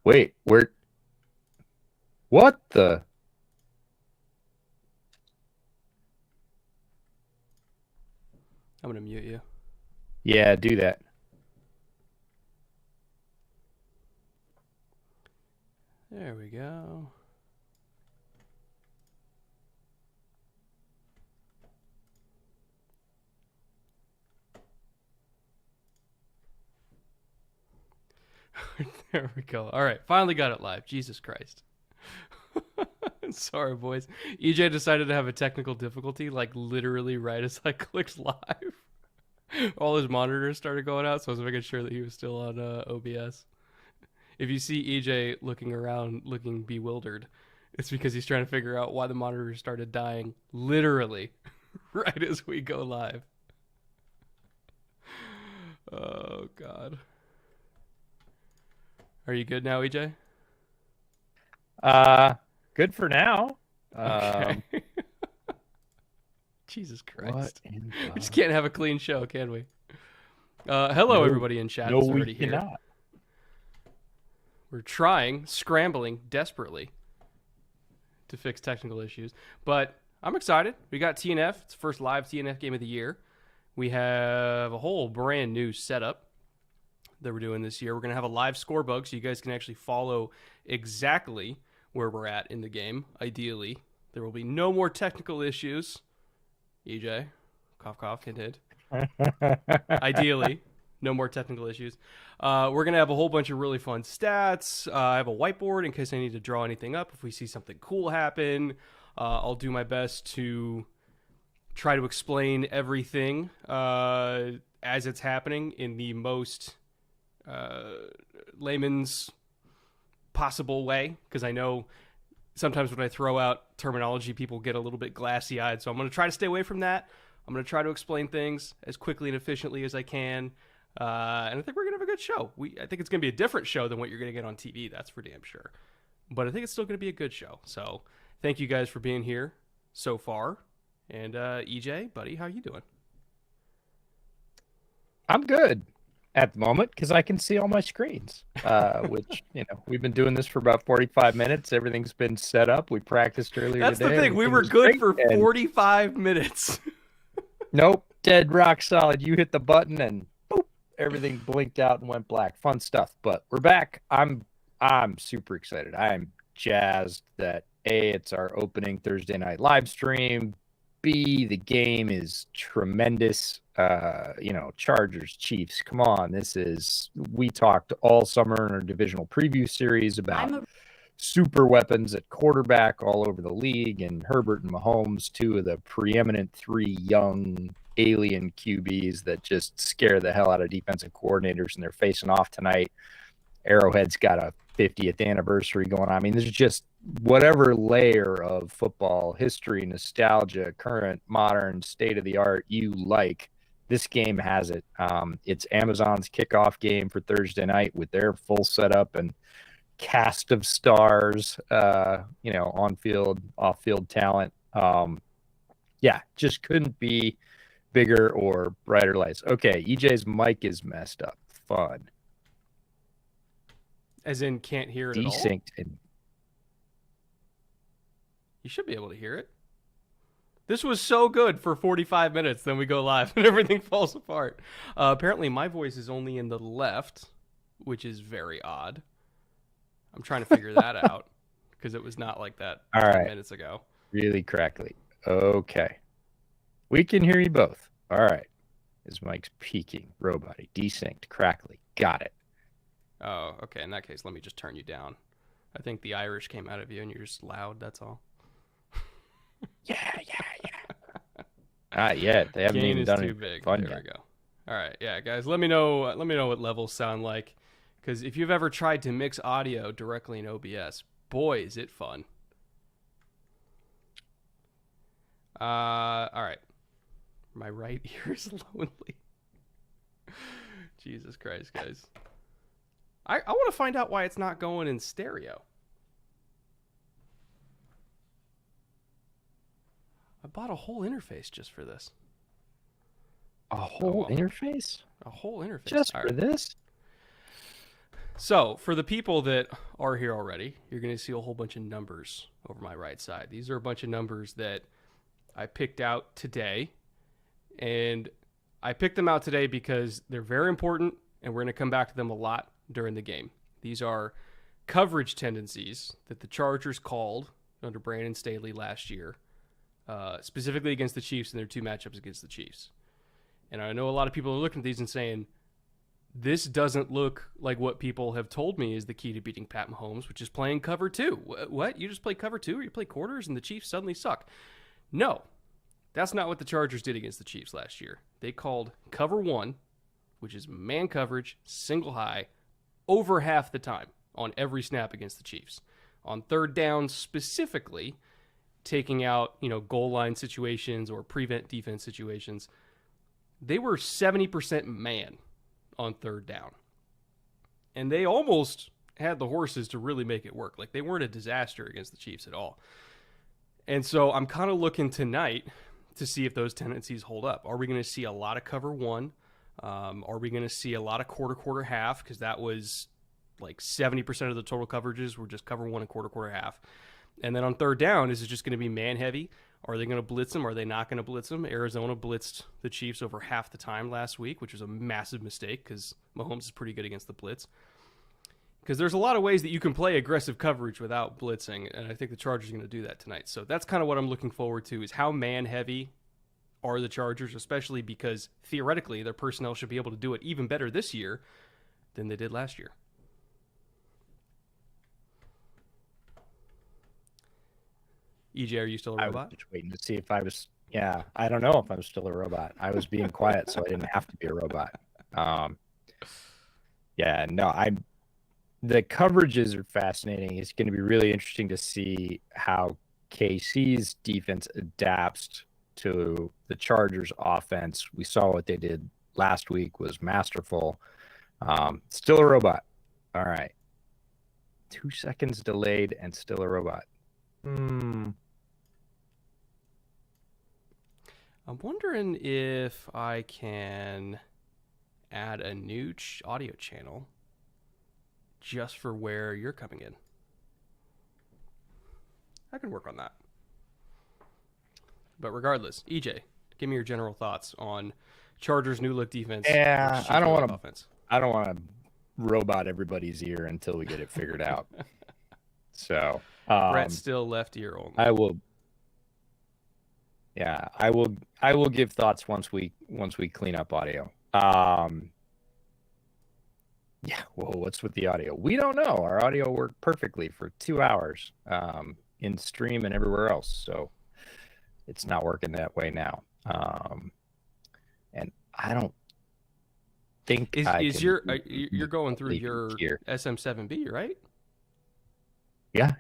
Wait, where? What the? I'm gonna mute you. Yeah, do that. There we go. There we go. All right, finally got it live. Jesus Christ. Sorry, boys. EJ decided to have a technical difficulty, like literally right as I clicked live. All his monitors started going out, so I was making sure that he was still on OBS. If you see EJ looking around, looking bewildered, it's because he's trying to figure out why the monitors started dying literally right as we go live. Oh, God. Are you good now, EJ? Uh, Good for now. Okay. Um, Jesus what Christ. in We just the? can't have a clean show, can we? Hello, No, everybody in chat no, that's we already here. cannot. We're trying, scrambling desperately to fix technical issues, but I'm excited. We got TNF. It's the first live TNF game of the year. We have a whole brand new setup that we're doing this year. We're going to have a live scorebug so you guys can actually follow exactly where we're at in the game, ideally. There will be no more technical issues. EJ, cough, cough, hint, hint. Ideally, no more technical issues. We're going to have a whole bunch of really fun stats. I have a whiteboard in case I need to draw anything up. If we see something cool happen, I'll do my best to try to explain everything as it's happening in the most layman's possible way, because I know sometimes when I throw out terminology, people get a little bit glassy eyed. So I'm going to try to stay away from that. I'm going to try to explain things as quickly and efficiently as I can. And I think we're going to have a good show. I think it's going to be a different show than what you're going to get on TV. That's for damn sure. But I think it's still going to be a good show. So thank you guys for being here so far. And EJ, buddy, how you doing? I'm good at the moment because I can see all my screens. Which we've been doing this for about 45 minutes. Everything's been set up. We practiced earlier That's the today. thing. We Everything were was good great. for And 45 minutes. nope, dead rock solid. You hit the button and boop, everything blinked out and went black. Fun stuff. But we're back. I'm super excited. I'm jazzed that A, it's our opening Thursday night live stream. B, the game is tremendous. Chargers, Chiefs. Come on. We talked all summer in our divisional preview series about super weapons at quarterback all over the league, and Herbert and Mahomes, two of the preeminent three young alien QBs that just scare the hell out of defensive coordinators, and they're facing off tonight. Arrowhead's got a 50th anniversary going on. I mean, there's just whatever layer of football history, nostalgia, current, modern, state of the art you like. This game has it. It's Amazon's kickoff game for Thursday night with their full setup and cast of stars, on field, off field talent. Yeah, just couldn't be bigger or brighter lights. Okay, EJ's mic is messed up. Fun. As in, can't hear it at all? Desynced and You should be able to hear it. This was so good for 45 minutes, then we go live and everything falls apart. Apparently, my voice is only in the left, which is very odd. I'm trying to figure that out because it was not like that all 10 right. minutes ago. Really crackly. Okay. We can hear you both. All right. His mic's peaking. Robot. Desynced. Crackly. Got it. Oh, okay. In that case, let me just turn you down. I think the Irish came out of you and you're just loud, that's all. Yeah. Not yet. They haven't Gain even is done too anything big. fun There yet. we go. All right, yeah, guys. Let me know what levels sound like, because if you've ever tried to mix audio directly in OBS, boy, is it fun. All right. My right ear is lonely. Jesus Christ, guys. I want to find out why it's not going in stereo. I bought a whole interface just for this. A whole interface? A whole interface. Just for this? So, for the people that are here already, you're going to see a whole bunch of numbers over my right side. These are a bunch of numbers that I picked out today. And I picked them out today because they're very important, and we're going to come back to them a lot during the game. These are coverage tendencies that the Chargers called under Brandon Staley last year, specifically against the Chiefs in their 2 matchups against the Chiefs. And I know a lot of people are looking at these and saying, this doesn't look like what people have told me is the key to beating Pat Mahomes, which is playing cover 2. What? You just play cover 2 or you play quarters and the Chiefs suddenly suck? No, that's not what the Chargers did against the Chiefs last year. They called cover 1, which is man coverage, single high, over half the time on every snap against the Chiefs. On third down specifically, taking out, goal line situations or prevent defense situations, they were 70% man on third down. And they almost had the horses to really make it work. Like, they weren't a disaster against the Chiefs at all. And so I'm kind of looking tonight to see if those tendencies hold up. Are we going to see a lot of cover 1? Are we going to see a lot of quarter, half? Because that was like 70% of the total coverages were just cover 1 and quarter, half. And then on third down, is it just going to be man heavy? Are they going to blitz them? Are they not going to blitz them? Arizona blitzed the Chiefs over half the time last week, which was a massive mistake because Mahomes is pretty good against the blitz. Because there's a lot of ways that you can play aggressive coverage without blitzing, and I think the Chargers are going to do that tonight. So that's kind of what I'm looking forward to, is how man-heavy are the Chargers, especially because theoretically their personnel should be able to do it even better this year than they did last year. EJ, are you still a robot? I was just waiting to see if I was. Yeah, I don't know if I'm still a robot. I was being quiet, so I didn't have to be a robot. Yeah, no, the coverages are fascinating. It's going to be really interesting to see how KC's defense adapts to the Chargers offense. We saw what they did last week was masterful. Still a robot. All right. 2 seconds delayed and still a robot. I'm wondering if I can add a new audio channel just for where you're coming in. I can work on that. But regardless, EJ, give me your general thoughts on Chargers' new look defense. Yeah, I don't want to robot everybody's ear until we get it figured out. So Brett's still left ear only. I will. Yeah, I will give thoughts once we clean up audio. Yeah, well, what's with the audio? We don't know. Our audio worked perfectly for 2 hours in stream and everywhere else. So it's not working that way now. And I don't think you're going through your SM7B, right? Yeah.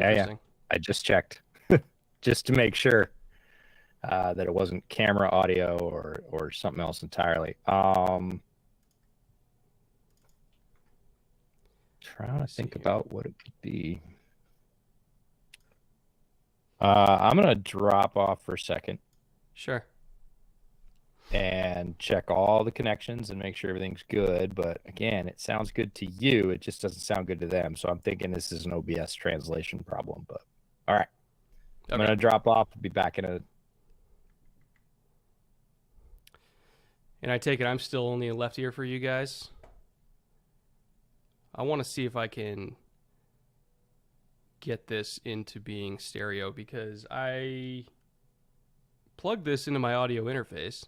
I just checked just to make sure that it wasn't camera audio or something else entirely. Trying to think about what it could be. I'm gonna drop off for a second. Sure. And check all the connections and make sure everything's good. But again, it sounds good to you. It just doesn't sound good to them. So I'm thinking this is an OBS translation problem. But all right. Okay. I'm gonna drop off. I'll be back in a. And I take it I'm still only a left ear for you guys. I want to see if I can get this into being stereo because I plugged this into my audio interface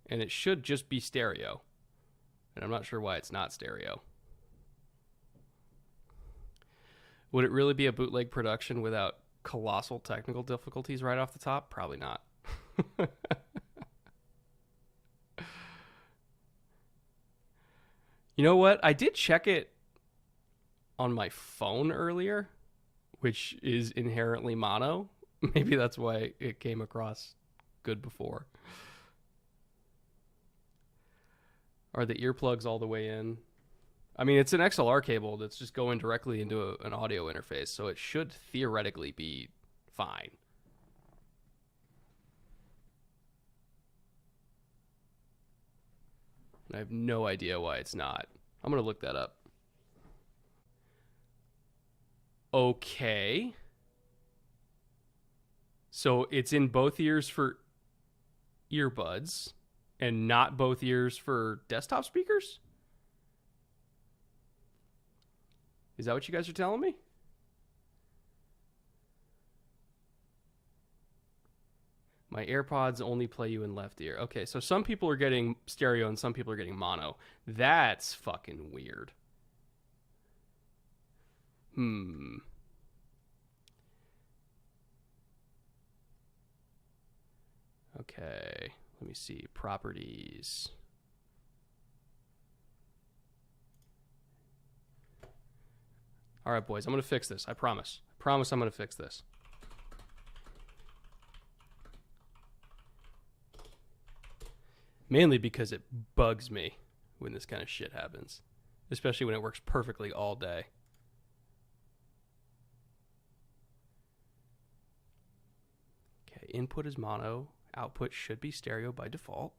and it should just be stereo. And I'm not sure why it's not stereo. Would it really be a bootleg production without colossal technical difficulties right off the top? Probably not. You know what? I did check it on my phone earlier, which is inherently mono. Maybe that's why it came across good before. Are the earplugs all the way in? I mean, it's an XLR cable that's just going directly into an audio interface, so it should theoretically be fine. I have no idea why it's not. I'm going to look that up. Okay. So it's in both ears for earbuds and not both ears for desktop speakers? Is that what you guys are telling me? My AirPods only play you in left ear. Okay, so some people are getting stereo and some people are getting mono. That's fucking weird. Hmm. Okay. Let me see. Properties. All right, boys. I'm going to fix this. I promise. I promise I'm going to fix this. Mainly because it bugs me when this kind of shit happens. Especially when it works perfectly all day. Okay, input is mono. Output should be stereo by default.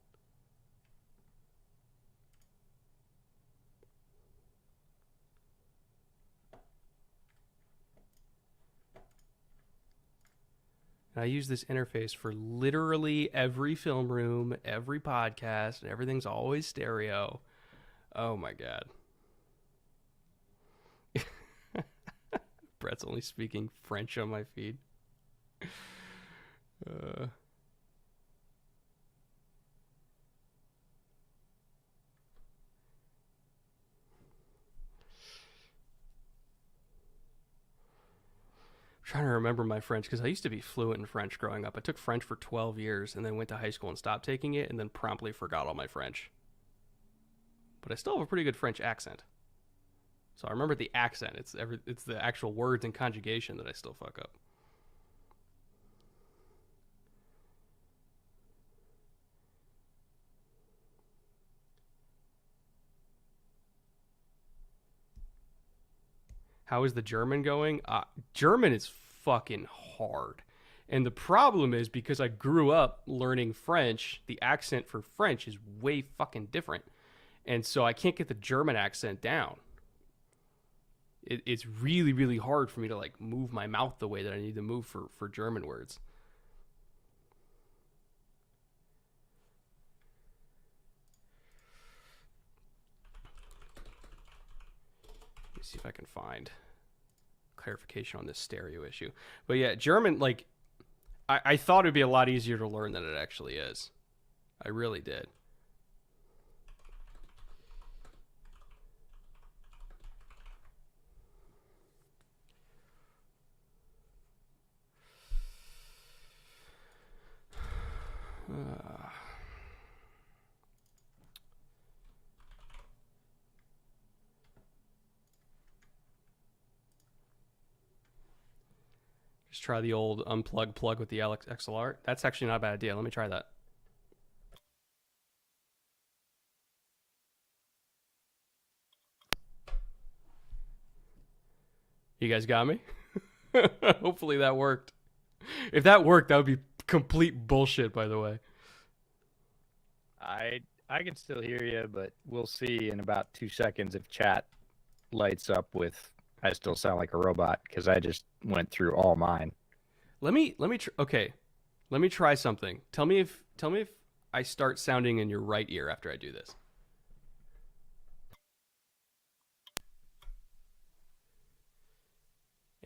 And I use this interface for literally every film room, every podcast, and everything's always stereo. Oh my god. Brett's only speaking French on my feed. Uh, trying to remember my French because I used to be fluent in French growing up. I took French for 12 years and then went to high school and stopped taking it and then promptly forgot all my French. But I still have a pretty good French accent. So I remember the accent. It's the actual words and conjugation that I still fuck up. How is the German going? German is fucking hard. And the problem is because I grew up learning French, the accent for French is way fucking different. And so I can't get the German accent down. It's really, really hard for me to like move my mouth the way that I need to move for German words. Let me see if I can find clarification on this stereo issue. But yeah, German, like, I thought it'd be a lot easier to learn than it actually is. I really did. Just try the old unplug plug with the Alex XLR. That's actually not a bad idea. Let me try that. You guys got me? Hopefully that worked. If that worked, that would be complete bullshit, by the way. I can still hear you, but we'll see in about 2 seconds if chat lights up with I still sound like a robot because I just went through all mine. Okay. Let me try something. Tell me if I start sounding in your right ear after I do this.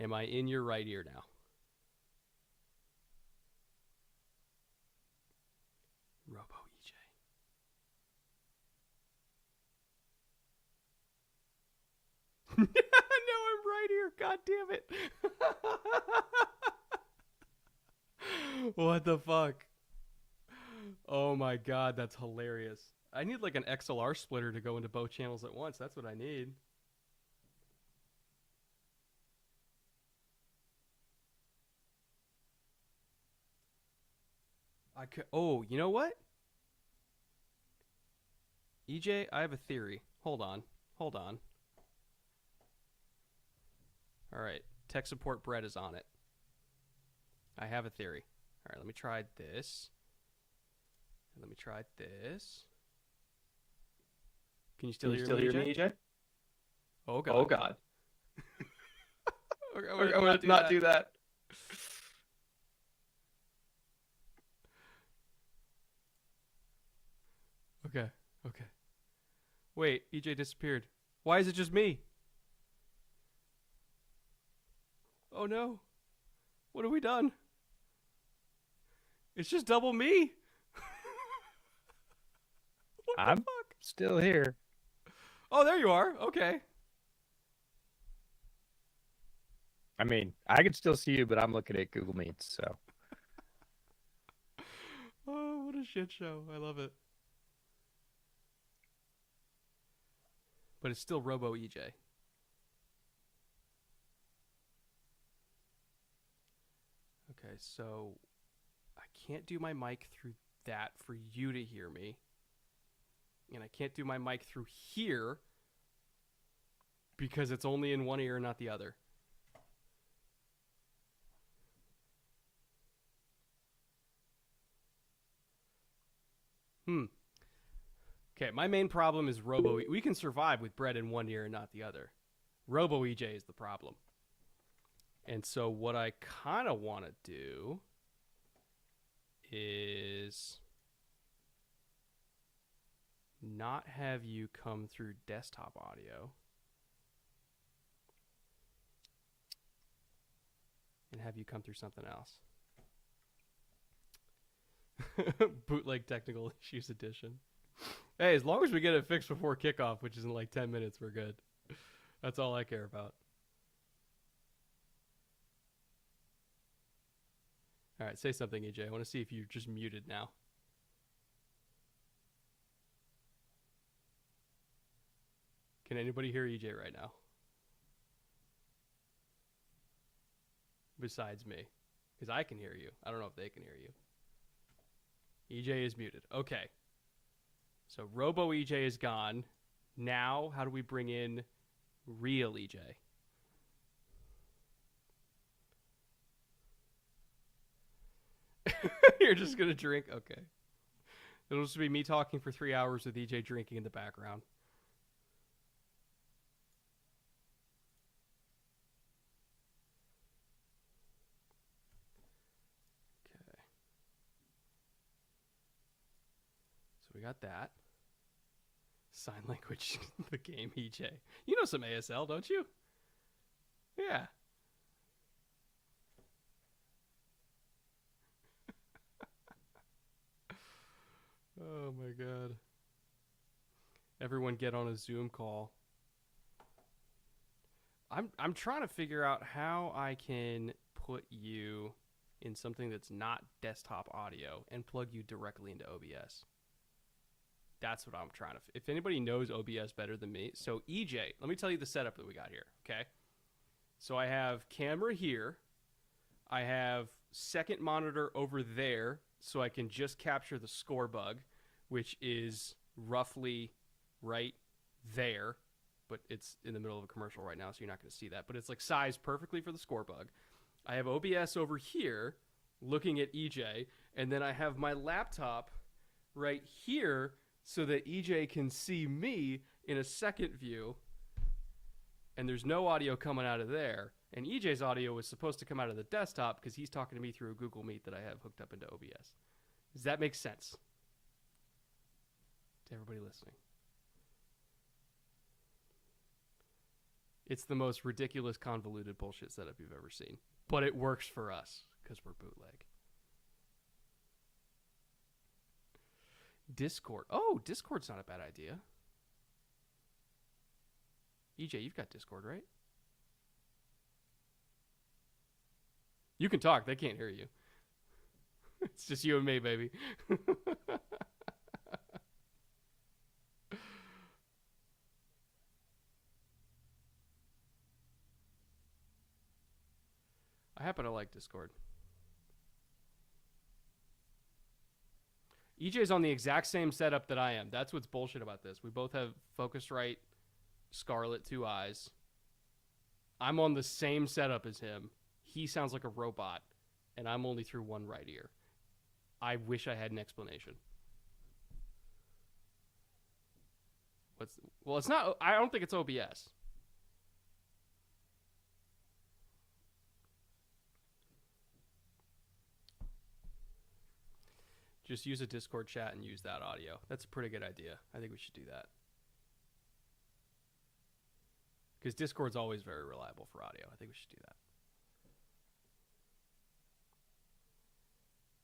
Am I in your right ear now? Robo EJ. No, I'm right here. God damn it. What the fuck? Oh my god, that's hilarious. I need like an XLR splitter to go into both channels at once. That's what I need. Oh, you know what? EJ, I have a theory. Hold on. Hold on. All right. Tech support Brett is on it. I have a theory. All right, let me try this. Let me try this. Can you still hear me, EJ? Oh god. Oh god. I'm I'm gonna not do that. Okay. Okay. Wait, EJ disappeared. Why is it just me? Oh no. What have we done? It's just double me. What the I'm fuck? still here. Oh, there you are. Okay. I mean, I can still see you, but I'm looking at Google Meets. So Oh, what a shit show. I love it. But it's still Robo EJ. Okay, so I can't do my mic through that for you to hear me. And I can't do my mic through here because it's only in one ear, not the other. Okay, my main problem is Robo. We can survive with bread in one ear and not the other. Robo EJ is the problem. And so what I kind of want to do is not have you come through desktop audio and have you come through something else. Bootleg technical issues edition. Hey, as long as we get it fixed before kickoff, which is in like 10 minutes, we're good. That's all I care about. All right, say something, EJ. I want to see if you're just muted now. Can anybody hear EJ right now? Besides me. Because I can hear you. I don't know if they can hear you. EJ is muted. Okay. So Robo EJ is gone. Now, how do we bring in real EJ? You're just going to drink? Okay. It'll just be me talking for 3 hours with EJ drinking in the background. Okay. So we got that. Sign language, the game, EJ. You know some ASL, don't you? Yeah. Oh my god. Everyone get on a Zoom call. I'm trying to figure out how I can put you in something that's not desktop audio and plug you directly into OBS. That's what I'm trying to. If anybody knows OBS better than me, so EJ, let me tell you the setup that we got here. Okay, so I have camera here. I have second monitor over there, so I can just capture the score bug, which is roughly right there, but it's in the middle of a commercial right now, so you're not going to see that. But it's like sized perfectly for the score bug. I have OBS over here, looking at EJ, and then I have my laptop right here, so that EJ can see me in a second view, and there's no audio coming out of there. And EJ's audio was supposed to come out of the desktop because he's talking to me through a Google Meet that I have hooked up into OBS. Does that make sense to everybody listening? It's the most ridiculous, convoluted bullshit setup you've ever seen. But it works for us because we're bootleg. Discord. Oh, Discord's not a bad idea. EJ, you've got Discord, right? You can talk. They can't hear you. It's just you and me, baby. I happen to like Discord. EJ's on the exact same setup that I am. That's what's bullshit about this. We both have Focusrite Scarlet 2 eyes. I'm on the same setup as him. He sounds like a robot, and I'm only through one right ear. I wish I had an explanation. Well, it's not. I don't think it's OBS. Just use a Discord chat and use that audio. That's a pretty good idea. I think we should do that. Because Discord's always very reliable for audio. I think we should do that.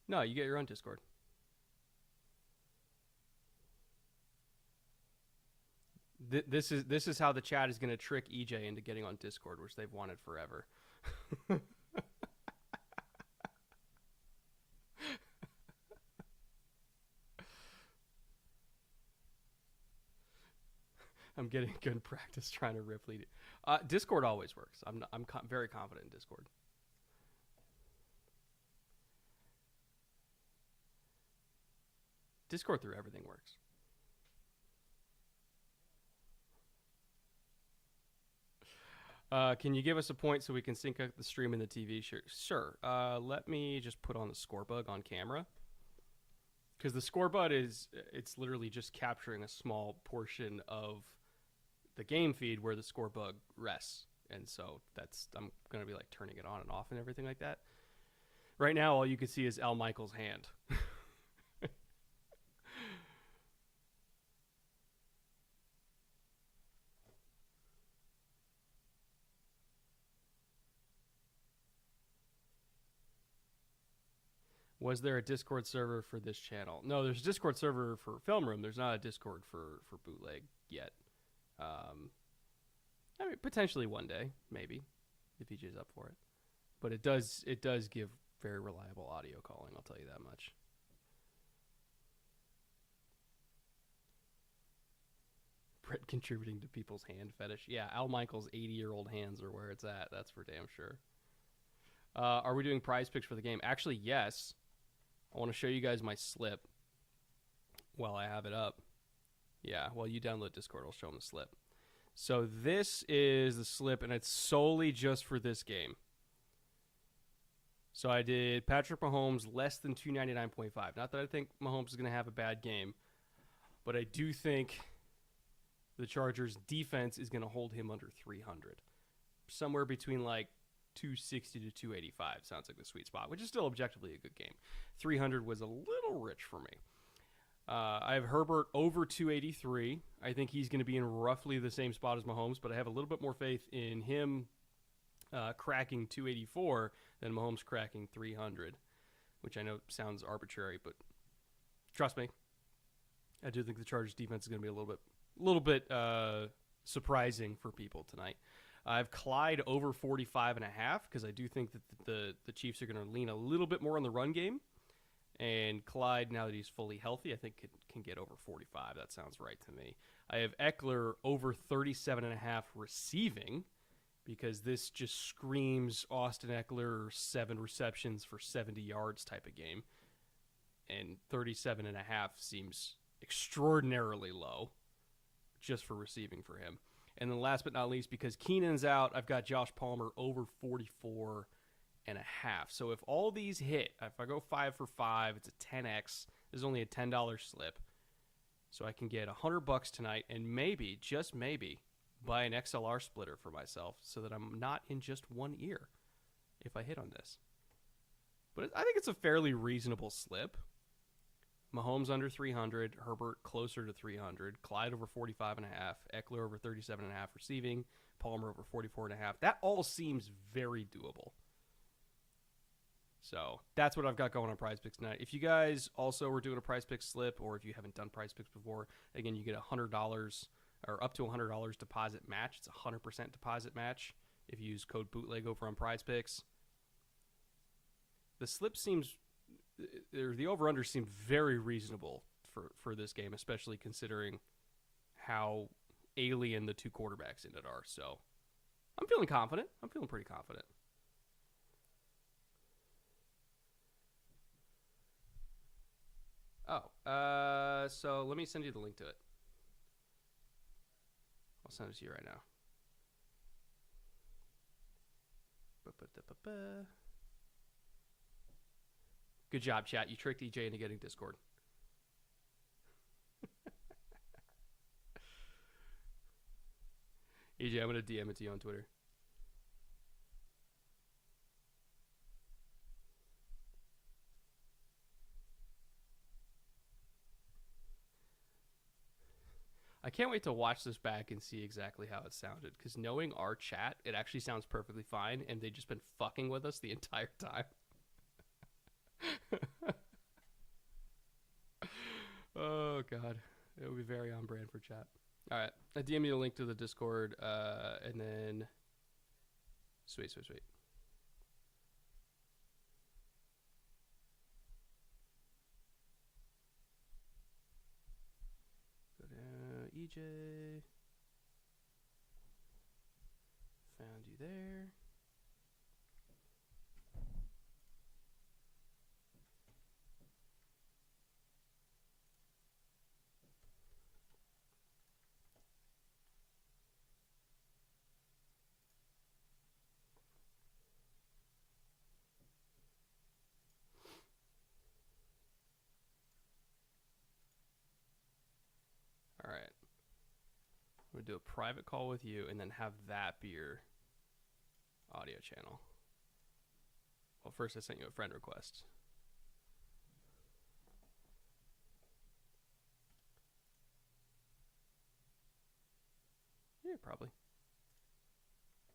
No, you get your own Discord. This is how the chat is going to trick EJ into getting on Discord, which they've wanted forever. I'm getting good practice trying to Ripley. Discord always works. I'm very confident in Discord. Discord through everything works. Can you give us a point so we can sync up the stream and the TV? Sure. Let me just put on the score bug on camera. Because the score bug it's literally just capturing a small portion of the game feed where the score bug rests. And so I'm going to be like turning it on and off and everything like that. Right now, all you can see is Al Michaels' hand. Was there a Discord server for this channel? No, there's a Discord server for Film Room. There's not a Discord for Bootleg yet. I mean, potentially one day, maybe, if EJ's up for it. But it does give very reliable audio calling, I'll tell you that much. Brett contributing to people's hand fetish. Yeah, Al Michaels' 80-year-old hands are where it's at. That's for damn sure. Are we doing prize picks for the game? Actually, yes. I want to show you guys my slip while I have it up. Yeah, while you download Discord, I'll show them the slip. So this is the slip, and it's solely just for this game. So I did Patrick Mahomes less than 299.5. Not that I think Mahomes is going to have a bad game, but I do think the Chargers' defense is going to hold him under 300. Somewhere between like 260 to 285 sounds like the sweet spot, which is still objectively a good game. 300 was a little rich for me. I have Herbert over 283. I think he's going to be in roughly the same spot as Mahomes, but I have a little bit more faith in him cracking 284 than Mahomes cracking 300, which I know sounds arbitrary, but trust me, I do think the Chargers defense is going to be a little bit surprising for people tonight. I have Clyde over 45.5 because I do think that the Chiefs are going to lean a little bit more on the run game. And Clyde, now that he's fully healthy, I think can get over 45. That sounds right to me. I have Eckler over 37.5 receiving because this just screams Austin Eckler 7 receptions for 70 yards type of game. And 37.5 seems extraordinarily low just for receiving for him. And then last but not least, because Keenan's out, I've got Josh Palmer over 44.5. So if all these hit, if I go 5 for 5, it's a 10x. This is only a $10 slip. So I can get $100 tonight and maybe, just maybe, buy an XLR splitter for myself so that I'm not in just one ear if I hit on this. But I think it's a fairly reasonable slip. Mahomes under 300, Herbert closer to 300, Clyde over 45.5, Eckler over 37.5 receiving, Palmer over 44.5. That all seems very doable. So that's what I've got going on Prize Picks tonight. If you guys also were doing a Prize Picks slip, or if you haven't done Prize Picks before, again, you get $100 or up to $100 deposit match. It's a 100% deposit match if you use code Bootleg over on Prize Picks. The slip seems, the over-under seemed very reasonable for this game, especially considering how alien the two quarterbacks in it are. So I'm feeling confident. I'm feeling pretty confident. Oh, so let me send you the link to it. I'll send it to you right now. Good job, chat. You tricked EJ into getting Discord. EJ, I'm going to DM it to you on Twitter. I can't wait to watch this back and see exactly how it sounded. Because knowing our chat, it actually sounds perfectly fine, and they've just been fucking with us the entire time. Oh god, it will be very on brand for chat. All right, I DM you a link to the Discord, and then sweet. Go down, EJ. Found you there. All right. I'm going to do a private call with you and then have that be your audio channel. Well, first I sent you a friend request. Yeah, probably.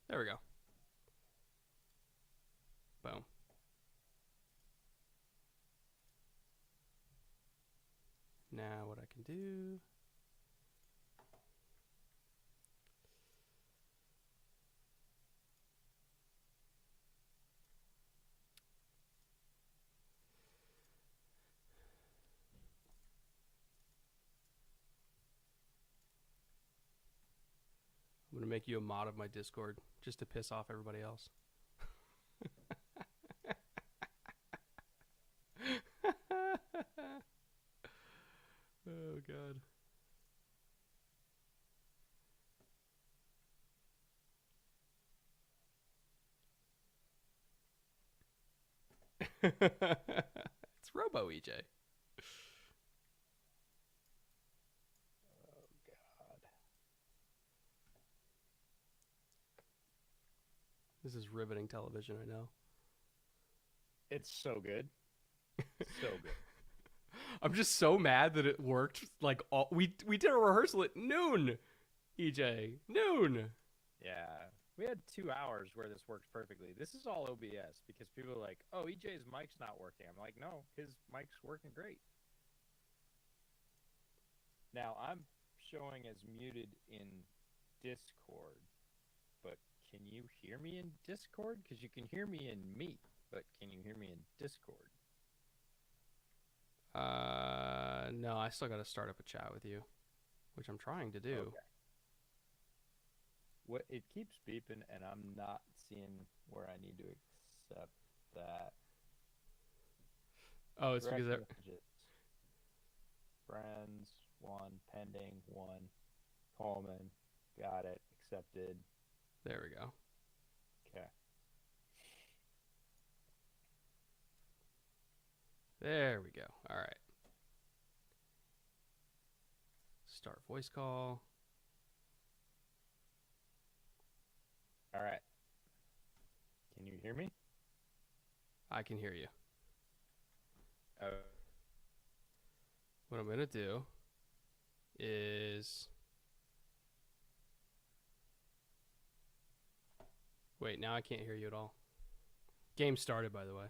There we go. Boom. Now what I can do... I'm going to make you a mod of my Discord just to piss off everybody else. Oh, God. It's Robo EJ. Oh God. This is riveting television, I know. It's so good. So good. I'm just so mad that it worked. Like we did a rehearsal at noon, EJ. Noon. Yeah. We had 2 hours where this works perfectly. This is all OBS because people are like, oh, EJ's mic's not working. I'm like, no, his mic's working great. Now, I'm showing as muted in Discord, but can you hear me in Discord? Because you can hear me in Meet, but can you hear me in Discord? No, I still got to start up a chat with you, which I'm trying to do. Okay. What it keeps beeping, and I'm not seeing where I need to accept that. Oh, it's because friends 1 pending 1 Coleman, got it, accepted. There we go. Okay. There we go. All right. Start voice call. All right. Can you hear me? I can hear you. Oh. What I'm going to do is... Wait, now I can't hear you at all. Game started, by the way.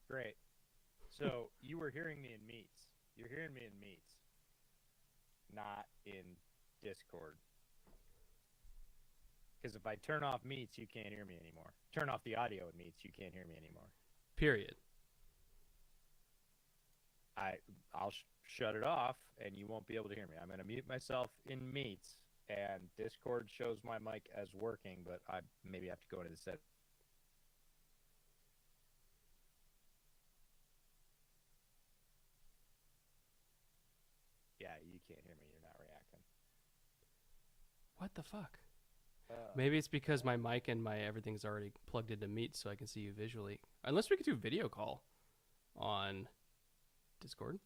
Great. So you were hearing me in Meets. You're hearing me in Meets, not in Discord. Because if I turn off Meets, you can't hear me anymore. Turn off the audio in Meets, you can't hear me anymore. Period. I'll shut it off, and you won't be able to hear me. I'm going to mute myself in Meets, and Discord shows my mic as working, but I maybe have to go into the set. Yeah, you can't hear me. You're not reacting. What the fuck? Maybe it's because my mic and my everything's already plugged into Meet, so I can see you visually. Unless we could do video call on Discord.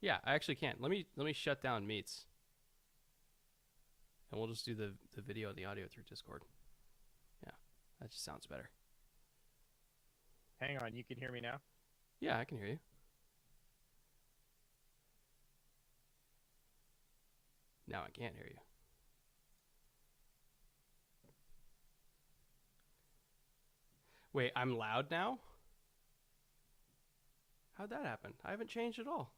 Yeah, I actually can. Let me shut down Meets, and we'll just do the video and the audio through Discord. Yeah, that just sounds better. Hang on, you can hear me now? Yeah, I can hear you. Now I can't hear you. Wait, I'm loud now? How'd that happen? I haven't changed at all.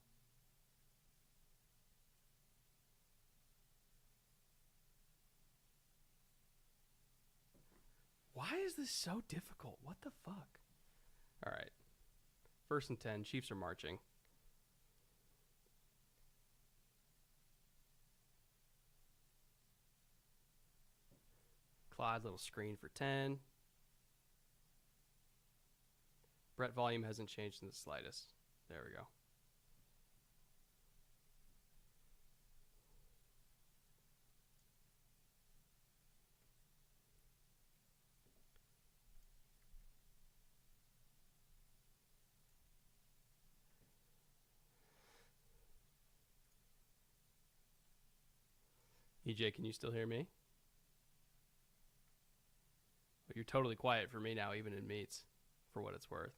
Why is this so difficult? What the fuck? All right. 1st and 10. Chiefs are marching. Clyde, little screen for 10. Brett volume hasn't changed in the slightest. There we go. EJ, can you still hear me? Well, you're totally quiet for me now, even in meets, for what it's worth.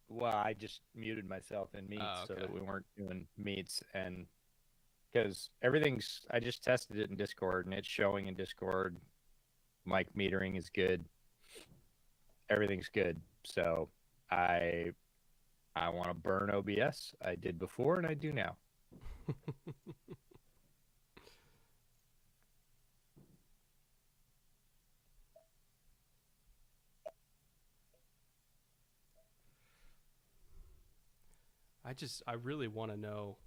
Well, I just muted myself in meets Oh, so okay. that we weren't doing meets, and because I just tested it in Discord and it's showing in Discord. Mic metering is good. Everything's good. So I want to burn OBS. I did before and I do now. I really want to know.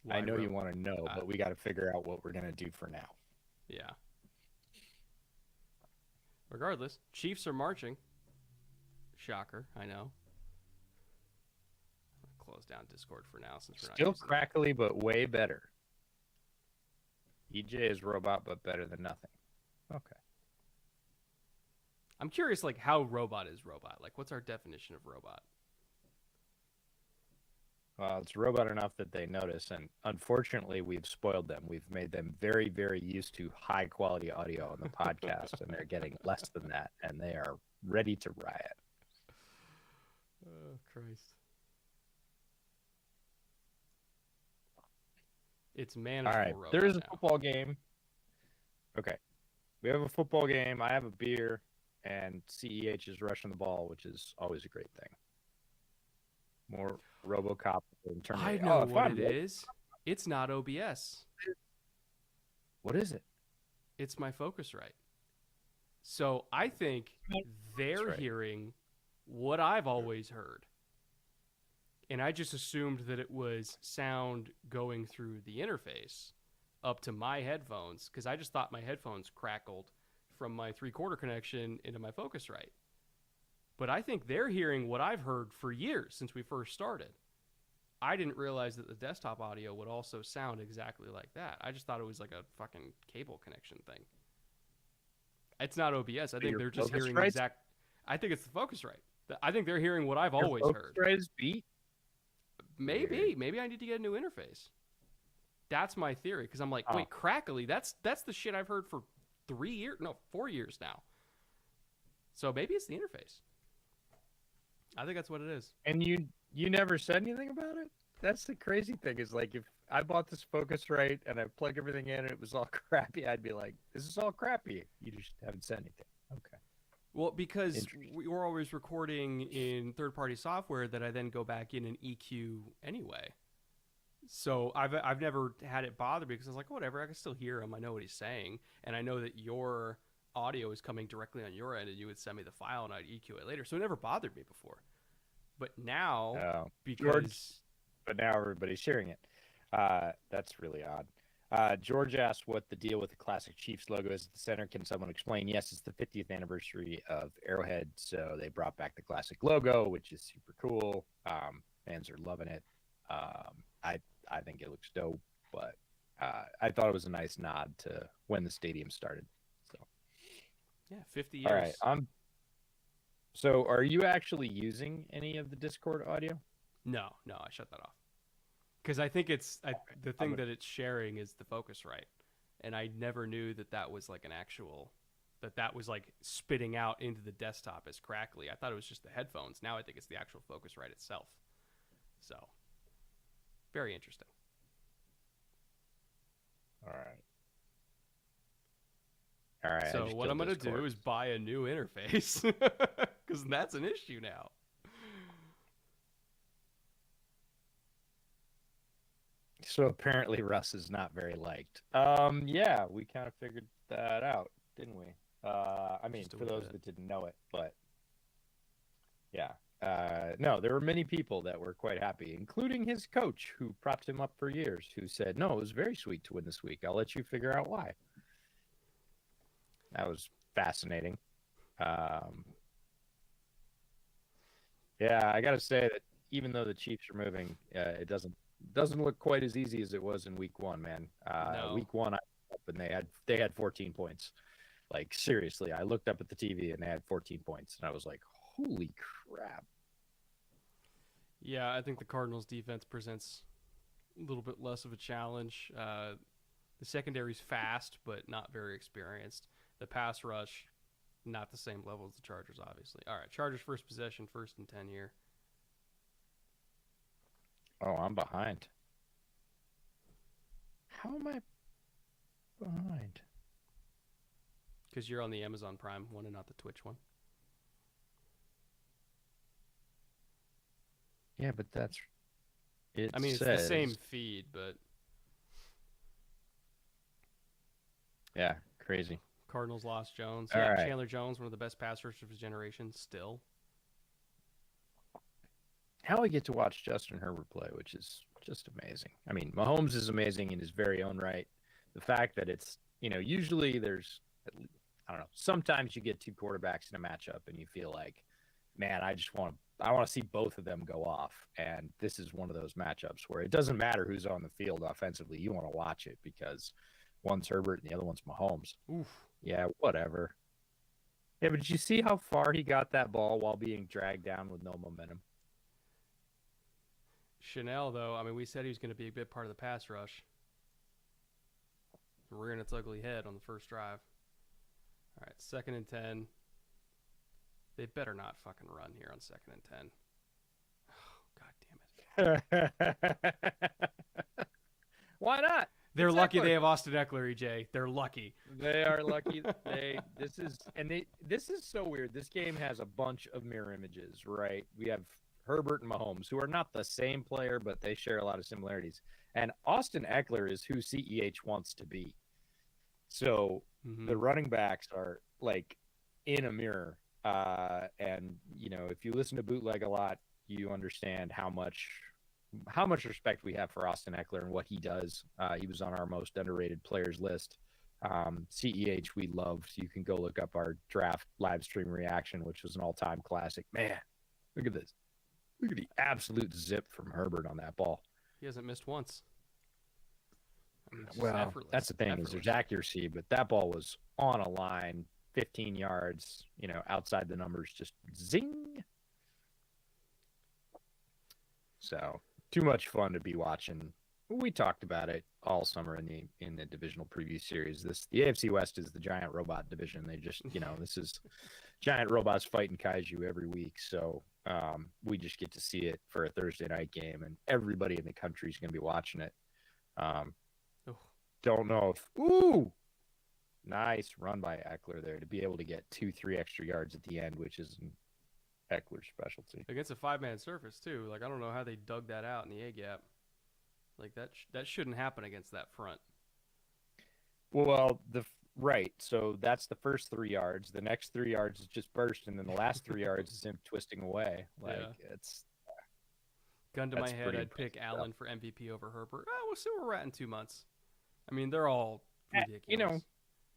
I know you want to know, but we got to figure out what we're going to do for now. Yeah. Regardless, Chiefs are marching. Shocker, I know. I'll close down Discord for now since we're not Still crackly, but way better. EJ is robot, but better than nothing. Okay. I'm curious, like, how robot is robot? Like, what's our definition of robot? Well, it's robot enough that they notice, and unfortunately, we've spoiled them. We've made them very, very used to high-quality audio on the podcast, and they're getting less than that, and they are ready to riot. Oh, Christ. It's manageable. All right, robot there is a now. football game. Okay, we have a football game. I have a beer, and CEH is rushing the ball, which is always a great thing. More RoboCop in terms of I know what it is. It's not OBS. What is it? It's my Focusrite. So I think they're hearing what I've always heard. And I just assumed that it was sound going through the interface up to my headphones, because I just thought my headphones crackled from my 3/4 connection into my Focusrite. But I think they're hearing what I've heard for years since we first started. I didn't realize that the desktop audio would also sound exactly like that. I just thought it was like a fucking cable connection thing. It's not OBS. I think they're just hearing exact. I think it's the Focusrite. I think they're hearing what I've always heard. Focusrite is beat? Maybe I need to get a new interface. That's my theory, because I'm like, wait, crackly. That's the shit I've heard for 4 years now. So maybe it's the interface. I think that's what it is. And you never said anything about it? That's the crazy thing, is like, if I bought this Focusrite and I plugged everything in and it was all crappy, I'd be like, this is all crappy. You just haven't said anything. Okay. Well, because we're always recording in third-party software that I then go back in and EQ anyway. So I've never had it bother me, because I was like, whatever, I can still hear him. I know what he's saying, and I know that your audio is coming directly on your end, and you would send me the file and I'd EQ it later. So it never bothered me before. But now, but now everybody's sharing it. That's really odd. George asked what the deal with the classic Chiefs logo is at the center. Can someone explain? Yes, it's the 50th anniversary of Arrowhead, so they brought back the classic logo, which is super cool. Fans are loving it. I think it looks dope, but I thought it was a nice nod to when the stadium started. So yeah, 50 years. All right. So are you actually using any of the Discord audio? No, I shut that off. Because I think the thing that it's sharing is the Focusrite, and I never knew that was like an actual, that was like spitting out into the desktop as crackly. I thought it was just the headphones. Now I think it's the actual Focusrite itself. So, very interesting. All right. All right. I So just what I'm killed gonna this do is corpse. buy a new interface because that's an issue now. So apparently Russ is not very liked. Yeah, we kind of figured that out, didn't we? I mean, Just a for wee those bit. that didn't know it, but yeah. No, there were many people that were quite happy, including his coach, who propped him up for years, who said, "No, it was very sweet to win this week. I'll let you figure out why." That was fascinating. Um, yeah, I got to say that even though the Chiefs are moving, it doesn't look quite as easy as it was in week one, man. No. Week one, I up and they had 14 points. Like seriously, I looked up at the TV and they had 14 points, and I was like, "Holy crap!" Yeah, I think the Cardinals defense presents a little bit less of a challenge. The secondary's fast, but not very experienced. The pass rush, not the same level as the Chargers, obviously. All right, Chargers first possession, 1st and 10 here. Oh, I'm behind. How am I behind? Because you're on the Amazon Prime one and not the Twitch one. Yeah, but that's it I mean, it's the same says. feed, but Yeah, crazy. Cardinals lost Jones. All Yeah, right. Chandler Jones, one of the best pass rushers of his generation, still. How we get to watch Justin Herbert play, which is just amazing. I mean, Mahomes is amazing in his very own right. The fact that it's, usually there's, I don't know, sometimes you get two quarterbacks in a matchup and you feel like, man, I want to see both of them go off. And this is one of those matchups where it doesn't matter who's on the field offensively. You want to watch it because one's Herbert and the other one's Mahomes. Oof. Yeah, whatever. Yeah, but did you see how far he got that ball while being dragged down with no momentum? Chanel, though, I mean, we said he was going to be a big part of the pass rush. Rearing its ugly head on the first drive. All right, 2nd and 10. They better not fucking run here on 2nd and 10. Oh, God damn it. Why not? They're It's lucky Eckler. they have Austin Eckler, EJ. They're lucky. They are lucky. This is so weird. This game has a bunch of mirror images, right? We have Herbert and Mahomes, who are not the same player, but they share a lot of similarities. And Austin Eckler is who CEH wants to be. So Mm-hmm. the running backs are like in a mirror. And if you listen to Bootleg a lot, you understand how much respect we have for Austin Eckler and what he does. He was on our most underrated players list. CEH we loved. You can go look up our draft live stream reaction, which was an all-time classic. Man, look at this. Look at the absolute zip from Herbert on that ball. He hasn't missed once. I mean, Well, effortless. that's the thing is there's accuracy, but that ball was on a line, 15 yards, outside the numbers, just zing. So too much fun to be watching. We talked about it all summer in the divisional preview series. The AFC West is the giant robot division. They just this is giant robots fighting kaiju every week. So we just get to see it for a Thursday night game, and everybody in the country is going to be watching it. Don't know if nice run by Eckler there to be able to get 2-3 extra yards at the end, which is an Eckler specialty. Against a 5-man surface, too. Like, I don't know how they dug that out in the A-gap. Like, that shouldn't happen against that front. Well, right. So that's the first 3 yards. The next 3 yards is just burst, and then the last 3 yards is him twisting away. Like it's gun to my head. I'd pick Allen for MVP over Herbert. Oh, we'll see where we're at in 2 months. I mean, they're all ridiculous.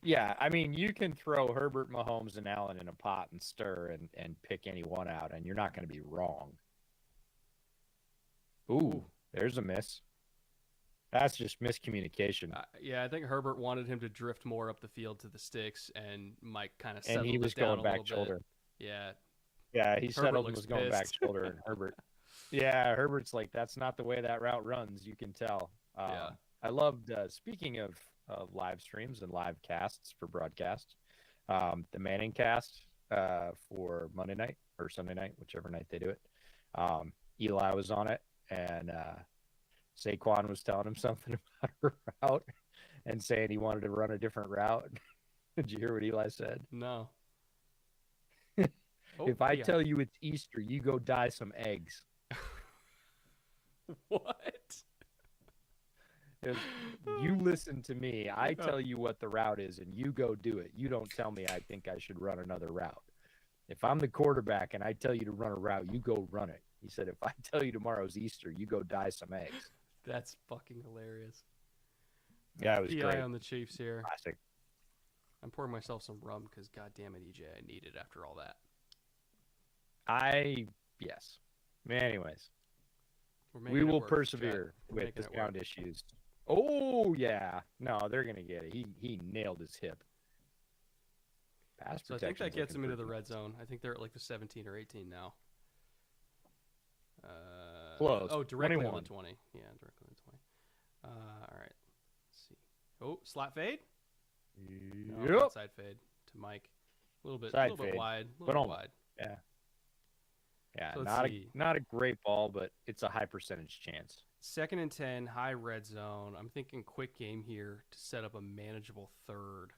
Yeah. I mean, you can throw Herbert, Mahomes, and Allen in a pot and stir and pick any one out, and you're not going to be wrong. Ooh, there's a miss. That's just miscommunication. Yeah, I think Herbert wanted him to drift more up the field to the sticks, and Mike kind of settled and he was it down going back a shoulder. Bit. Yeah. Yeah, he Herbert settled and was going back pissed. shoulder, and Herbert. Yeah, Herbert's like, that's not the way that route runs. You can tell. Yeah. I loved, speaking of live streams and live casts for broadcast, the Manning cast for Monday night or Sunday night, whichever night they do it. Eli was on it, and Saquon was telling him something about a route, and saying he wanted to run a different route. Did you hear what Eli said? No. If I yeah. tell you it's Easter, you go dye some eggs. What? You listen to me. I tell you what the route is, and you go do it. You don't tell me I think I should run another route. If I'm the quarterback and I tell you to run a route, you go run it. He said, if I tell you tomorrow's Easter, you go dye some eggs. That's fucking hilarious. Yeah, it was PI great. on the Chiefs here. Classic. I'm pouring myself some rum because, goddamn it, EJ, I need it after all that. Yes. Anyways, We will persevere with the sound issues. Oh, yeah. No, they're going to get it. He nailed his hip. So I think that gets him into the red zone. I think they're at like the 17 or 18 now. Close. Oh, directly 21. on the 20. Yeah, directly on the 20. All right. Let's see. Oh, slot fade? No, Yep. side fade to Mike. A little bit Fade. wide. A little bit wide. Yeah. Yeah, So not a great ball, but it's a high percentage chance. 2nd and 10, high red zone. I'm thinking quick game here to set up a manageable third.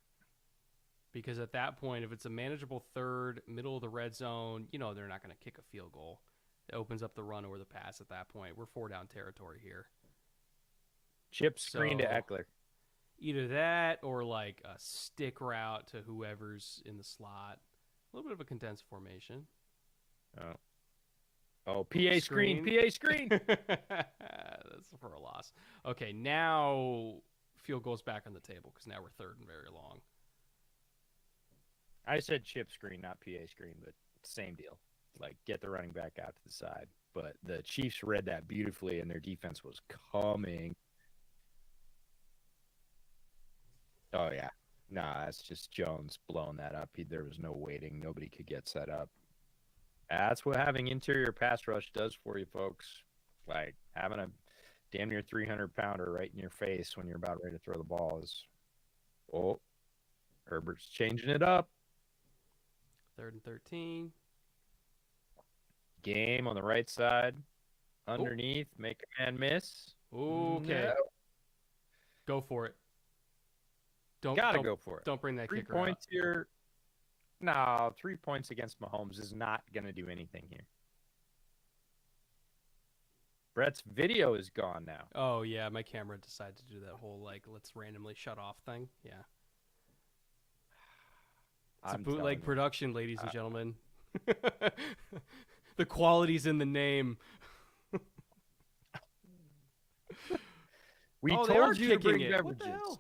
Because at that point, if it's a manageable third, middle of the red zone, you know they're not going to kick a field goal. It opens up the run or the pass at that point. We're 4-down territory here. Chip screen to Eckler. Either that or like a stick route to whoever's in the slot. A little bit of a condensed formation. Oh, PA screen. That's for a loss. Okay, now field goal's back on the table because now we're 3rd and very long. I said chip screen, not PA screen, but same deal. Like, get the running back out to the side. But the Chiefs read that beautifully, and their defense was coming. Oh, yeah. Nah, that's just Jones blowing that up. There was no waiting. Nobody could get set up. That's what having interior pass rush does for you, folks. Like, having a damn near 300-pounder right in your face when you're about ready to throw the ball is... Oh, Herbert's changing it up. 3rd and 13. Game on the right side. Underneath. Make a man miss. Okay. No. Go for it. Don't go for it. Don't bring that 3 kicker points out. here. No, 3 points against Mahomes is not going to do anything here. Brett's video is gone now. Oh, yeah. My camera decided to do that whole, like, let's randomly shut off thing. Yeah. It's a bootleg production, ladies and gentlemen. The quality's in the name. We told you to bring it. beverages. What the hell?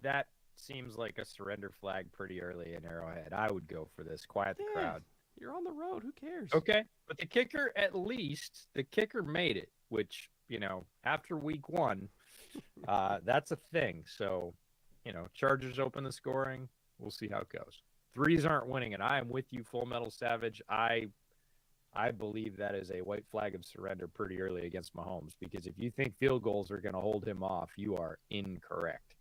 That seems like a surrender flag pretty early in Arrowhead. I would go for this. Quiet the crowd. You're on the road. Who cares? Okay. But the kicker, at least, made it, which, after week 1, that's a thing. So, Chargers open the scoring. We'll see how it goes. 3s aren't winning, and I am with you, Full Metal Savage. I believe that is a white flag of surrender pretty early against Mahomes, because if you think field goals are going to hold him off, you are incorrect.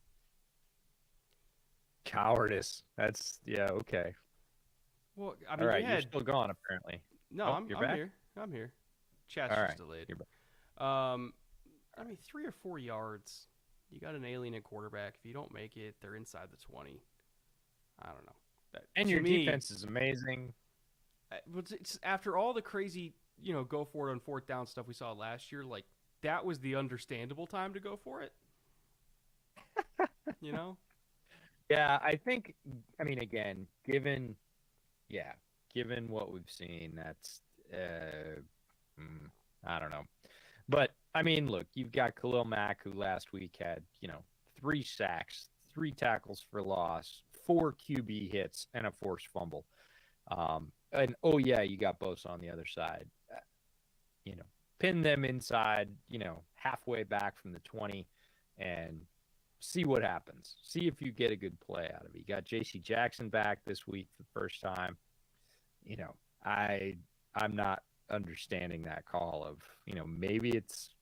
Cowardice. That's, okay. Well, I mean, all right, you're still gone, apparently. No, I'm here. I'm here. Chat's just delayed. I mean, 3 or 4 yards. You got an alien at quarterback. If you don't make it, they're inside the 20. I don't know. And your defense is amazing. It's after all the crazy, go for it on 4th down stuff we saw last year, like, that was the understandable time to go for it. Yeah, I think, again, given what we've seen, that's, I don't know. But, look, you've got Khalil Mack, who last week had, 3 sacks, 3 tackles for loss, 4 QB hits, and a forced fumble. And, you got Bosa on the other side. Pin them inside, halfway back from the 20 and see what happens. See if you get a good play out of it. You got J.C. Jackson back this week for the first time. I'm not understanding that call of, maybe it's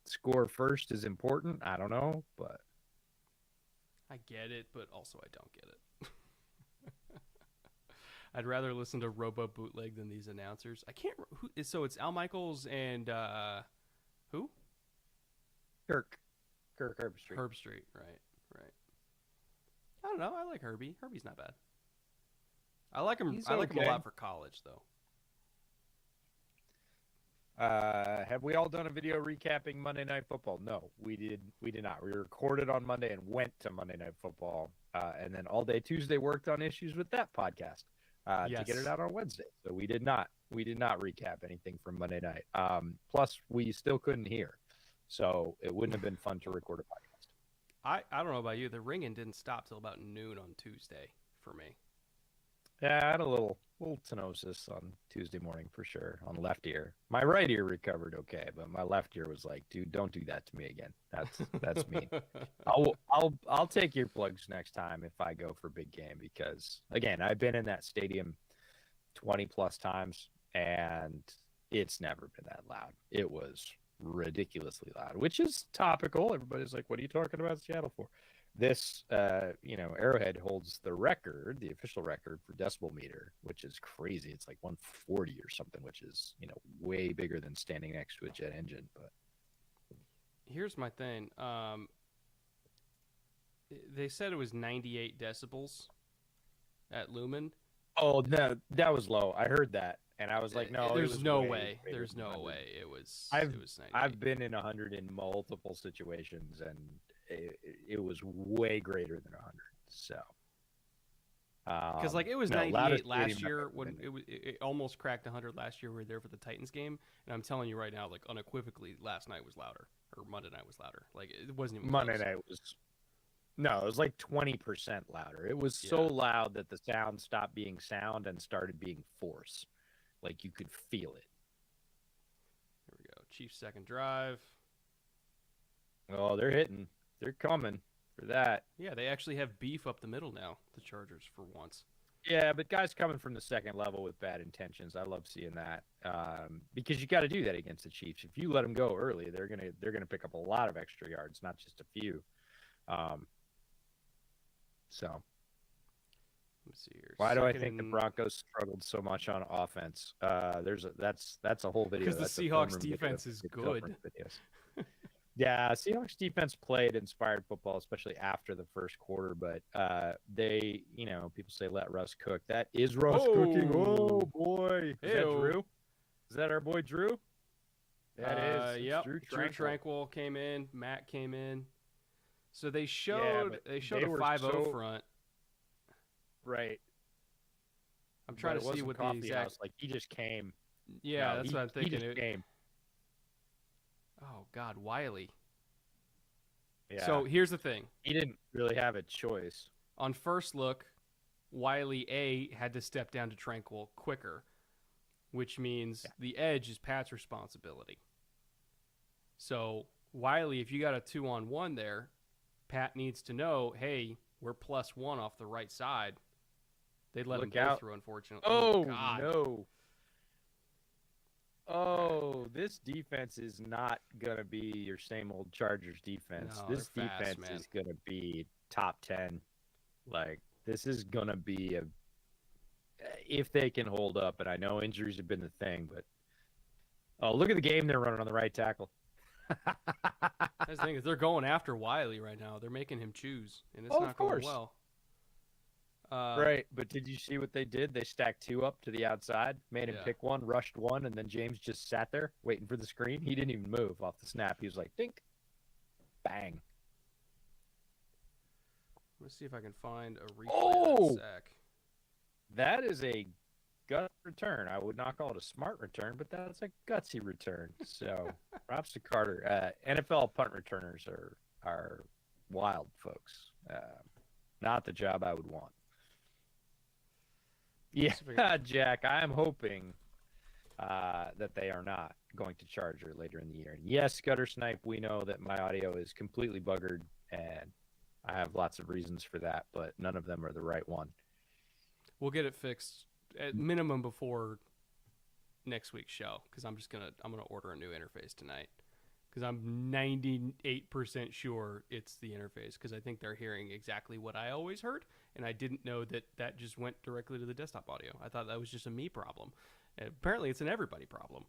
score first is important. I don't know, but I get it, but also I don't get it. I'd rather listen to Robo Bootleg than these announcers. I can't. So it's Al Michaels and who? Kirk. Kirk Herbstreit. Herbstreit, right, right. I don't know. I like Herbie. Herbie's not bad. I like him. He's I like him a okay. lot for college, though. Have we all done a video recapping Monday Night Football? No, we did. We did not. We recorded on Monday and went to Monday Night Football, and then all day Tuesday worked on issues with that podcast to get it out on Wednesday. So we did not. We did not recap anything from Monday night. Plus, we still couldn't hear, so it wouldn't have been fun to record a podcast. I don't know about you. The ringing didn't stop till about noon on Tuesday for me. Yeah, I had a little stenosis on Tuesday morning for sure on left ear. My right ear recovered okay, but my left ear was like, dude, don't do that to me again. That's mean. I'll take earplugs next time if I go for big game, because again, I've been in that stadium 20 plus times and it's never been that loud. It was ridiculously loud, which is topical. Everybody's like, what are you talking about Seattle for? This, Arrowhead holds the record, the official record for decibel meter, which is crazy. It's like 140 or something, which is, way bigger than standing next to a jet engine. But here's my thing. They said it was 98 decibels at Lumen. oh, no, that was low. I heard that, and I was like, no, there's no way. There's no 100. way it was. I've it was 98. I've been in 100 in multiple situations, and it was way greater than 100. So, because it was 98 last year when it almost cracked 100 last year. We were there for the Titans game, and I'm telling you right now, unequivocally, last night was louder, or Monday night was louder. It wasn't even Monday close. night was. No, it was like 20% louder. It was so loud that the sound stopped being sound and started being force. Like you could feel it. Here we go. Chiefs' second drive. Oh, they're hitting. They're coming for that. Yeah, they actually have beef up the middle now, the Chargers, for once. Yeah, but guys coming from the second level with bad intentions, I love seeing that, because you got to do that against the Chiefs. If you let them go early, they're gonna pick up a lot of extra yards, not just a few. So, let me see here. Why do I think the Broncos struggled so much on offense? That's a whole video. Because the Seahawks defense is good. Yeah, Seahawks defense played inspired football, especially after the first quarter. But they, people say let Russ cook. That is Russ cooking. Oh boy, is that Drew? Is that our boy Drew? That is. Yep. Drew Tranquil came in. Matt came in. So they showed a 5-0 front. Right. I'm trying to see what the exact. He just came. Yeah, that's what I'm thinking. He just came. Oh God, Wiley. Yeah. So here's the thing. He didn't really have a choice. On first look, Wiley had to step down to Tranquil quicker, which means the edge is Pat's responsibility. So Wiley, if you got a 2-on-1 there, Pat needs to know, hey, we're +1 off the right side. They let him go through, unfortunately. Oh God. No. Oh, this defense is not going to be your same old Chargers defense. No, this defense is going to be top 10. This is going to be if they can hold up, and I know injuries have been the thing, but look at the game they're running on the right tackle. That's the thing is they're going after Wiley right now. They're making him choose, and it's not going well. Right, but did you see what they did? They stacked 2 up to the outside, made him pick one, rushed one, and then James just sat there waiting for the screen. He didn't even move off the snap. He was like, dink, bang. Let's see if I can find a replay of that sack. That is a gut return. I would not call it a smart return, but that's a gutsy return. So props to Carter. NFL punt returners are wild folks. Not the job I would want. Yeah, Jack, I'm hoping that they are not going to charge her later in the year. And yes, Gutter Snipe, we know that my audio is completely buggered, and I have lots of reasons for that, but none of them are the right one. We'll get it fixed at minimum before next week's show, because I'm gonna order a new interface tonight, because I'm 98% sure it's the interface, because I think they're hearing exactly what I always heard, and I didn't know that just went directly to the desktop audio. I thought that was just a me problem. And apparently it's an everybody problem.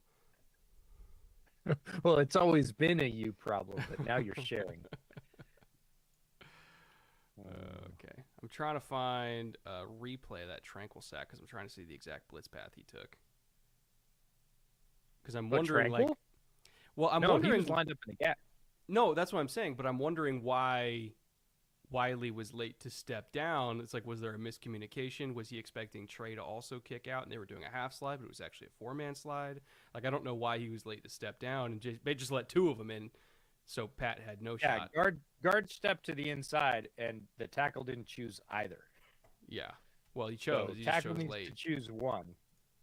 Well, it's always been a you problem, but now you're sharing. I'm trying to find a replay of that tranquil sack because I'm trying to see the exact blitz path he took. Because I'm wondering, like, Tranquil? well, I'm No, wondering. he was lined up in the gap. No, that's what I'm saying. But I'm wondering why Wiley was late to step down. It's like, was there a miscommunication? Was he expecting Trey to also kick out, and they were doing a half slide, but it was actually a 4-man slide? Like, I don't know why he was late to step down, and they just let 2 of them in, so Pat had no shot. Guard stepped to the inside, and the tackle didn't choose either. Yeah, well, he chose. So he tackle just chose needs late. to choose one.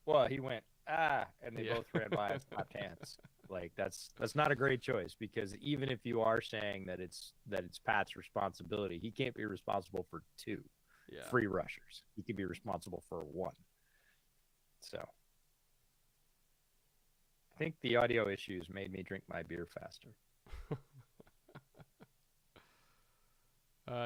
Well, he went and they both ran by his left hands. Like that's not a great choice because even if you are saying that it's Pat's responsibility, he can't be responsible for 2 free rushers. He can be responsible for 1. So I think the audio issues made me drink my beer faster.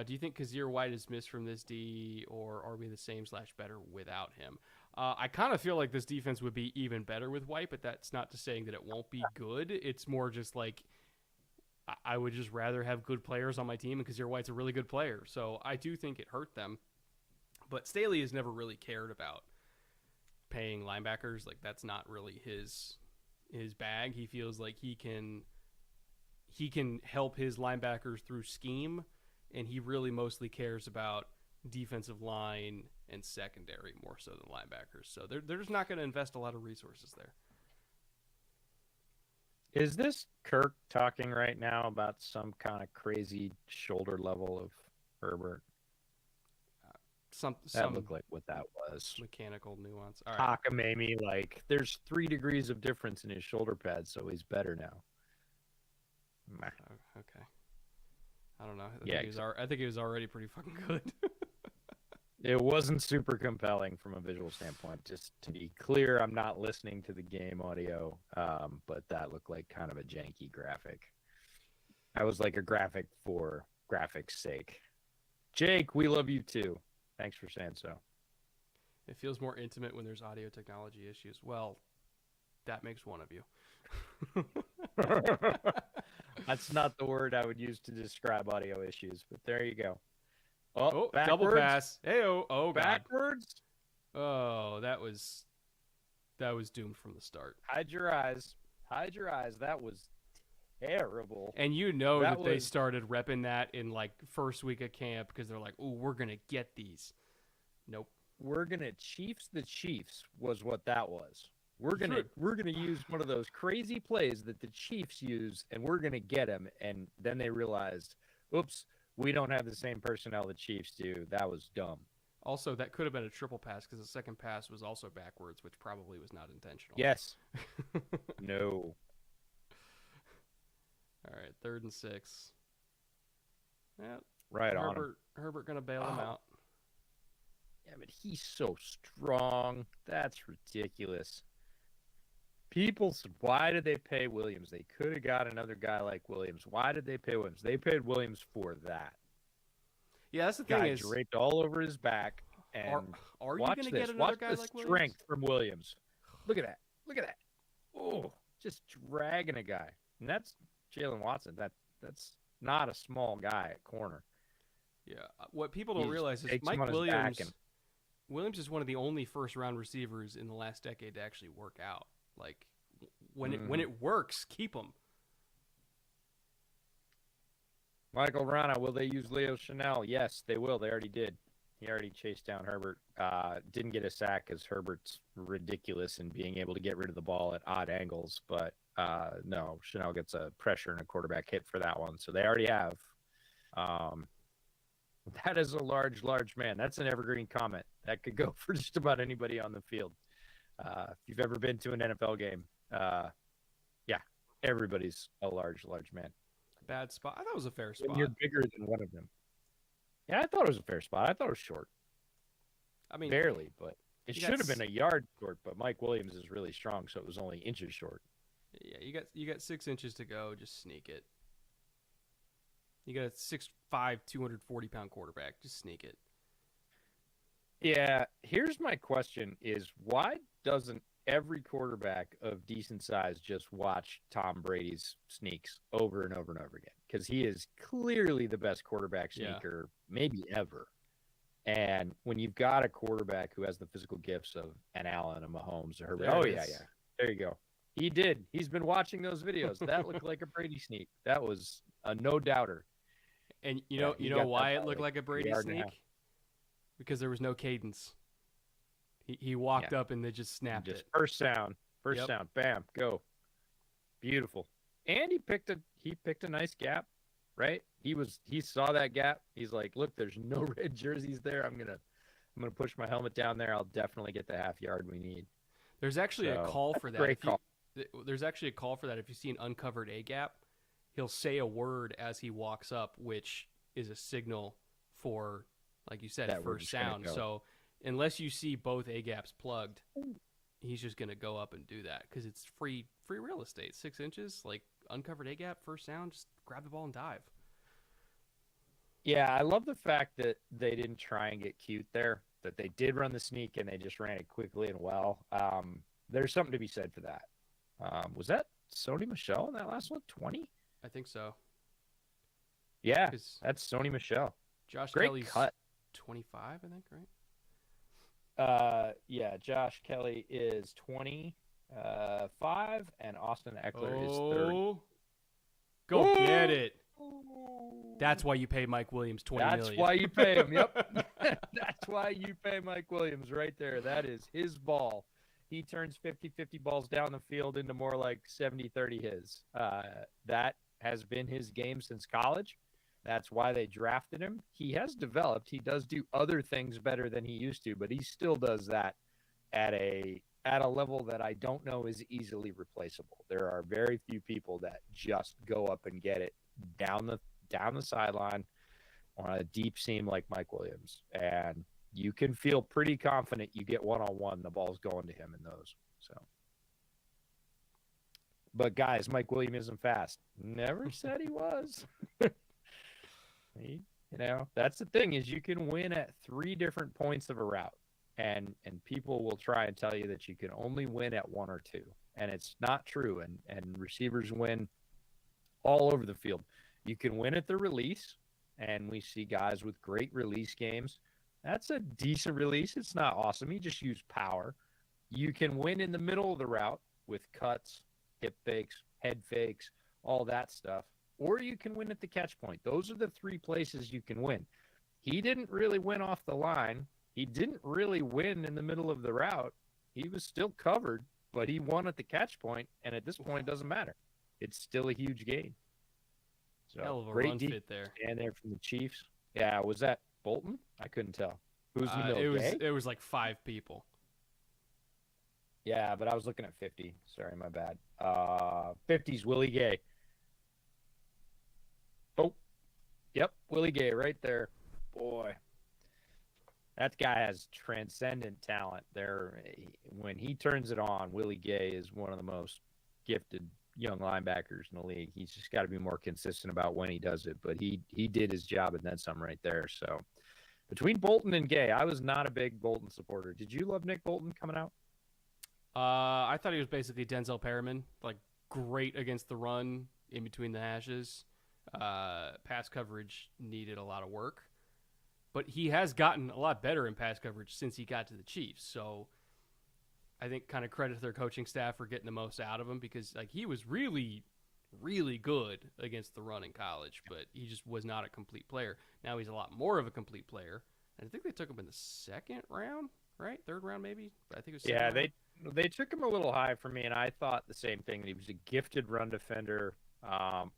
Do you think Kazir White is missed from this D, or are we the same / better without him? I kind of feel like this defense would be even better with White, but that's not to saying that it won't be good. It's more just like I would just rather have good players on my team, and Kazir White's a really good player. So I do think it hurt them. But Staley has never really cared about paying linebackers. Like, that's not really his bag. He feels like he can help his linebackers through scheme, and he really mostly cares about defensive line and secondary more so than linebackers. So they're just not going to invest a lot of resources there. Is this Kirk talking right now about some kind of crazy shoulder level of Herbert? That looked like what that was. Mechanical nuance. All right. Cockamamie, like there's 3 degrees of difference in his shoulder pads, so he's better now. Okay. I don't know. I think he was already pretty fucking good. It wasn't super compelling from a visual standpoint. Just to be clear, I'm not listening to the game audio, but that looked like kind of a janky graphic. I was like a graphic for graphics' sake. Jake, we love you too. Thanks for saying so. It feels more intimate when there's audio technology issues. Well, that makes one of you. That's not the word I would use to describe audio issues, but there you go. Oh, double pass. Hey-oh. Oh, backwards. God. Oh, that was doomed from the start. Hide your eyes. That was terrible. And you know that they started repping that in like first week of camp because they're like, "Oh, we're gonna get these." Nope. We're gonna Chiefs the Chiefs was what that was. We're gonna use one of those crazy plays that the Chiefs use, and we're gonna get them. And then they realized, oops, we don't have the same personnel the Chiefs do. That was dumb. Also, that could have been a triple pass because the second pass was also backwards, which probably was not intentional. Yes. No. All right, 3rd and 6. Yeah, right on him. Herbert gonna bail him out. Yeah, but he's so strong. That's ridiculous. People said, why did they pay Williams? They could have got another guy like Williams. Why did they pay Williams? They paid Williams for that. Yeah, that's the thing. Is draped all over his back. And are you going to get another guy like Williams? Strength from Williams. Look at that. Look at that. Oh, just dragging a guy. And that's Jalen Watson. That's not a small guy at corner. Yeah. What people don't realize is Mike Williams is one of the only first-round receivers in the last decade to actually work out. Like, when it works, keep him. Michael Rana, will they use Leo Chanel? Yes, they will. They already did. He already chased down Herbert. Didn't get a sack because Herbert's ridiculous in being able to get rid of the ball at odd angles. But no, Chanel gets a pressure and a quarterback hit for that one. So they already have. That is a large man. That's an evergreen comment. That could go for just about anybody on the field. If you've ever been to an NFL game, yeah, everybody's a large man. Bad spot. I thought it was a fair spot. When you're bigger than one of them. Yeah, I thought it was a fair spot. I thought it was short. I mean, barely, but it should have been a yard short. But Mike Williams is really strong, so it was only inches short. Yeah, you got 6 inches to go. Just sneak it. You got a 6'5", 240-pound quarterback. Just sneak it. Yeah, here's my question is why doesn't every quarterback of decent size just watch Tom Brady's sneaks over and over and over again? Because he is clearly the best quarterback sneaker maybe ever. And when you've got a quarterback who has the physical gifts of an Allen, a Mahomes, a Herbert, There oh it yeah, is. yeah, there you go. He did. He's been watching those videos. That looked like a Brady sneak. That was a no doubter. And Yeah, you he know got that why by it looked like like a a Brady yard and a half. sneak? Because there was no cadence. He walked Yeah, up and they just snapped just it. first Yep. sound, bam, go, beautiful. And he picked a nice gap, right? He saw that gap. He's like, look, there's no red jerseys there. I'm gonna push my helmet down there. I'll definitely get the half yard we need. There's actually a So call that's for a that. great If you call. there's actually a call for that if you see an uncovered A gap, he'll say a word as he walks up, which is a signal for, like you said, That we're first just gonna sound. go. So unless you see both A gaps plugged, he's just gonna go up and do that because it's free real estate. 6 inches, like uncovered A gap, first sound, just grab the ball and dive. Yeah, I love the fact that they didn't try and get cute there. That they did run the sneak and they just ran it quickly and well. There's something to be said for that. Was that Sony Michelle in that last one? 20? I think so Yeah, because that's Sony Michelle. Josh Great Kelly's cut. 25, I think, right? Yeah, Josh Kelly is 25 and Austin Eckler is 30. Oh, go get it. That's why you pay Mike Williams 20 That's million. why you pay him. Yep. That's why you pay Mike Williams right there. That is his ball. He turns 50-50 balls down the field into more like 70-30 his. That has been his game since college. That's why they drafted him. He has developed. He does do other things better than he used to, but he still does that at a level that I don't know is easily replaceable. There are very few people that just go up and get it down the sideline on a deep seam like Mike Williams. And you can feel pretty confident you get one-on-one, the ball's going to him in those. So, but guys, Mike Williams isn't fast. Never said he was. That's the thing is you can win at three different points of a route. And people will try and tell you that you can only win at one or two. And it's not true. And receivers win all over the field. You can win at the release, and we see guys with great release games. That's a decent release. It's not awesome. You just use power. You can win in the middle of the route with cuts, hip fakes, head fakes, all that stuff. Or you can win at the catch point. Those are the three places you can win. He didn't really win off the line. He didn't really win in the middle of the route. He was still covered, but he won at the catch point, and at this point, it doesn't matter. It's still a huge gain. So Hell of a great run deep fit there. stand there from the Chiefs. Yeah, was that Bolton? I couldn't tell. Who's in the It middle? was Gay? it was like 5 people. Yeah, but I was looking at 50. Sorry, my bad. 50's Willie Gay. Oh, yep, Willie Gay right there. Boy, that guy has transcendent talent. There, when he turns it on, Willie Gay is one of the most gifted young linebackers in the league. He's just got to be more consistent about when he does it. But he did his job and then some right there. So between Bolton and Gay, I was not a big Bolton supporter. Did you love Nick Bolton coming out? I thought he was basically Denzel Perriman, like great against the run in between the hashes. Pass coverage needed a lot of work, but he has gotten a lot better in pass coverage since he got to the Chiefs. So I think kind of credit to their coaching staff for getting the most out of him because like he was really, really good against the run in college, but he just was not a complete player. Now he's a lot more of a complete player. And I think they took him in the second round, right? Third round maybe. But I think it was second Yeah, round. they took him a little high for me, and I thought the same thing. He was a gifted run defender,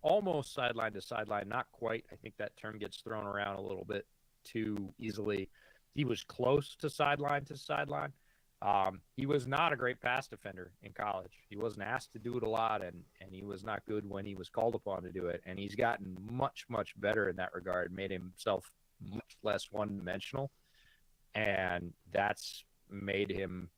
almost sideline to sideline, not quite. I think that term gets thrown around a little bit too easily. He was close to sideline to sideline. He was not a great pass defender in college. He wasn't asked to do it a lot, and he was not good when he was called upon to do it. And he's gotten much, much better in that regard, made himself much less one-dimensional, and that's made him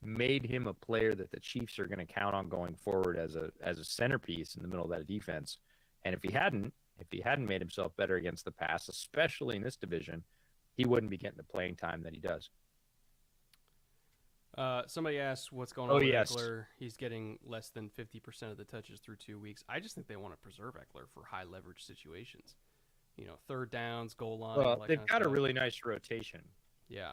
made him a player that the Chiefs are going to count on going forward as a centerpiece in the middle of that defense. And if he hadn't made himself better against the pass, especially in this division, he wouldn't be getting the playing time that he does. Somebody asked what's going on with yes. Eckler. He's getting less than 50% of the touches through 2 weeks. I just think they want to preserve Eckler for high leverage situations. third downs, goal line. Well, all that they've kind of got a stuff. really nice rotation, Yeah.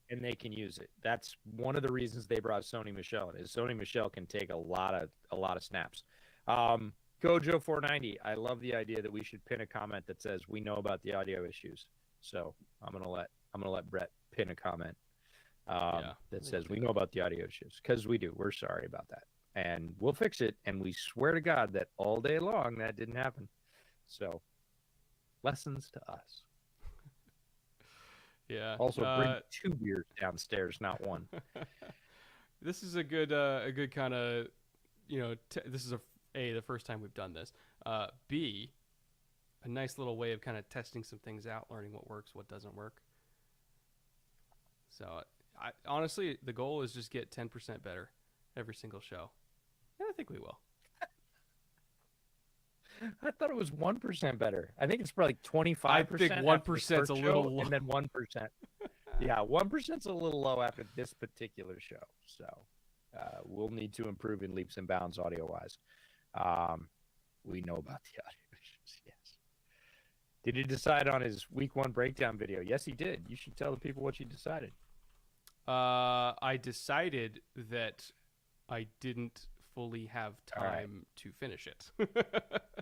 and they can use it. That's one of the reasons they brought Sony Michel in. Is Sony Michel can take a lot of snaps. Gojo 490. I love the idea that we should pin a comment that says we know about the audio issues. So I'm gonna let Brett pin a comment that says we know about the audio issues, because we do. We're sorry about that, and we'll fix it. And we swear to God that all day long that didn't happen. So lessons to us. Yeah. Also, bring 2 beers downstairs, not 1. This is a good kind of, this is the first time we've done this. B, a nice little way of kind of testing some things out, learning what works, what doesn't work. So, honestly, the goal is just get 10% better every single show. And I think we will. I thought it was 1% better. I think it's probably 25%. I think 1% is a little low. And then 1%. Yeah, 1%'s a little low after this particular show. So we'll need to improve in leaps and bounds audio-wise. We know about the audio issues, yes. Did he decide on his week 1 breakdown video? Yes, he did. You should tell the people what you decided. I decided that I didn't fully have time to finish it.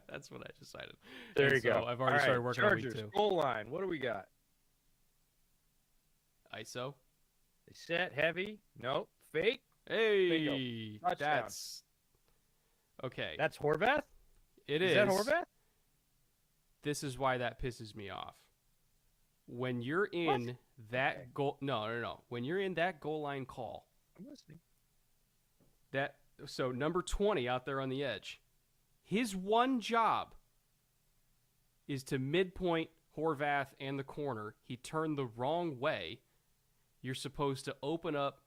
That's what I decided. There you go. I've already started working Chargers, on week 2. Goal line. What do we got? ISO. They set heavy. Nope. Fake. Hey, Touchdown. that's okay. That's Horvath? Is that Horvath? This is why that pisses me off. When you're in that goal, no. When you're in that goal line call, I'm listening. So number 20 out there on the edge, his one job is to midpoint Horvath and the corner. He turned the wrong way. You're supposed to open up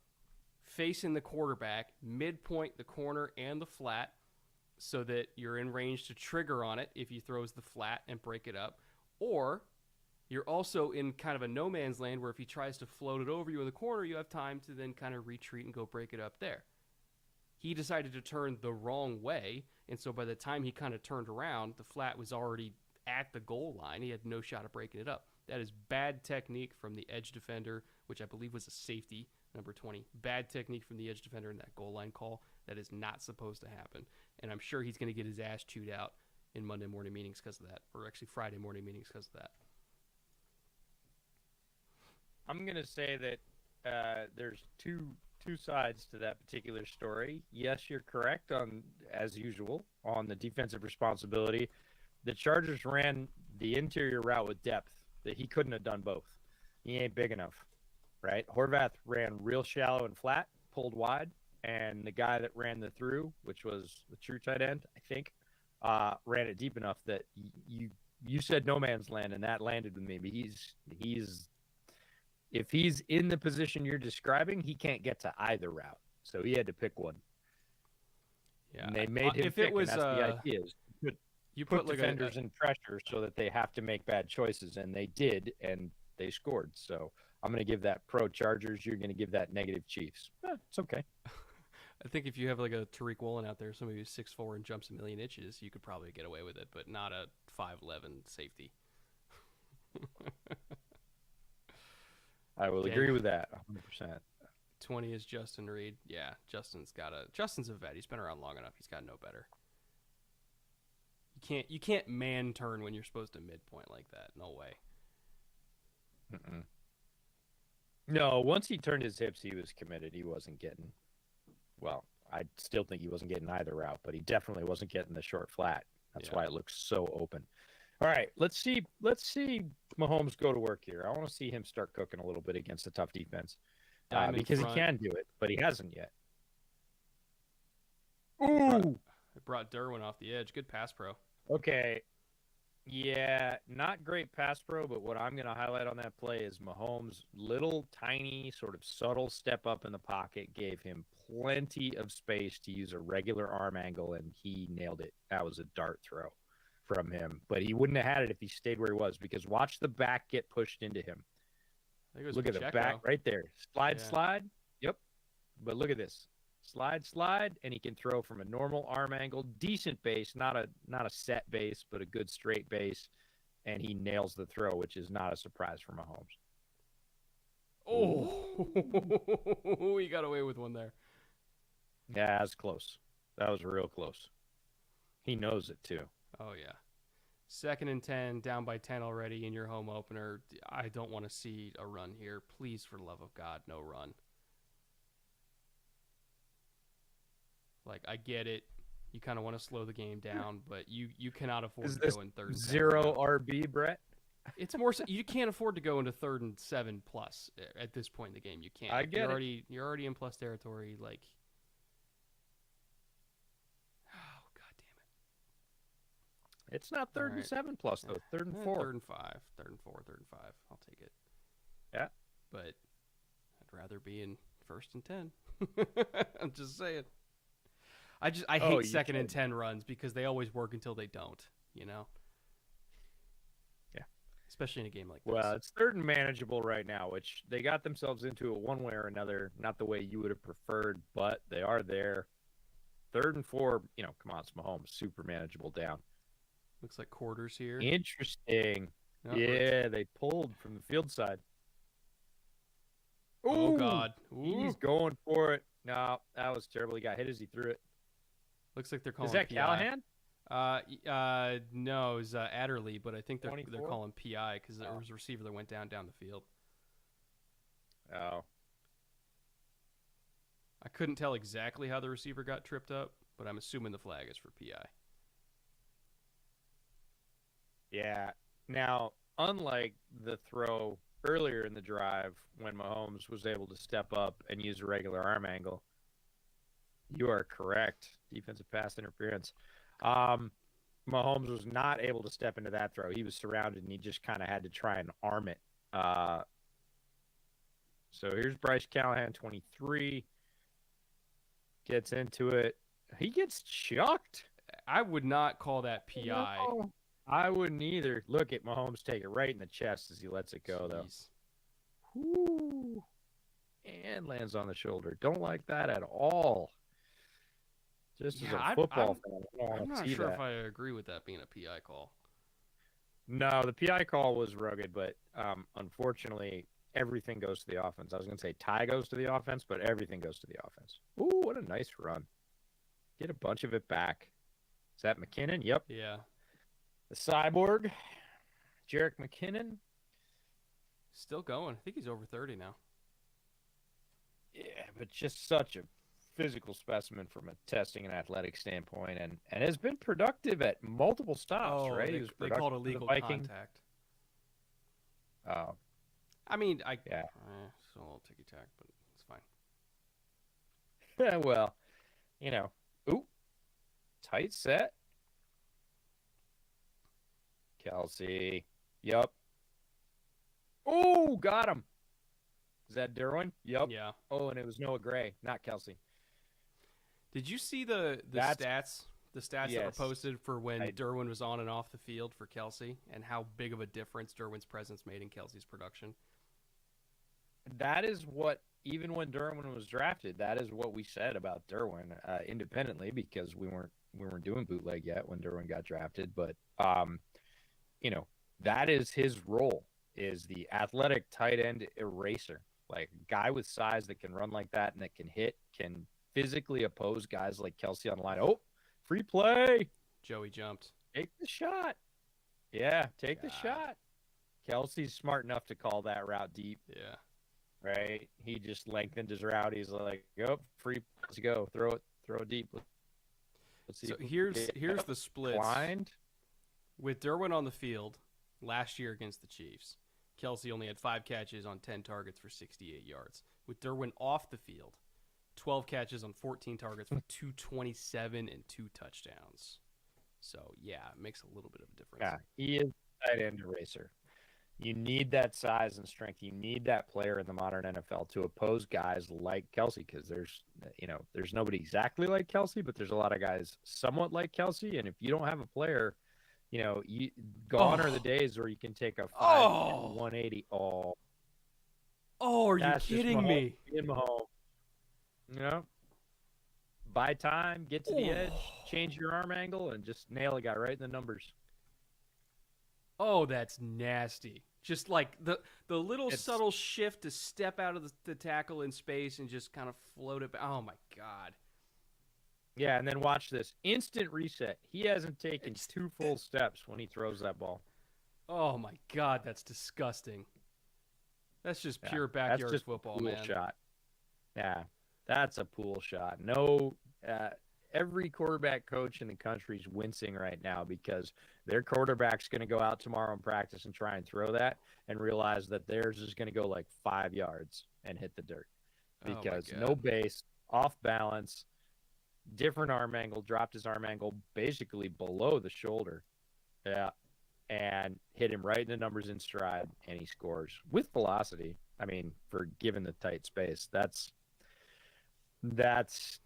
facing the quarterback, midpoint the corner and the flat, so that you're in range to trigger on it if he throws the flat and break it up. Or you're also in kind of a no man's land where if he tries to float it over you in the corner, you have time to then kind of retreat and go break it up there. He decided to turn the wrong way, and so by the time he kind of turned around, the flat was already at the goal line. He had no shot at breaking it up. That is bad technique from the edge defender, which I believe was a safety, number 20. Bad technique from the edge defender in that goal line call. That is not supposed to happen. And I'm sure he's going to get his ass chewed out in Monday morning meetings because of that, or actually Friday morning meetings because of that. I'm going to say that there's two sides to that particular story. Yes, you're correct on, as usual, on the defensive responsibility. The Chargers ran the interior route with depth that he couldn't have done both. He ain't big enough, right? Horvath ran real shallow and flat, pulled wide, and the guy that ran the through, which was the true tight end, I think, ran it deep enough that you said no man's land, and that landed with me. But he's if he's in the position you're describing, he can't get to either route, so he had to pick one. Yeah, and they made him if pick, it was and that's the idea. Is you put like defenders in pressure so that they have to make bad choices, and they did, and they scored. So I'm going to give that pro Chargers. You're going to give that negative Chiefs. It's okay. I think if you have like a Tariq Woolen out there, somebody who's 6'4" and jumps a million inches, you could probably get away with it, but not a 5'11" safety. I will agree with that 100%. 20 is Justin Reed. Yeah, Justin's a vet. He's been around long enough. He's got no better. You can't man turn when you're supposed to midpoint like that. No way. Mm-mm. No, once he turned his hips, he was committed. He wasn't getting. Well, I still think he wasn't getting either route, but he definitely wasn't getting the short flat. That's why it looks so open. All right, let's see Mahomes go to work here. I want to see him start cooking a little bit against a tough defense because he can do it, but he hasn't yet. Ooh! It brought Derwin off the edge. Good pass pro. Okay. Yeah, not great pass pro, but what I'm going to highlight on that play is Mahomes' little tiny sort of subtle step up in the pocket gave him plenty of space to use a regular arm angle, and he nailed it. That was a dart throw from him, but he wouldn't have had it if he stayed where he was, because watch the back get pushed into him. Look at the back right there. Slide. Yep. But look at this. Slide, and he can throw from a normal arm angle, decent base, not a set base, but a good straight base. and he nails the throw, which is not a surprise for Mahomes. Oh, he got away with one there. Yeah, that's close. That was real close. He knows it too. Oh, yeah. 2nd and 10, down by 10 already in your home opener. I don't want to see a run here. Please, for the love of God, no run. Like, I get it. You kind of want to slow the game down, but you cannot afford to go in 3rd and 10. Zero RB, Brett? It's more so, you can't afford to go into 3rd and 7 plus at this point in the game. You can't. I get it. You're already in plus territory. Like, oh, God damn it. It's not 3rd and 7 plus, though. 3rd and 4. 3rd and 5. 3rd and 4. 3rd and 5. I'll take it. Yeah. But I'd rather be in 1st and 10. I'm just saying. I hate 2nd and 10 runs because they always work until they don't, you know? Yeah. Especially in a game like this. Well, it's 3rd and manageable right now, which they got themselves into it one way or another. Not the way you would have preferred, but they are there. 3rd and 4, come on, it's Mahomes. Super manageable down. Looks like quarters here. Interesting. No, yeah, they pulled from the field side. Oh, God. Ooh. He's going for it. No, that was terrible. He got hit as he threw it. Looks like they're calling Is that PI. Callahan? No, it was Adderley, but I think they're 24? calling PI because there was a receiver that went down the field. Oh. I couldn't tell exactly how the receiver got tripped up, but I'm assuming the flag is for PI. Yeah. Now, unlike the throw earlier in the drive when Mahomes was able to step up and use a regular arm angle, you are correct. Defensive pass interference. Mahomes was not able to step into that throw. He was surrounded, and he just kind of had to try and arm it. So here's Bryce Callahan, 23. Gets into it. He gets chucked. I would not call that PI. No, I wouldn't either. Look at Mahomes take it right in the chest as he lets it go, though. Whoo. And lands on the shoulder. Don't like that at all. Just as a football fan, I'm not sure if I agree with that being a PI call. No, the PI call was rugged, but unfortunately, everything goes to the offense. I was going to say tie goes to the offense, but everything goes to the offense. Ooh, what a nice run. Get a bunch of it back. Is that McKinnon? Yep. Yeah. The cyborg, Jerick McKinnon. Still going. I think he's over 30 now. Yeah, but just such a physical specimen from a testing and athletic standpoint, and has been productive at multiple stops, right? They called illegal contact. Oh. I mean, yeah. It's a little ticky-tack, but it's fine. Well, ooh, tight set. Kelsey. Yep. Oh, got him. Is that Derwin? Yep. Yeah. Oh, and it was Noah Gray, not Kelsey. Did you see the stats? The stats that were posted for when Derwin was on and off the field for Kelsey, and how big of a difference Derwin's presence made in Kelsey's production? That is what, even when Derwin was drafted, that is what we said about Derwin independently, because we weren't doing bootleg yet when Derwin got drafted. But that is his role, is the athletic tight end eraser, like a guy with size that can run like that and that can hit, can physically oppose guys like Kelsey on the line. Oh, free play. Joey jumped. Take the shot. Yeah, take the shot. Kelsey's smart enough to call that route deep. Yeah. Right? He just lengthened his route. He's like, oh, free. Let's go. Throw it deep. Let's see. So here's the split. Blind. With Derwin on the field last year against the Chiefs, Kelsey only had 5 catches on 10 targets for 68 yards. With Derwin off the field, 12 catches on 14 targets for 227 and 2 touchdowns. So, yeah, it makes a little bit of a difference. Yeah, he is a tight end eraser. You need that size and strength. You need that player in the modern NFL to oppose guys like Kelsey, because there's nobody exactly like Kelsey, but there's a lot of guys somewhat like Kelsey. And if you don't have a player, gone are the days where you can take a 180. Oh, are you kidding me? In Mahomes. Buy time, get to the edge, change your arm angle, and just nail a guy right in the numbers. Oh, that's nasty. Just like the little It's subtle shift to step out of the tackle in space and just kind of float it back. Oh my god. Yeah, and then watch this. Instant reset. He hasn't taken It's 2 full steps when he throws that ball. oh my god, that's disgusting. That's just Yeah, pure that's backyard just a football, pool man. shot. Yeah, that's a pool shot. No, every quarterback coach in the country is wincing right now because their quarterback's going to go out tomorrow and practice and try and throw that and realize that theirs is going to go like 5 yards and hit the dirt Oh my because no god. base, off balance, different arm angle, dropped his arm angle basically below the shoulder. Yeah. And hit him right in the numbers in stride, and he scores with velocity. I mean, for given the tight space, that's that's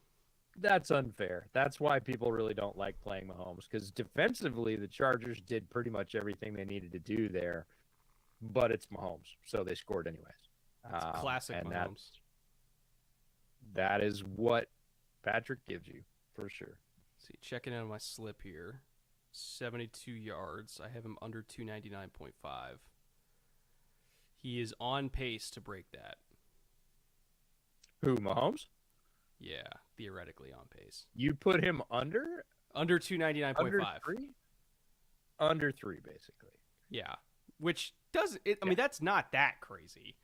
unfair. That's why people really don't like playing Mahomes because defensively, the Chargers did pretty much everything they needed to do there, but it's Mahomes, so they scored anyways. It's classic And Mahomes. that is what Patrick gives you for sure. See, checking in on my slip here. 72 yards. I have him under 299.5. He is on pace to break that. Who, Mahomes? Yeah, theoretically on pace. You put him under Under 299.5. three, under three, basically. Yeah. Which doesn't I mean that's not that crazy.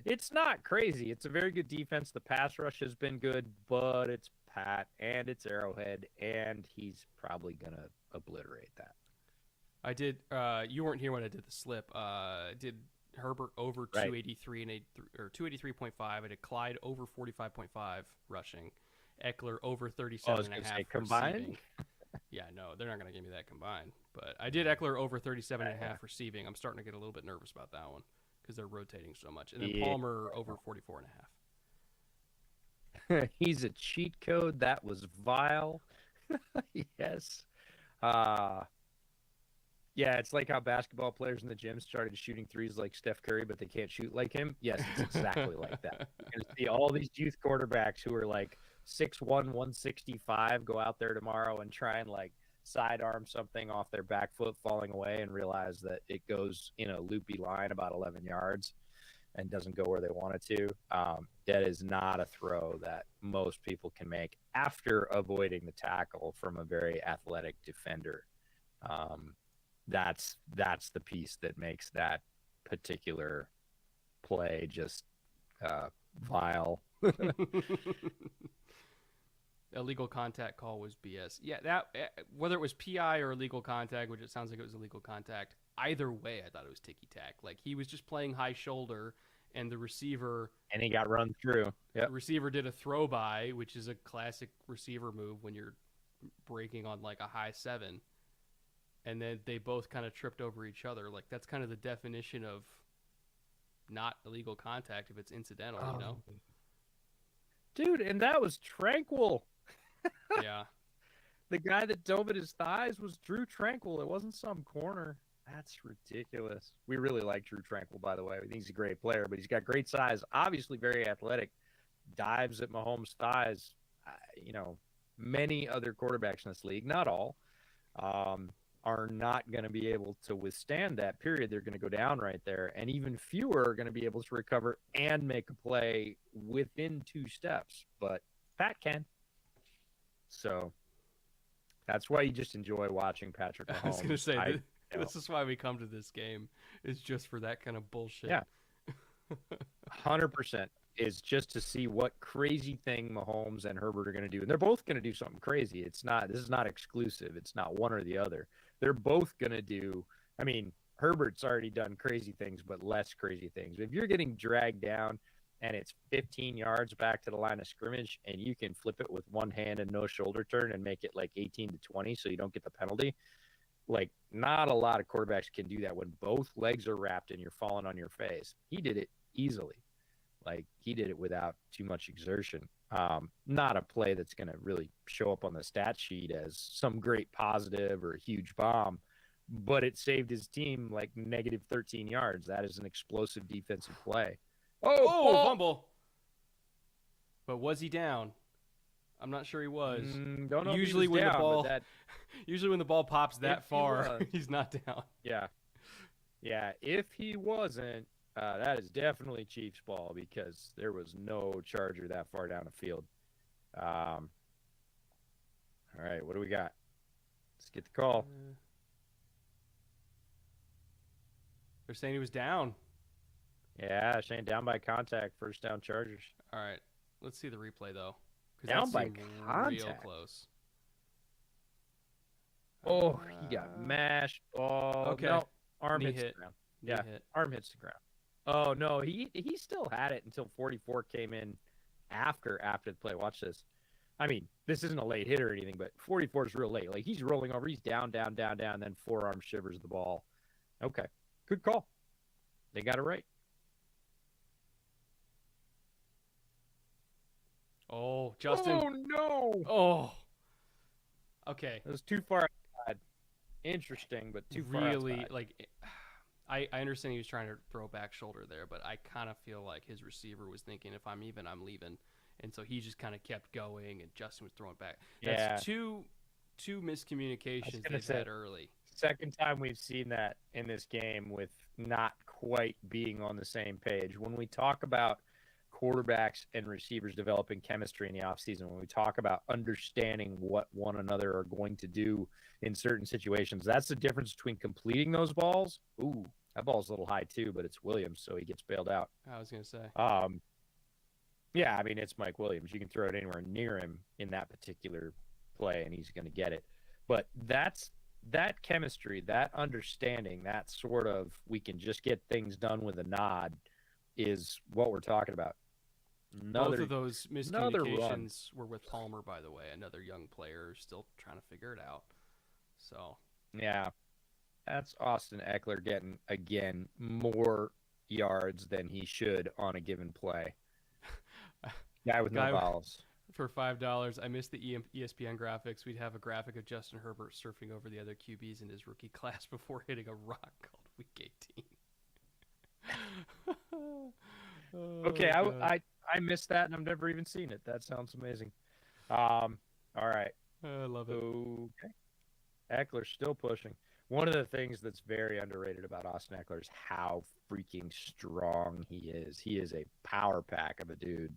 It's not crazy. It's a very good defense. The pass rush has been good, but it's Pat and it's Arrowhead, and he's probably gonna obliterate that. I did you weren't here when I did the slip. Did Herbert over Right. 283 and 83 or 283.5. I did Clyde over 45.5 rushing. Eckler over Oh, I 37 was and a gonna half say combined. receiving. Yeah, no, they're not going to give me that combined. But I did Eckler over 37 and a half receiving. I'm starting to get a little bit nervous about that one because they're rotating so much. And then Yeah. Palmer over 44 and a half. He's a cheat code. That was vile. Yes. Uh yeah, it's like how basketball players in the gym started shooting threes like Steph Curry, but they can't shoot like him. Yes, it's exactly like that. You're gonna see all these youth quarterbacks who are like 6'1", 165 go out there tomorrow and try and like sidearm something off their back foot falling away and realize that it goes in a loopy line about 11 yards and doesn't go where they want it to. That is not a throw that most people can make after avoiding the tackle from a very athletic defender. That's the piece that makes that particular play just vile. Illegal contact call was BS. Yeah, that whether it was PI or illegal contact, which it sounds like it was illegal contact. Either way, I thought it was ticky tack. Like he was just playing high shoulder, and the receiver And he got run through. Yep. the receiver did a throw by, which is a classic receiver move when you're breaking on like a high seven, and then they both kind of tripped over each other. Like that's kind of the definition of not illegal contact if it's incidental, you know? Dude, and that was Tranquil. Yeah. The guy that dove at his thighs was Drew Tranquil. It wasn't some corner. That's ridiculous. We really like Drew Tranquil, by the way. We think he's a great player, but he's got great size. Obviously, very athletic. Dives at Mahomes' thighs. Many other quarterbacks in this league, not all, are not going to be able to withstand that period. They're going to go down right there, and even fewer are going to be able to recover and make a play within 2 steps. But Pat can. So that's why you just enjoy watching Patrick Mahomes. I was going to say, this is why we come to this game, is just for that kind of bullshit. Yeah. 100% is just to see what crazy thing Mahomes and Herbert are going to do. And they're both going to do something crazy. This is not exclusive. It's not one or the other. They're both going to do, I mean, Herbert's already done crazy things, but less crazy things. If you're getting dragged down and it's 15 yards back to the line of scrimmage and you can flip it with one hand and no shoulder turn and make it like 18 to 20 so you don't get the penalty, like not a lot of quarterbacks can do that when both legs are wrapped and you're falling on your face. He did it easily. Like he did it without too much exertion. Not a play that's going to really show up on the stat sheet as some great positive or a huge bomb, but it saved his team like negative 13 yards. That is an explosive defensive play. Oh, fumble. But was he down? I'm not sure he was. Don't know Usually if he was when down, the ball, but that usually when the ball pops that if he far, was. he's not down. Yeah. Yeah, if he wasn't, that is definitely Chiefs ball because there was no Charger that far down the field. All right, what do we got? Let's get the call. They're saying he was down. Yeah, Shane down by contact, first down Chargers. All right, let's see the replay though, because Down that by seemed real contact. close. Oh, he got mashed. Oh, Okay. no, arm Knee hits hit. the ground. Knee Yeah, hit. arm hits the ground. Oh no, he still had it until 44 came in after the play. Watch this. I mean, this isn't a late hit or anything, but 44 is real late. Like he's rolling over, he's down, then forearm shivers the ball. Okay, good call. They got it right. Oh, Justin. Oh no! Oh. Okay. It was too far outside. Interesting, but too far Really, outside. like, I understand he was trying to throw back shoulder there, but I kind of feel like his receiver was thinking, if I'm even, I'm leaving. And so he just kind of kept going, and Justin was throwing back. That's two miscommunications they've had early. Second time we've seen that in this game with not quite being on the same page. When we talk about quarterbacks and receivers developing chemistry in the offseason, when we talk about understanding what one another are going to do in certain situations, that's the difference between completing those balls. Ooh, that ball's a little high too, but it's Williams, so he gets bailed out. I was going to say. Yeah, I mean, it's Mike Williams. You can throw it anywhere near him in that particular play, and he's going to get it. But that chemistry, that understanding, that sort of we can just get things done with a nod is what we're talking about. Both of those miscommunications were with Palmer, by the way, another young player still trying to figure it out. So yeah, that's Austin Eckler getting, again, more yards than he should on a given play. Guy with no balls. For $5, I missed the ESPN graphics. We'd have a graphic of Justin Herbert surfing over the other QBs in his rookie class before hitting a rock called Week 18. Okay, I missed that, and I've never even seen it. That sounds amazing. All right. I love it. Okay. Eckler's still pushing. One of the things that's very underrated about Austin Eckler is how freaking strong he is. He is a power pack of a dude.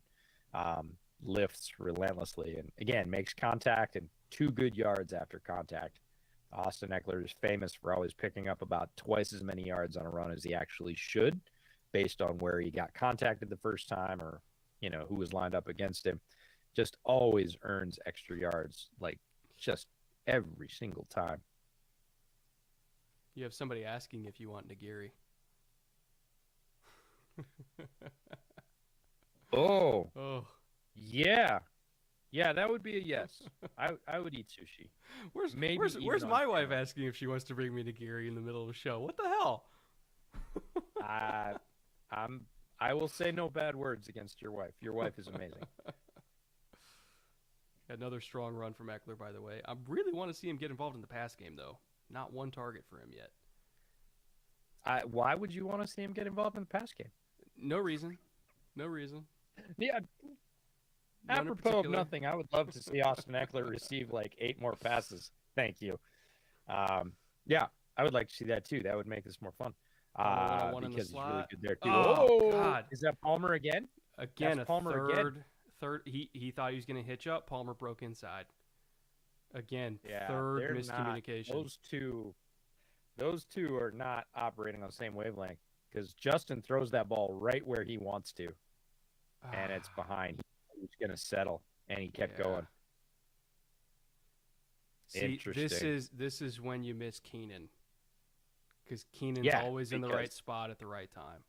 Lifts relentlessly and, again, makes contact and 2 good yards after contact. Austin Eckler is famous for always picking up about twice as many yards on a run as he actually should, based on where he got contacted the first time or, who was lined up against him. Just always earns extra yards, like just every single time. You have somebody asking if you want nigiri. Oh. Yeah, that would be a yes. I would eat sushi. Where's my wife asking if she wants to bring me nigiri in the middle of a show? What the hell? I will say no bad words against your wife. Your wife is amazing. Another strong run from Eckler, by the way. I really want to see him get involved in the pass game, though. Not one target for him yet. Why would you want to see him get involved in the pass game? No reason. Yeah. Apropos of nothing, I would love to see Austin Eckler receive like 8 more passes. Thank you. Yeah, I would like to see that too. That would make this more fun. Because he's really good there too. Oh, God. Is that Palmer again? Again, third. He thought he was going to hitch up. Palmer broke inside. Again, third miscommunication. Those two are not operating on the same wavelength because Justin throws that ball right where he wants to, and it's behind. He's going to settle, and he kept going. See, interesting. This is when you miss Keenan, because Keenan's always in the right spot at the right time.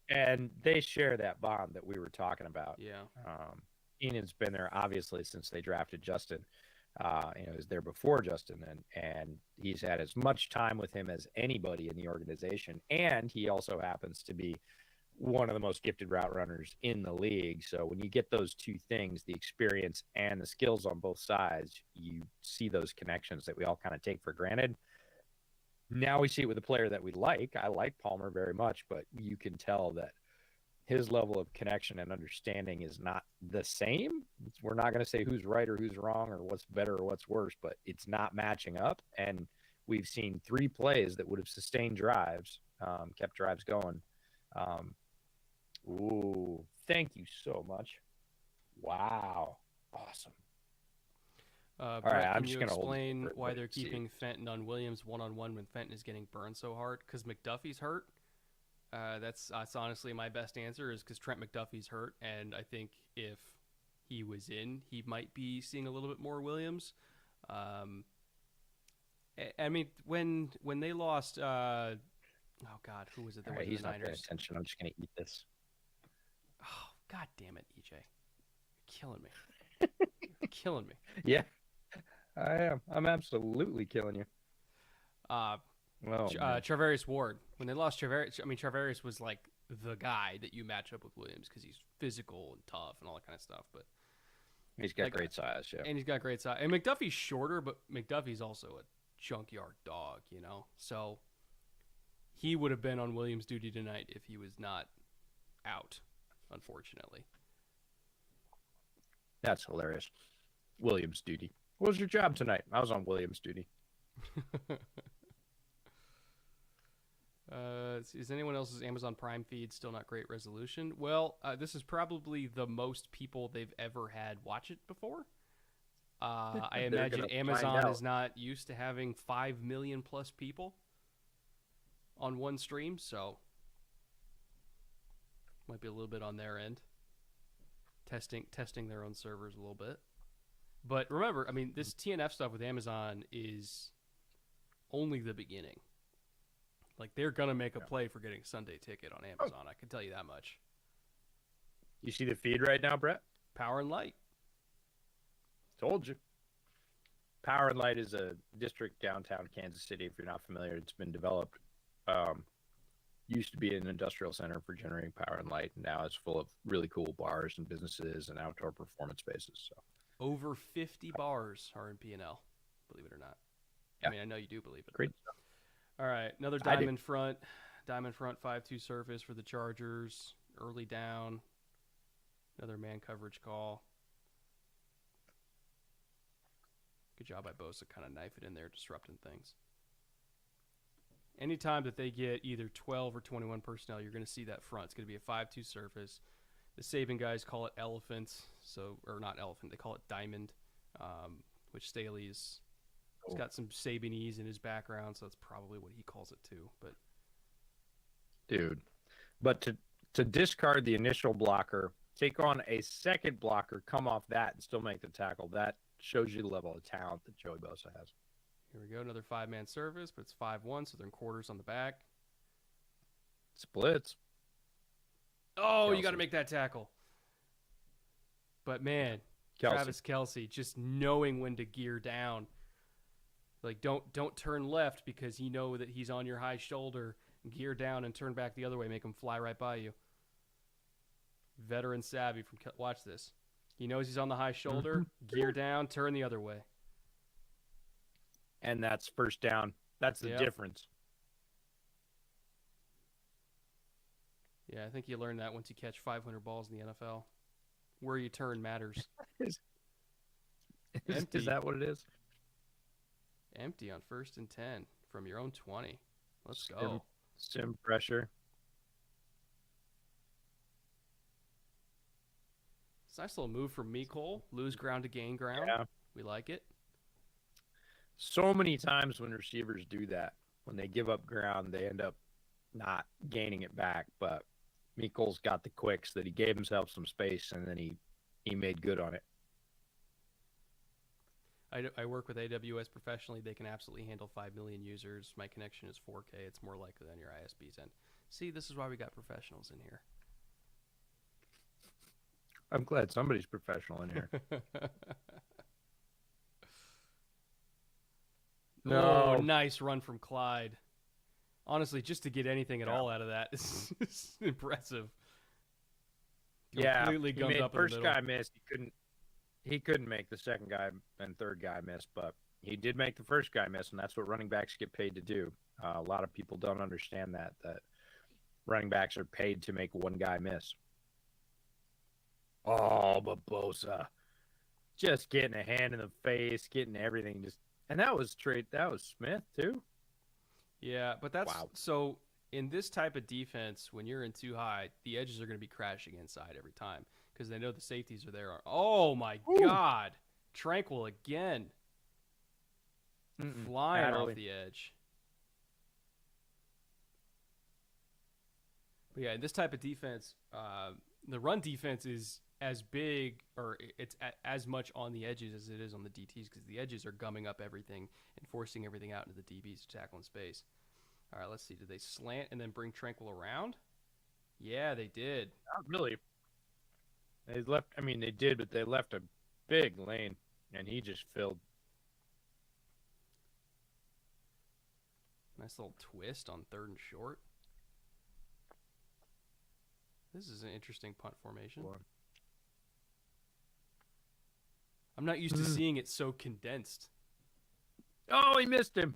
And they share that bond that we were talking about. Yeah. Keenan's been there obviously since they drafted Justin. He was there before Justin, and he's had as much time with him as anybody in the organization. And he also happens to be one of the most gifted route runners in the league. So when you get those two things, the experience and the skills on both sides, you see those connections that we all kind of take for granted. Now we see it with a player that we like. I like Palmer very much, but you can tell that his level of connection and understanding is not the same. We're not going to say who's right or who's wrong or what's better or what's worse, but it's not matching up. And we've seen 3 plays that would have sustained drives, kept drives going. Ooh, thank you so much. Wow. Awesome. Brett, right, can I'm just you gonna hold it explain for why everybody they're to see. keeping Fenton on Williams one-on-one when Fenton is getting burned so hard? Because McDuffie's hurt. That's honestly my best answer is because Trent McDuffie's hurt, and I think if he was in, he might be seeing a little bit more Williams. I mean, when they lost, oh God, who was it that All went right, to he's the not paying Niners? attention. I'm just going to eat this. Oh God damn it, EJ, you're killing me. You're killing me. Yeah, I am. I'm absolutely killing you. Uh, Oh, man. Charvarius Ward. When they lost Charvarius, I mean, Charvarius was like the guy that you match up with Williams because he's physical and tough and all that kind of stuff. But He's got like, great size, yeah. and he's got great size. And McDuffie's shorter, but McDuffie's also a junkyard dog, you know. So he would have been on Williams' duty tonight if he was not out, unfortunately. That's hilarious. Williams duty. What was your job tonight? I was on Williams duty. Is anyone else's Amazon Prime feed still not great resolution? Well, this is probably the most people they've ever had watch it before. I imagine Amazon is not used to having 5 million plus people on one stream, so might be a little bit on their end. Testing their own servers a little bit. But remember, I mean, this TNF stuff with Amazon is only the beginning. Like, they're going to make a play for getting Sunday Ticket on Amazon. I can tell you that much. You see the feed right now, Brett? Power and Light. Told you. Power and Light is a district downtown Kansas City. If you're not familiar, it's been developed. Used to be an industrial center for generating power and light. And now it's full of really cool bars and businesses and outdoor performance spaces. So over 50 bars are in P&L, believe it or not. Yeah. I mean, I know you do believe it. Great stuff. All right, another diamond front 5-2 surface for the Chargers. Early down. Another man coverage call. Good job by Bosa, kind of knife it in there, disrupting things. Anytime that they get either 12 or 21 personnel, you're going to see that front. It's going to be a 5-2 surface. The Saban guys call it elephant, or not elephant, they call it diamond, which Staley's he's got some Sabanese in his background, so that's probably what he calls it too. But to discard the initial blocker, take on a second blocker, come off that, and still make the tackle, that shows you the level of talent that Joey Bosa has. Here we go, another 5-man service, but it's 5-1, so they're in quarters on the back. Splits. Oh, Kelce. You got to make that tackle. But man, Kelce. Travis Kelce, just knowing when to gear down. Like don't turn left because you know that he's on your high shoulder. Gear down and turn back the other way, make him fly right by you. Veteran savvy from watch this. He knows he's on the high shoulder. Gear down, turn the other way. And that's first down. That's the difference. Yeah, I think you learn that once you catch 500 balls in the NFL. Where you turn matters. Is that what it is? Empty on 1st and 10 from your own 20. Let's go. Sim pressure. It's a nice little move from Mecole. Lose ground to gain ground. Yeah. We like it. So many times when receivers do that, when they give up ground, they end up not gaining it back. But Mecole's got the quicks that he gave himself some space, and then he made good on it. I work with AWS professionally. They can absolutely handle 5 million users. My connection is 4K. It's more likely than your ISP's end. See, this is why we got professionals in here. I'm glad somebody's professional in here. No, nice run from Clyde. Honestly, just to get anything at all out of that is impressive. Completely he made up first in the guy missed. He couldn't make the second guy and third guy miss, but he did make the first guy miss, and that's what running backs get paid to do. A lot of people don't understand that running backs are paid to make one guy miss. Oh, but Bosa just getting a hand in the face, getting everything just, and that was straight. That was Smith too. Yeah, but that's Wow. so in this type of defense, when you're in too high, the edges are going to be crashing inside every time because they know the safeties are there. Oh my Woo. God. Tranquil again. Flying off Adderley. the edge. But yeah, in this type of defense, the run defense is as big or it's as much on the edges as it is on the DTs because the edges are gumming up everything and forcing everything out into the DBs to tackle in space. All right, let's see. Did they slant and then bring Tranquil around? Yeah, they did. Not really. They left. I mean, they did, but they left a big lane, and he just filled. Nice little twist on 3rd and short. This is an interesting punt formation. Boy. I'm not used to seeing it so condensed. Oh, he missed him.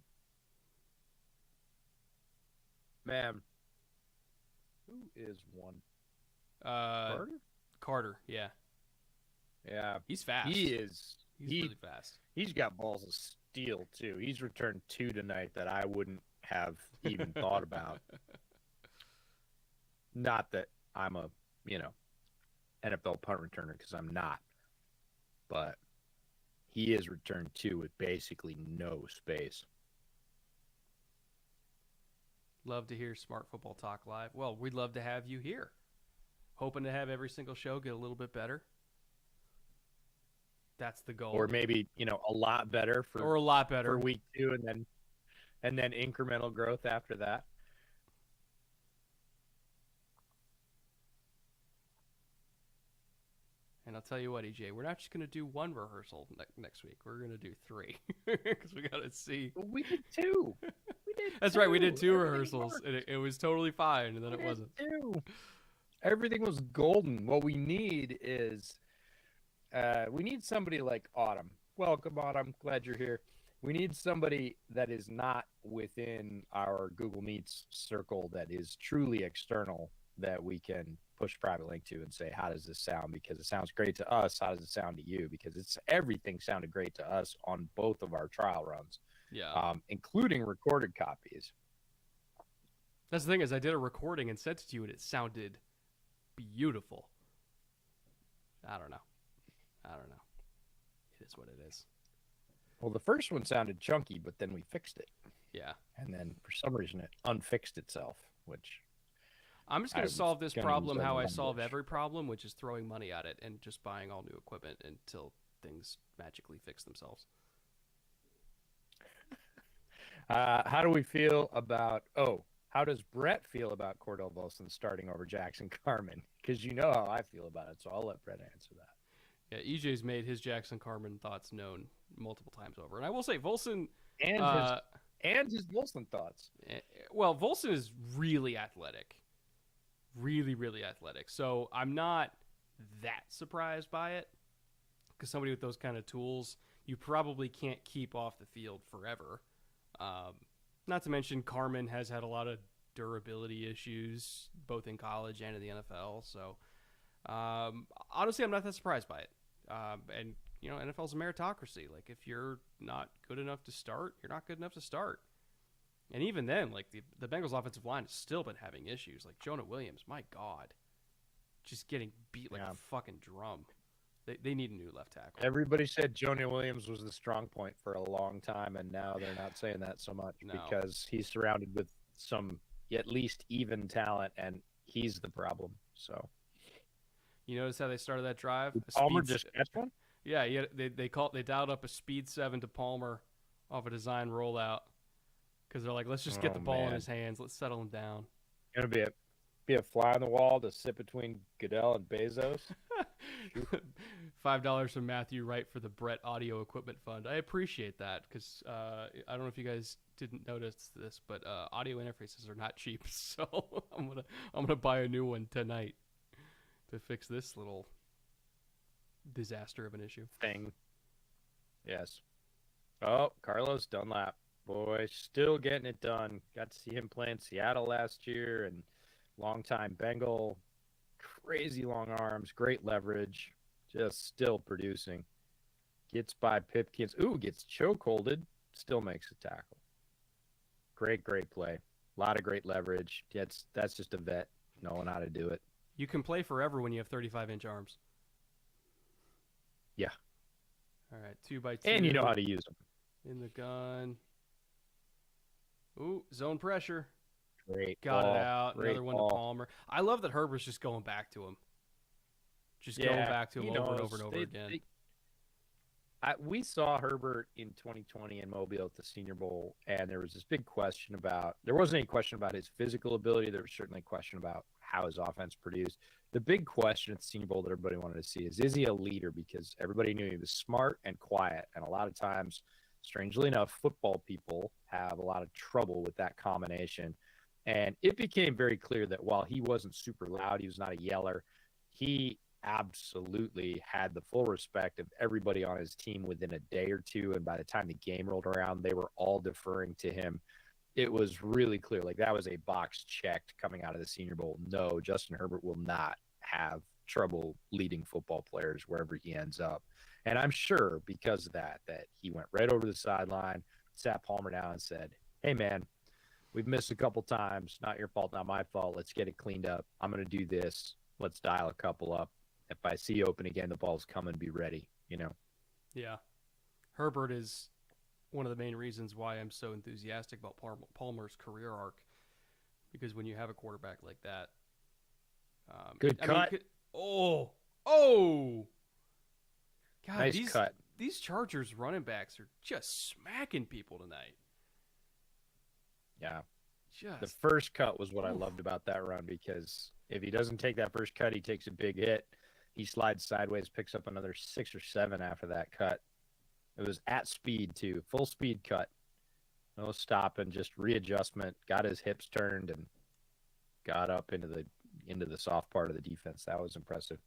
Man. Who is one? Carter? Carter, yeah. Yeah. He's fast. He's really fast. He's got balls of steel, too. He's returned 2 tonight that I wouldn't have even thought about. Not that I'm a, NFL punt returner, because I'm not. But he is returned 2 with basically no space. Love to hear Smart Football Talk live. Well, we'd love to have you here. Hoping to have every single show get a little bit better. That's the goal. Or maybe, a lot better for week 2 and then incremental growth after that. And I'll tell you what, EJ, we're not just going to do 1 rehearsal next week. We're going to do 3 because we got to see. We did 2. That's right. We did 2 rehearsals, and it was totally fine, and then it wasn't. 2. Everything was golden. What we need is we need somebody like Autumn. Welcome, Autumn. Glad you're here. We need somebody that is not within our Google Meets circle that is truly external that we can push private link to and say, how does this sound? Because it sounds great to us. How does it sound to you? Because everything sounded great to us on both of our trial runs. Yeah. Including recorded copies. That's the thing is I did a recording and sent it to you and it sounded beautiful. I don't know. It is what it is. Well, the first one sounded chunky, but then we fixed it. Yeah. And then for some reason it unfixed itself, which I'm just going to solve this problem how I solve every problem, which is throwing money at it and just buying all new equipment until things magically fix themselves. How do we feel about how does Brett feel about Cordell Wilson starting over Jackson Carman? Because you know how I feel about it, so I'll let Brett answer that. Yeah, EJ's made his Jackson Carman thoughts known multiple times over. And I will say Wilson and his Wilson thoughts. Well, Wilson is really athletic. Really, really athletic. So I'm not that surprised by it because somebody with those kind of tools, you probably can't keep off the field forever. Not to mention Carman has had a lot of durability issues, both in college and in the NFL. So honestly, I'm not that surprised by it. And, NFL's a meritocracy. Like, if you're not good enough to start, you're not good enough to start. And even then, like, the Bengals offensive line has still been having issues. Like, Jonah Williams, my God. Just getting beat like a fucking drum. They need a new left tackle. Everybody said Jonah Williams was the strong point for a long time, and now they're not saying that so much because he's surrounded with some at least even talent, and he's the problem. So, you notice how they started that drive? Did Palmer just catch one? Yeah, they dialed up a speed 7 to Palmer off a design rollout because they're like, let's just get the ball in his hands, let's settle him down. Gonna be a fly on the wall to sit between Goodell and Bezos. $5 from Matthew Wright for the Brett Audio Equipment Fund. I appreciate that because I don't know if you guys didn't notice this, but audio interfaces are not cheap. So I'm gonna buy a new one tonight to fix this little disaster of an issue. Thing. Yes. Oh, Carlos Dunlap. Boy, still getting it done. Got to see him play in Seattle last year, and longtime Bengal, crazy long arms, great leverage, just still producing. Gets by Pipkins. Ooh, gets chokeholded, still makes a tackle. Great play. A lot of great leverage. That's just a vet knowing how to do it. You can play forever when you have 35-inch arms. Yeah. All right, 2x2. And you know how to use them. In the gun. Ooh, zone pressure. Great Got ball. it out. Great Another one ball. to Palmer. I love that Herbert's just going back to him. Just going back to him over and over and over again. We saw Herbert in 2020 in Mobile at the Senior Bowl, and there was this big question about. There wasn't any question about his physical ability. There was certainly a question about how his offense produced. The big question at the Senior Bowl that everybody wanted to see is he a leader? Because everybody knew he was smart and quiet, and a lot of times, strangely enough, football people have a lot of trouble with that combination. And it became very clear that while he wasn't super loud, he was not a yeller. He absolutely had the full respect of everybody on his team within a day or two. And by the time the game rolled around, they were all deferring to him. It was really clear. Like that was a box checked coming out of the Senior Bowl. No, Justin Herbert will not have trouble leading football players wherever he ends up. And I'm sure because of that he went right over the sideline, sat Palmer down and said, "Hey, man, we've missed a couple times. Not your fault, not my fault. Let's get it cleaned up. I'm going to do this. Let's dial a couple up. If I see open again, the ball's coming. Be ready." Yeah. Herbert is one of the main reasons why I'm so enthusiastic about Palmer's career arc. Because when you have a quarterback like that. Good cut. God, nice cut. These Chargers running backs are just smacking people tonight. Yeah. The first cut was what I loved about that run, because if he doesn't take that first cut, he takes a big hit. He slides sideways, picks up another 6 or 7 after that cut. It was at speed, too. Full speed cut. No stopping, just readjustment. Got his hips turned and got up into the soft part of the defense. That was impressive.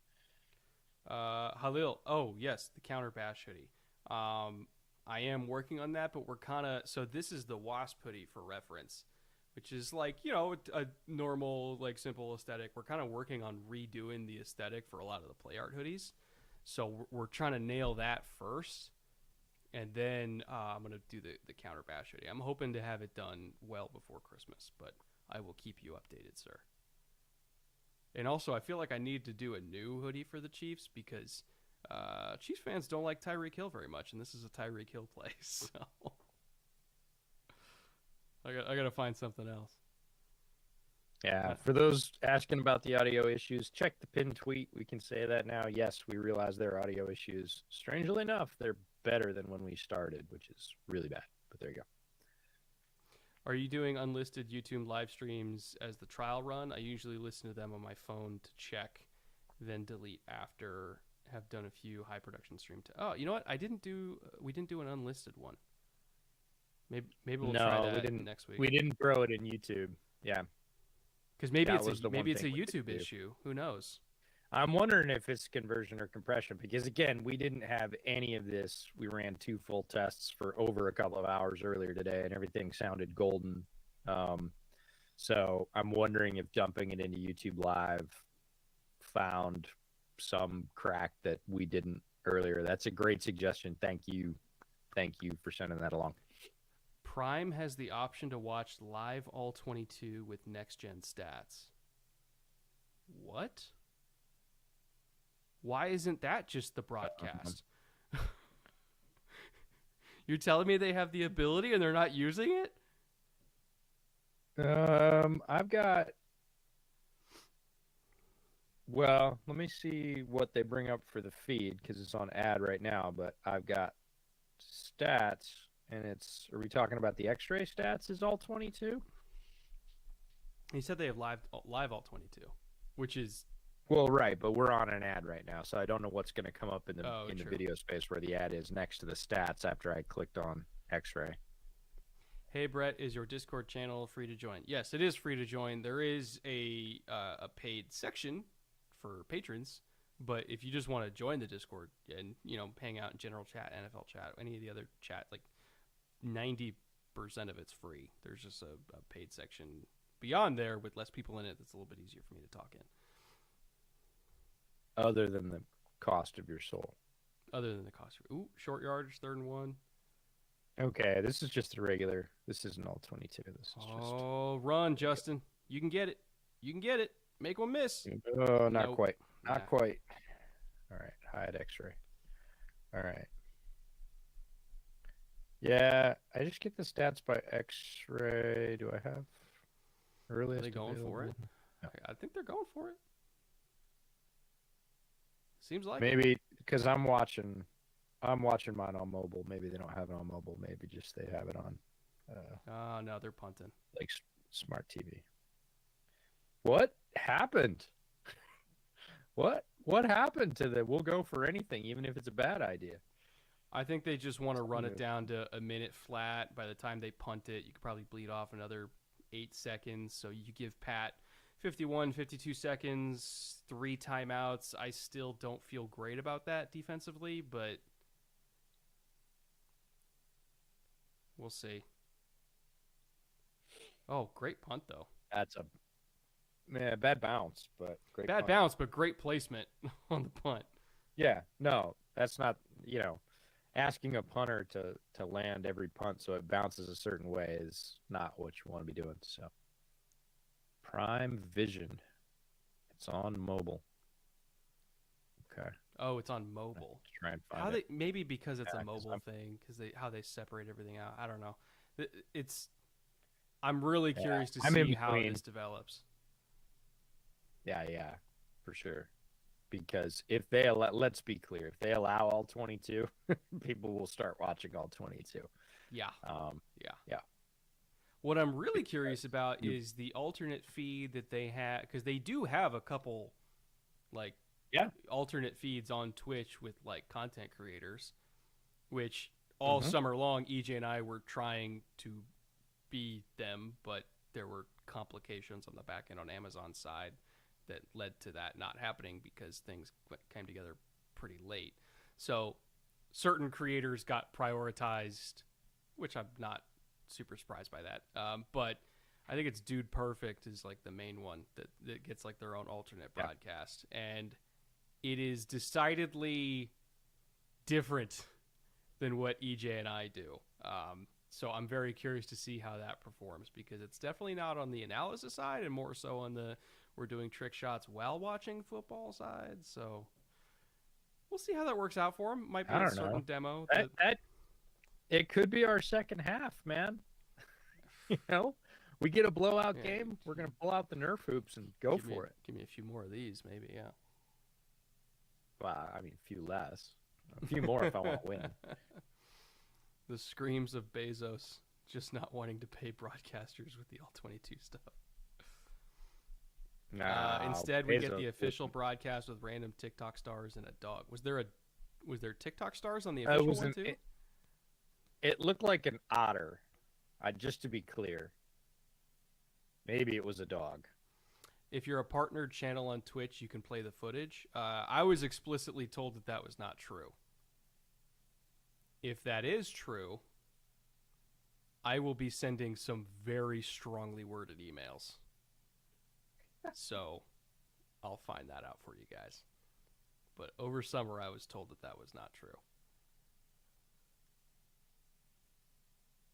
Halil. Oh, yes, the counter bash hoodie. I am working on that, but we're kind of... So this is the Wasp hoodie for reference, which is like, a normal, like, simple aesthetic. We're kind of working on redoing the aesthetic for a lot of the play art hoodies. So we're trying to nail that first. And then I'm going to do the counter bash hoodie. I'm hoping to have it done well before Christmas, but I will keep you updated, sir. And also, I feel like I need to do a new hoodie for the Chiefs because Chiefs fans don't like Tyreek Hill very much, and this is a Tyreek Hill play, so I got to find something else. Yeah, for those asking about the audio issues, check the pinned tweet. We can say that now. Yes, we realize there are audio issues. Strangely enough, they're better than when we started, which is really bad, but there you go. Are you doing unlisted YouTube live streams as the trial run? I usually listen to them on my phone to check, then delete after. Have done a few high production stream. Oh, you know what? We didn't do an unlisted one. Maybe we'll try that next week. We didn't throw it in YouTube. Yeah. Because maybe it's a YouTube issue. Who knows? I'm wondering if it's conversion or compression, because again, we didn't have any of this. We ran 2 full tests for over a couple of hours earlier today, and everything sounded golden. So I'm wondering if dumping it into YouTube Live found some crack that we didn't earlier. That's a great suggestion. Thank you for sending that along. Prime has the option to watch live all 22 with next gen stats. What? Why isn't that just the broadcast? You're telling me they have the ability and they're not using it? I've got... Well, let me see what they bring up for the feed, because it's on ad right now, but I've got stats, and it's... Are we talking about the X-ray stats is all 22? He said they have live all 22, which is... Well, right, but we're on an ad right now, so I don't know what's going to come up in the true. the video space where the ad is next to the stats after I clicked on X-ray. Hey, Brett, is your Discord channel free to join? Yes, it is free to join. There is a paid section for patrons, but if you just want to join the Discord and hang out in general chat, NFL chat, any of the other chat, like 90% of it's free. There's just a paid section beyond there, with less people in it, that's a little bit easier for me to talk in. Other than the cost of your soul. Other than the cost. Ooh, short yardage, 3rd and 1. Okay, this is just a regular. This isn't all 22. This is Oh, run, Justin. You can get it. You can get it. Make one miss. Oh, not Nope. quite. Not Nah. quite. All right, hide X-ray. All right. Yeah, I just get the stats by X-ray. Do I have earliest? Are they going available? for it? No. I think they're going for it. Seems like Maybe because I'm watching mine on mobile. Maybe they don't have it on mobile. Maybe just they have it on Oh, no, they're punting. like smart TV. What happened? What happened to the we'll go for anything, even if it's a bad idea? I think they just want to run it down to a minute flat. By the time they punt it, you could probably bleed off another 8 seconds. So you give Pat 51, 52 seconds, 3 timeouts. I still don't feel great about that defensively, but we'll see. Oh, great punt, though. That's a bad bounce, but great Bad punt. bounce, but great placement on the punt. Yeah, no, that's not, asking a punter to land every punt so it bounces a certain way is not what you want to be doing. So Prime Vision. It's on mobile. Okay. Oh, it's on mobile. Let's try and find How it. they maybe because it's Yeah, a 'cause mobile I'm- thing, because how they separate everything out. I don't know. I'm really curious to I'm in see how between. this develops. Yeah, for sure. Because if they allow, let's be clear, if they allow all 22, people will start watching all 22. Yeah. Yeah. What I'm really curious about is the alternate feed that they have, because they do have a couple, like, alternate feeds on Twitch with like content creators, which all summer long EJ and I were trying to be them, but there were complications on the back end on Amazon's side that led to that not happening because things came together pretty late. So certain creators got prioritized, which I'm not super surprised by that. But I think it's Dude Perfect is like the main one that gets like their own alternate broadcast. And it is decidedly different than what EJ and I do. So I'm very curious to see how that performs because it's definitely not on the analysis side and more so on the we're doing trick shots while watching football side. So we'll see how that works out for him. Might be a certain demo. That it could be our second half, man. We get a blowout game. We're going to pull out the Nerf hoops and go for it. Give me a few more of these, maybe, yeah. Well, I mean, a few less. A few more if I want to win. The screams of Bezos just not wanting to pay broadcasters with the All-22 stuff. Instead, we get the official broadcast with random TikTok stars and a dog. Was there TikTok stars on the official one too? It looked like an otter. Just to be clear, maybe it was a dog. If you're a partnered channel on Twitch, you can play the footage. I was explicitly told that was not true. If that is true, I will be sending some very strongly worded emails. So I'll find that out for you guys. But over summer, I was told that was not true.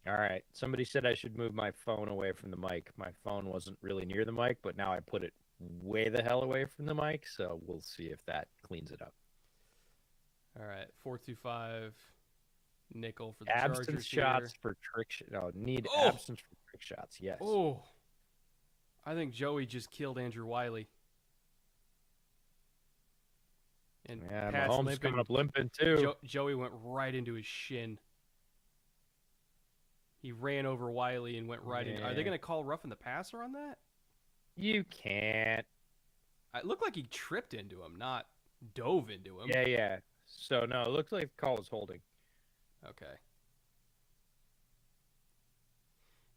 All right. Somebody said I should move my phone away from the mic. My phone wasn't really near the mic, but now I put it way the hell away from the mic. So we'll see if that cleans it up. All right. 425 nickel for the absence Chargers shots here. for trick. Absence for trick shots. Yes. Oh, I think Joey just killed Andrew Wiley. And yeah, Pat's Mahomes limping. coming up limping too. Joey went right into his shin. He ran over Wiley and went right in. Are they going to call roughing the passer on that? You can't. It looked like he tripped into him, not dove into him. Yeah. So, no, it looks like the call was holding. Okay.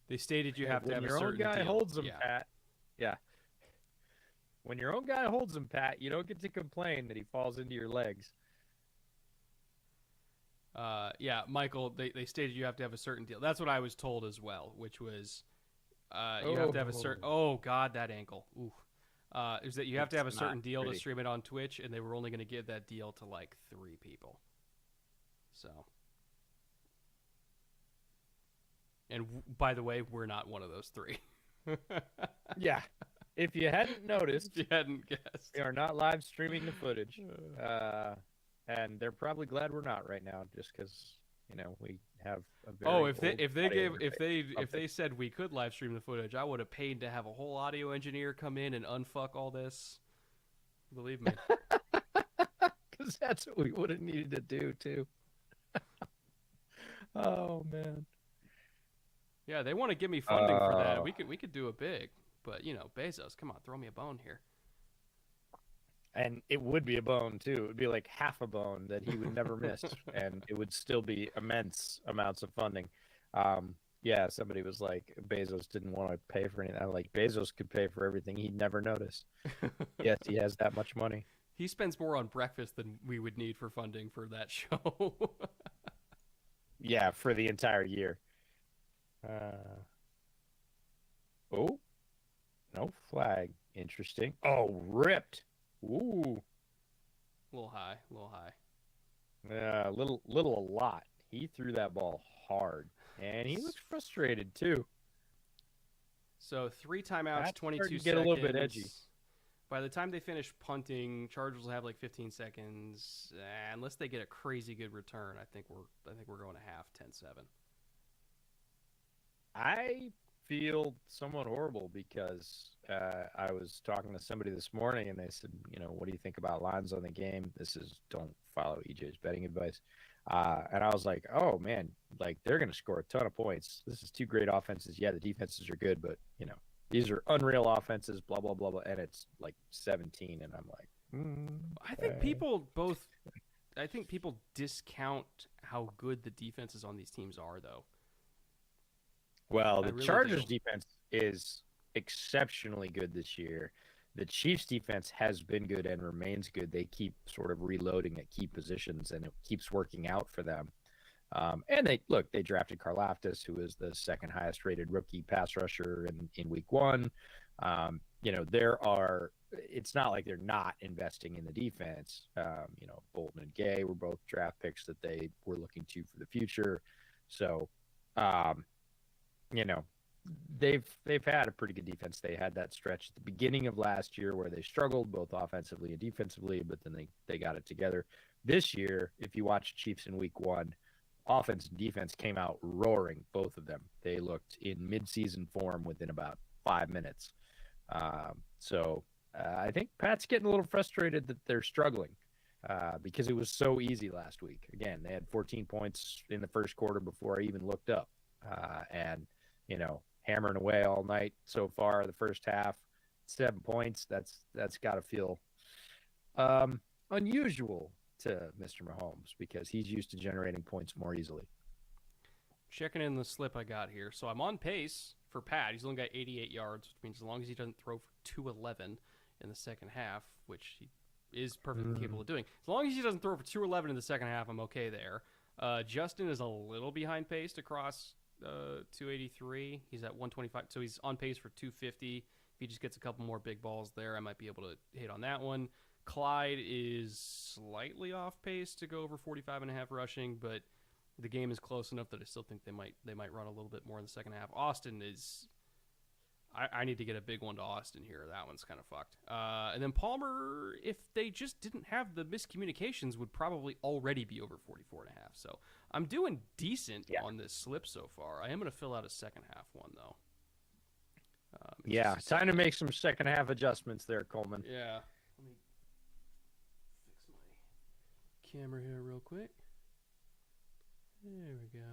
They stated you have to have a certain When your own guy deal. holds him, Pat. Yeah. When your own guy holds him, Pat, you don't get to complain that he falls into your legs. Yeah, Michael, they stated you have to have a certain deal. That's what I was told as well, which was You have to have a certain. Oh, Oh God, that ankle. Ooh. Is that you have to it's have a certain not deal to pretty. stream it on Twitch, and they were only going to give that deal to like 3 people. So, and by the way, we're not one of those 3. Yeah. If you hadn't noticed, If you hadn't guessed. we are not live streaming the footage. And they're probably glad we're not right now, just because we have a very Oh, if they old if they audio gave interface. if they said we could live stream the footage, I would have paid to have a whole audio engineer come in and unfuck all this. Believe me. Because that's what we would have needed to do too. Oh man. Yeah, they want to give me funding for that. Uh, We could do it big, but Bezos, come on, throw me a bone here. and it would be a bone too. It would be like half a bone that he would never miss, and it would still be immense amounts of funding. Yeah, somebody was like, Bezos didn't want to pay for anything. I'm like, Bezos could pay for everything he'd never notice. Yes, he has that much money. He spends more on breakfast than we would need for funding for that show. Yeah, for the entire year. Oh, no flag. Interesting. Oh, ripped. Ooh. A little high, a little high. Yeah, a lot. He threw that ball hard, and he looks frustrated too. So 3 timeouts, That's 22 starting to seconds. get a little bit edgy. By the time they finish punting, Chargers will have like 15 seconds. Unless they get a crazy good return, I think we're going to half 10-7. I feel somewhat horrible because I was talking to somebody this morning, and they said, what do you think about lines on the game? This is don't follow EJ's betting advice. And I was like, oh man, like they're going to score a ton of points. This is 2 great offenses. Yeah, the defenses are good, but these are unreal offenses. Blah blah blah blah, and it's like 17, and I'm like, I think people discount how good the defenses on these teams are, though. Well, the really Chargers do. defense is exceptionally good this year. The Chiefs defense has been good and remains good. They keep sort of reloading at key positions, and it keeps working out for them. And they drafted Karlaftis, who is the second highest rated rookie pass rusher in week 1. It's not like they're not investing in the defense. Bolton and Gay were both draft picks that they were looking to for the future. So, you know, they've had a pretty good defense. They had that stretch at the beginning of last year where they struggled both offensively and defensively, but then they got it together. This year, if you watch Chiefs in week 1, offense and defense came out roaring, both of them. They looked in midseason form within about 5 minutes. I think Pat's getting a little frustrated that they're struggling because it was so easy last week. Again, they had 14 points in the first quarter before I even looked up. Hammering away all night so far, the first half, 7 points. That's got to feel unusual to Mr. Mahomes because he's used to generating points more easily. Checking in the slip I got here. So I'm on pace for Pat. He's only got 88 yards, which means as long as he doesn't throw for 211 in the second half, which he is perfectly capable of doing. As long as he doesn't throw for 211 in the second half, I'm okay there. Justin is a little behind pace to cross 283. He's at 125, so he's on pace for 250. If he just gets a couple more big balls there, I might be able to hit on that one. Clyde is slightly off pace to go over 45.5 rushing, but the game is close enough that I still think they might run a little bit more in the second half. Austin is... I need to get a big one to Austin here. That one's kind of fucked. And then Palmer, if they just didn't have the miscommunications, would probably already be over 44.5. So I'm doing decent on this slip so far. I am going to fill out a second half one, though. Time to make some second half adjustments there, Coleman. Yeah. Let me fix my camera here real quick. There we go.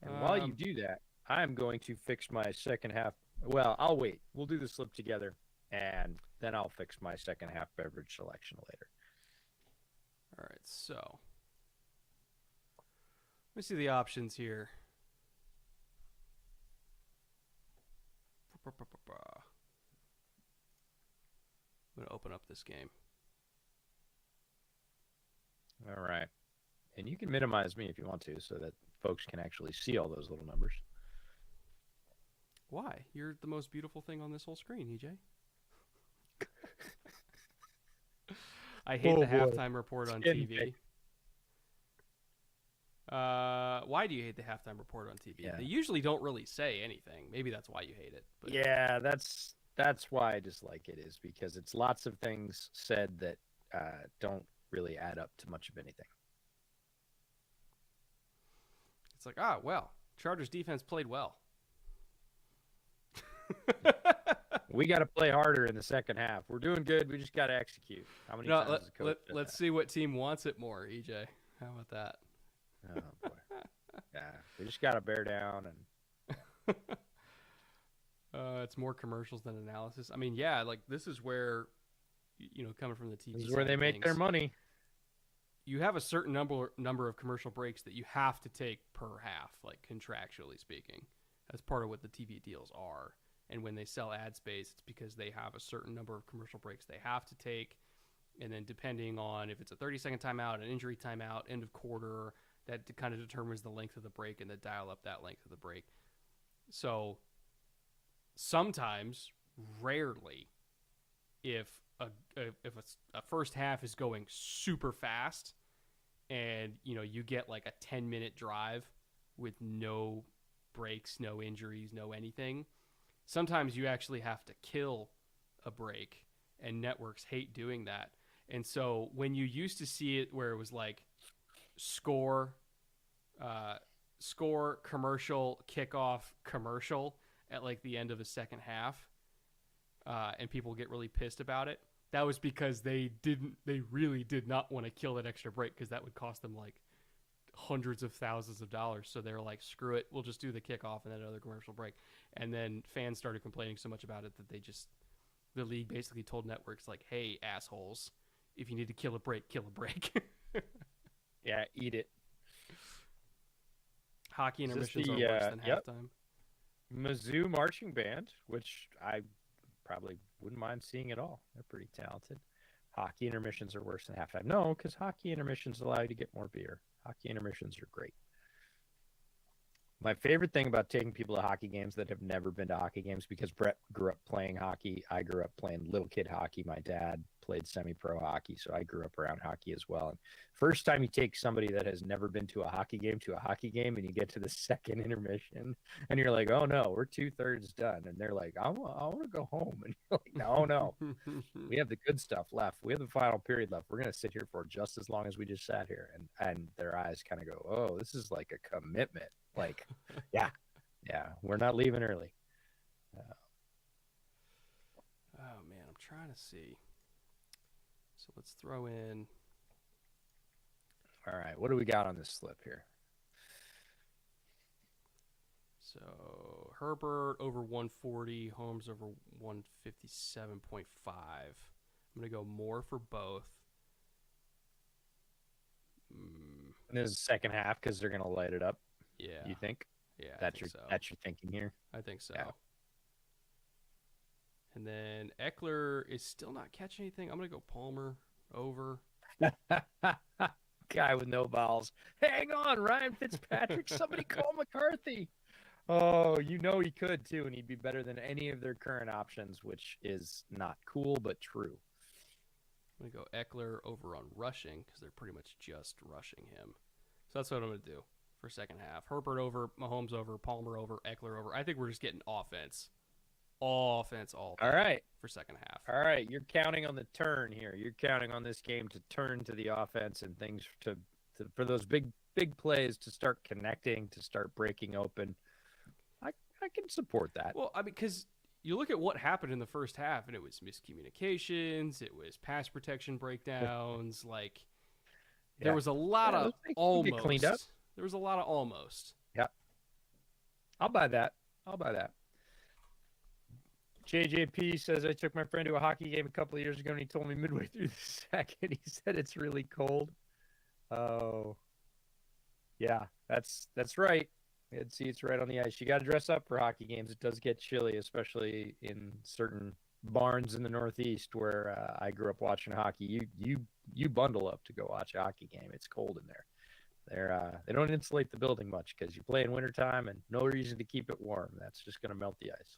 And while you do that, I'm going to fix my second half. Well, I'll wait. We'll do the slip together, and then I'll fix my second half beverage selection later. All right, so let me see the options here. I'm going to open up this game. All right. And you can minimize me if you want to so that folks can actually see all those little numbers. Why? You're the most beautiful thing on this whole screen, EJ. I hate the halftime report on TV. Why do you hate the halftime report on TV? Yeah. They usually don't really say anything. Maybe that's why you hate it. But Yeah, that's why I dislike it, is because it's lots of things said that don't really add up to much of anything. it's like, well, Chargers defense played well. We got to play harder in the second half. We're doing good. We just got to execute. How many times has the coach said let's that? see what team wants it more, EJ. How about that? Oh boy. Yeah, we just got to bear down and It's more commercials than analysis. I mean, yeah, like this is where, coming from the TV, this is where they make their money. You have a certain number of commercial breaks that you have to take per half, like contractually speaking. That's part of what the TV deals are. And when they sell ad space, it's because they have a certain number of commercial breaks they have to take. And then depending on if it's a 30-second timeout, an injury timeout, end of quarter, that kind of determines the length of the break and they dial up that length of the break. So sometimes, rarely, if a first half is going super fast and you get like a 10-minute drive with no breaks, no injuries, no anything, sometimes you actually have to kill a break, and networks hate doing that. And so when you used to see it where it was like score commercial, kickoff commercial at like the end of a second half, and people get really pissed about it, that was because they really did not want to kill that extra break, because that would cost them like hundreds of thousands of dollars. So they were like, screw it, we'll just do the kickoff and then another commercial break. And then fans started complaining so much about it that the league basically told networks, like, hey, assholes, if you need to kill a break, kill a break. Yeah, eat it. Hockey intermissions are worse than halftime. Mizzou marching band, which I probably wouldn't mind seeing at all. They're pretty talented. Hockey intermissions are worse than halftime. No, because hockey intermissions allow you to get more beer. Hockey intermissions are great. My favorite thing about taking people to hockey games that have never been to hockey games, because Brett grew up playing hockey. I grew up playing little kid hockey. My dad played semi-pro hockey, so I grew up around hockey as well. And first time you take somebody that has never been to a hockey game and you get to the second intermission and you're like, oh no, we're 2/3 done. And they're like, I want to go home. And you're like, no, we have the good stuff left. We have the final period left. We're going to sit here for just as long as we just sat here. And their eyes kind of go, oh, this is like a commitment. Like, yeah, we're not leaving early. Oh man, I'm trying to see. So let's throw in. All right, what do we got on this slip here? So Herbert over 140, Holmes over 157.5. I'm going to go more for both. And this is the second half because they're going to light it up. Yeah. You think? Yeah, that's your thinking here. I think so. Yeah. And then Eckler is still not catching anything. I'm going to go Palmer over. Guy with no balls. Hang on, Ryan Fitzpatrick. Somebody call McCarthy. Oh, he could too, and he'd be better than any of their current options, which is not cool, but true. I'm going to go Eckler over on rushing because they're pretty much just rushing him. So that's what I'm going to do for second half. Herbert over, Mahomes over, Palmer over, Eckler over. I think we're just getting offense. All right, for second half. All right, you're counting on the turn here. You're counting on this game to turn to the offense and things for those big plays to start connecting, to start breaking open. I can support that. Well, I mean, because you look at what happened in the first half, and it was miscommunications, it was pass protection breakdowns. Like, there was a lot of almost. Cleaned up. There was a lot of almost. Yeah, I'll buy that. JJP says, I took my friend to a hockey game a couple of years ago, and he told me midway through the second, he said it's really cold. Oh, yeah, that's right. It's right on the ice. You got to dress up for hockey games. It does get chilly, especially in certain barns in the Northeast where I grew up watching hockey. You bundle up to go watch a hockey game. It's cold in there. They don't insulate the building much because you play in wintertime and no reason to keep it warm. That's just going to melt the ice.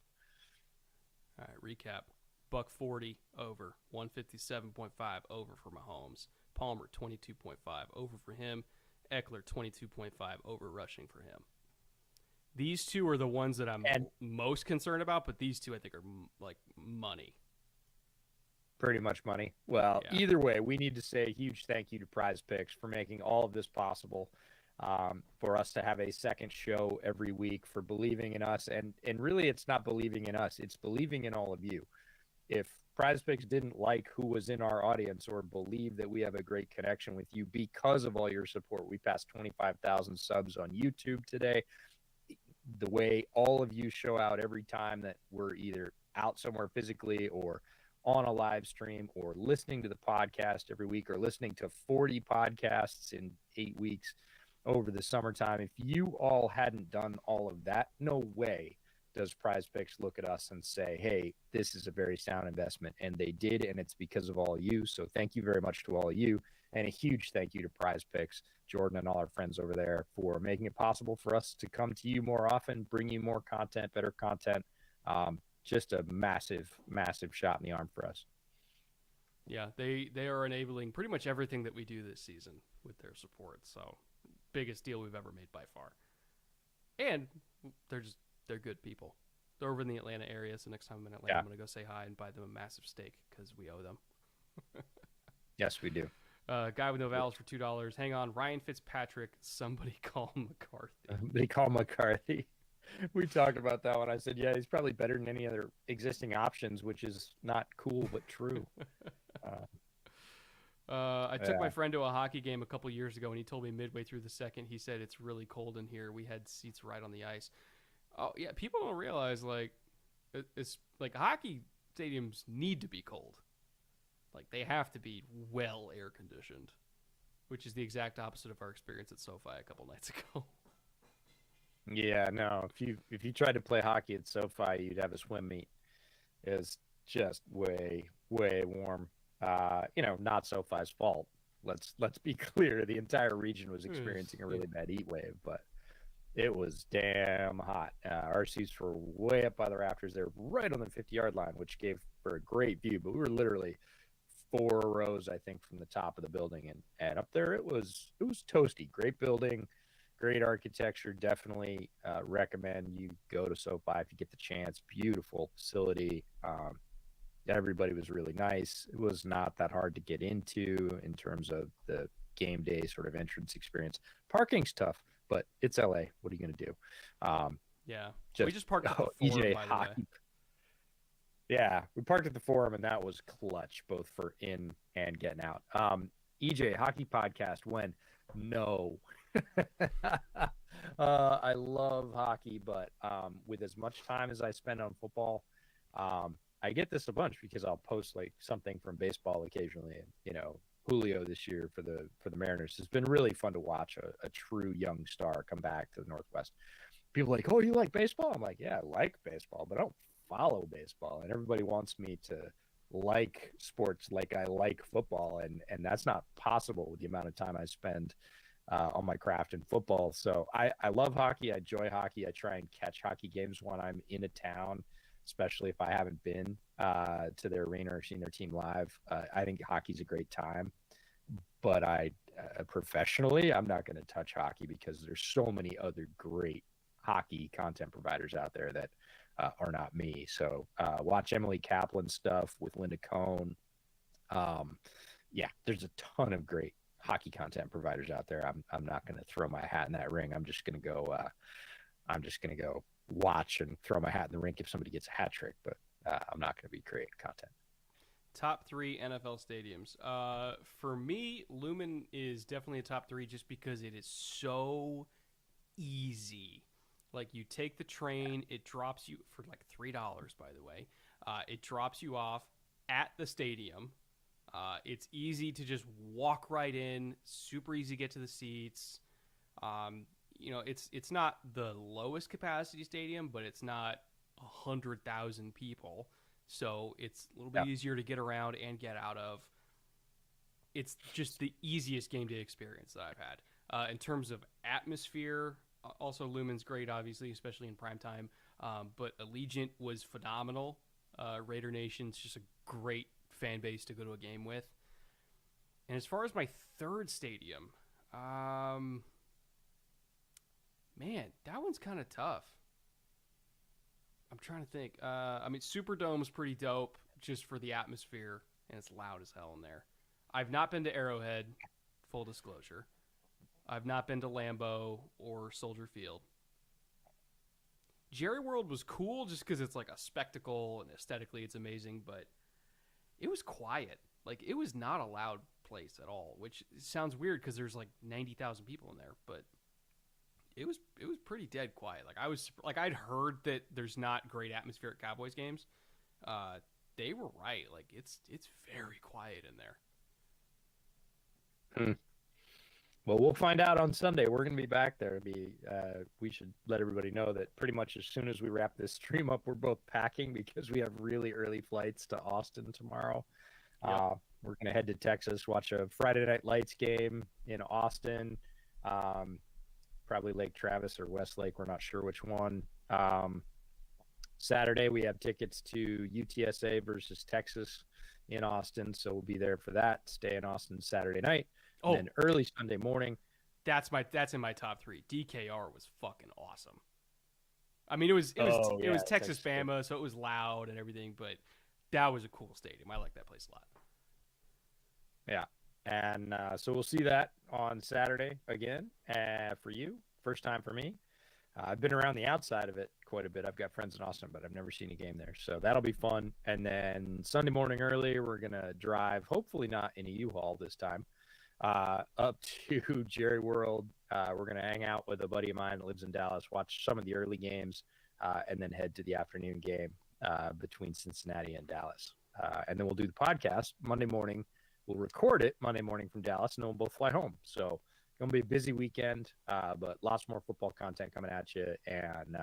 All right, recap. Buck 40 over, 157.5 over for Mahomes. Palmer 22.5 over for him. Eckler 22.5 over rushing for him. These two are the ones that I'm most concerned about, but these two I think are like money. Pretty much money. Well, Yeah. Either way, we need to say a huge thank you to Prize Picks for making all of this possible, for us to have a second show every week, for believing in us. And really, it's not believing in us. It's believing in all of you. If Prize Picks didn't like who was in our audience or believe that we have a great connection with you because of all your support, we passed 25,000 subs on YouTube today. The way all of you show out every time that we're either out somewhere physically or on a live stream or listening to the podcast every week or listening to 40 podcasts in 8 weeks over the summertime. If you all hadn't done all of that, no way does Prize Picks look at us and say, hey, this is a very sound investment. And they did, and it's because of all of you. So thank you very much to all of you. And a huge thank you to Prize Picks, Jordan, and all our friends over there for making it possible for us to come to you more often, bring you more content, better content. Just a massive, massive shot in the arm for us. Yeah, they are enabling pretty much everything that we do this season with their support. So, biggest deal we've ever made by far. And they're good people. They're over in the Atlanta area, so next time I'm in Atlanta, I'm going to go say hi and buy them a massive steak because we owe them. Yes, we do. Guy with no vowels for $2. Hang on, Ryan Fitzpatrick. Somebody call McCarthy. They call McCarthy. We talked about that one. I said, yeah, he's probably better than any other existing options, which is not cool but true. I took my friend to a hockey game a couple years ago, and he told me midway through the second, he said, it's really cold in here. We had seats right on the ice. Oh, yeah, people don't realize, like, it's like hockey stadiums need to be cold. Like, they have to be well air-conditioned, which is the exact opposite of our experience at SoFi a couple nights ago. Yeah, no. If you tried to play hockey at SoFi, you'd have a swim meet. It's just way, way warm. Not SoFi's fault. Let's be clear. The entire region was experiencing a really bad heat wave, but it was damn hot. Our seats were way up by the rafters. They're right on the 50-yard line, which gave for a great view. But we were literally 4 rows, I think, from the top of the building, and up there it was toasty. Great building. Great architecture. Definitely recommend you go to SoFi if you get the chance. Beautiful facility. Everybody was really nice. It was not that hard to get into in terms of the game day sort of entrance experience. Parking's tough, but it's LA. What are you going to do? Yeah. We just parked at the Forum, EJ by the hockey. way. Yeah, we parked at the Forum, and that was clutch, both for in and getting out. EJ, hockey podcast, when? No. I love hockey, but with as much time as I spend on football, I get this a bunch because I'll post like something from baseball occasionally. And Julio this year for the Mariners has been really fun to watch a true young star come back to the Northwest. People are like, oh, you like baseball? I'm like, yeah, I like baseball, but I don't follow baseball. And everybody wants me to like sports like I like football, and that's not possible with the amount of time I spend on my craft in football. So I love hockey. I enjoy hockey. I try and catch hockey games when I'm in a town, especially if I haven't been to their arena or seen their team live. I think hockey's a great time, but professionally, I'm not going to touch hockey because there's so many other great hockey content providers out there that are not me. So watch Emily Kaplan stuff with Linda Cohn. Yeah, there's a ton of great hockey content providers out there. I'm not going to throw my hat in that ring. I'm just going to go. I'm just going to go watch and throw my hat in the rink if somebody gets a hat trick. But I'm not going to be creating content. Top 3 NFL stadiums. For me, Lumen is definitely a top 3 just because it is so easy. Like, you take the train, it drops you for like $3, by the way. It drops you off at the stadium. It's easy to just walk right in, super easy to get to the seats. It's not the lowest capacity stadium, but it's not 100,000 people. So it's a little bit easier to get around and get out of. It's just the easiest game day experience that I've had. In terms of atmosphere, also Lumen's great, obviously, especially in primetime. But Allegiant was phenomenal. Raider Nation's just a great fan base to go to a game with. And as far as my third stadium, man, that one's kind of tough. I'm trying to think. I mean, Superdome's pretty dope just for the atmosphere, and it's loud as hell in there. I've not been to Arrowhead, full disclosure. I've not been to Lambeau or Soldier Field. Jerry World was cool just because it's like a spectacle and aesthetically it's amazing, but it was quiet. Like, it was not a loud place at all, which sounds weird because there's like 90,000 people in there, but it was pretty dead quiet. Like, I'd heard that there's not great atmosphere at Cowboys games. They were right. Like, it's very quiet in there. Well, we'll find out on Sunday. We're going to be back there. We should let everybody know that pretty much as soon as we wrap this stream up, we're both packing because we have really early flights to Austin tomorrow. Yep. We're going to head to Texas, watch a Friday Night Lights game in Austin, probably Lake Travis or Westlake. We're not sure which one. Saturday, we have tickets to UTSA versus Texas in Austin, so we'll be there for that. Stay in Austin Saturday night. And then early Sunday morning. That's in my top 3. DKR was fucking awesome. I mean, it was Texas Bama, so it was loud and everything, but that was a cool stadium. I like that place a lot. Yeah. And so we'll see that on Saturday again for you. First time for me. I've been around the outside of it quite a bit. I've got friends in Austin, but I've never seen a game there. So that'll be fun. And then Sunday morning early, we're going to drive, hopefully not in a U-Haul this time, up to Jerry World. We're going to hang out with a buddy of mine that lives in Dallas, watch some of the early games, and then head to the afternoon game between Cincinnati and Dallas. And then we'll do the podcast Monday morning. We'll record it Monday morning from Dallas, and then we'll both fly home. So it's going to be a busy weekend, but lots more football content coming at you. And,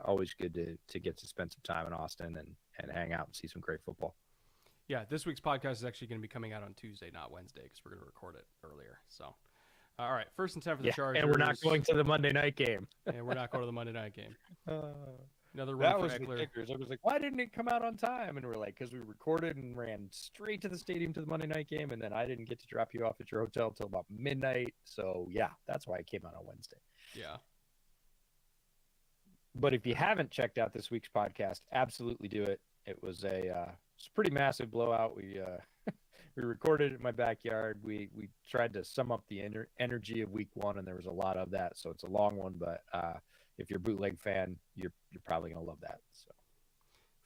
always good to get to spend some time in Austin and hang out and see some great football. Yeah, this week's podcast is actually going to be coming out on Tuesday, not Wednesday, because we're going to record it earlier. So, all right, 1st and 10 for the Chargers. And we're not going to the Monday night game. And we're not going to the Monday night game. Another that run was for Eckler. Ridiculous. I was like, why didn't it come out on time? And we're like, because we recorded and ran straight to the stadium to the Monday night game, and then I didn't get to drop you off at your hotel until about midnight. So, yeah, that's why it came out on Wednesday. Yeah. But if you haven't checked out this week's podcast, absolutely do it. It was it's a pretty massive blowout. We we recorded it in my backyard. We tried to sum up the energy of week 1, and there was a lot of that. So it's a long one, but if you're a Bootleg fan, you're probably gonna love that. So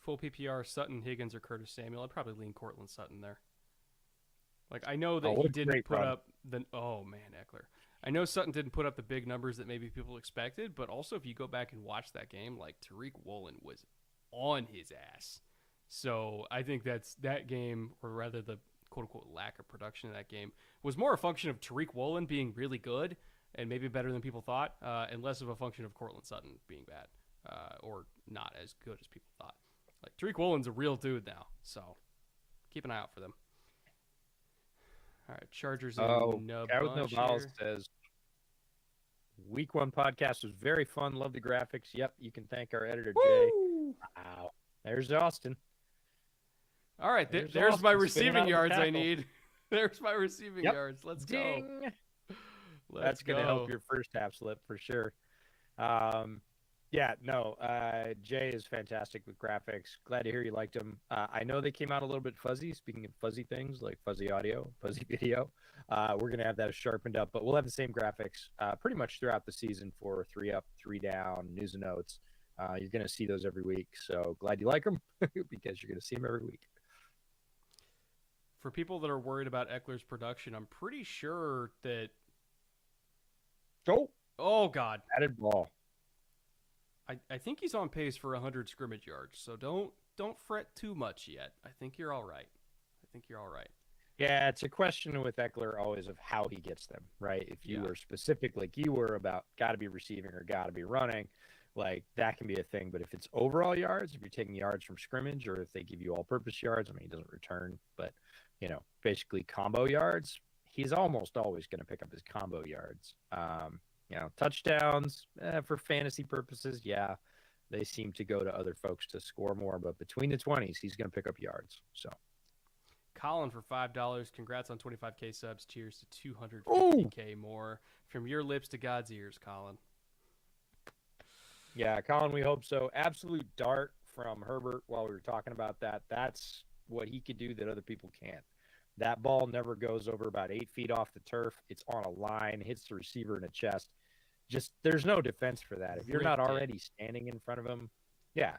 full PPR, Sutton, Higgins, or Curtis Samuel. I'd probably lean Cortland Sutton there. Like, I know that he didn't put up the Eckler. I know Sutton didn't put up the big numbers that maybe people expected, but also if you go back and watch that game, like, Tariq Woolen was on his ass. So I think that game, or rather the quote-unquote lack of production in that game, was more a function of Tariq Woolen being really good and maybe better than people thought, and less of a function of Cortland Sutton being bad or not as good as people thought. Like, Tariq Woolen's a real dude now, so keep an eye out for them. All right, Chargers and Carlos Novales says, Week 1 podcast was very fun. Love the graphics. Yep, you can thank our editor, Jay. Wow. There's Austin. All right, there's my receiving yards I need. There's my receiving yards. Let's Ding. Go. That's going to help your first half slip for sure. Jay is fantastic with graphics. Glad to hear you liked them. I know they came out a little bit fuzzy. Speaking of fuzzy things like fuzzy audio, fuzzy video, we're going to have that sharpened up, but we'll have the same graphics pretty much throughout the season for 3 up, 3 down, news and notes. You're going to see those every week. So glad you like them because you're going to see them every week. For people that are worried about Eckler's production, I'm pretty sure that. Oh God. Added ball. I think he's on pace for 100 scrimmage yards, so don't fret too much yet. I think you're all right. Yeah, it's a question with Eckler always of how he gets them, right? If you were specific, like you were about got to be receiving or got to be running, like that can be a thing. But if it's overall yards, if you're taking yards from scrimmage or if they give you all-purpose yards, I mean, he doesn't return, but, basically combo yards, he's almost always going to pick up his combo yards. Touchdowns for fantasy purposes, yeah, they seem to go to other folks to score more, but between the 20s, he's going to pick up yards. So, Colin for $5. Congrats on 25K subs. Cheers to 250K oh, more. From your lips to God's ears, Colin. yeah, Colin, we hope so. Absolute dart from Herbert while we were talking about that. That's what he could do that other people can't. That ball never goes over about 8 feet off the turf. It's on a line, hits the receiver in the chest. Just there's no defense for that. If you're not already standing in front of him, yeah.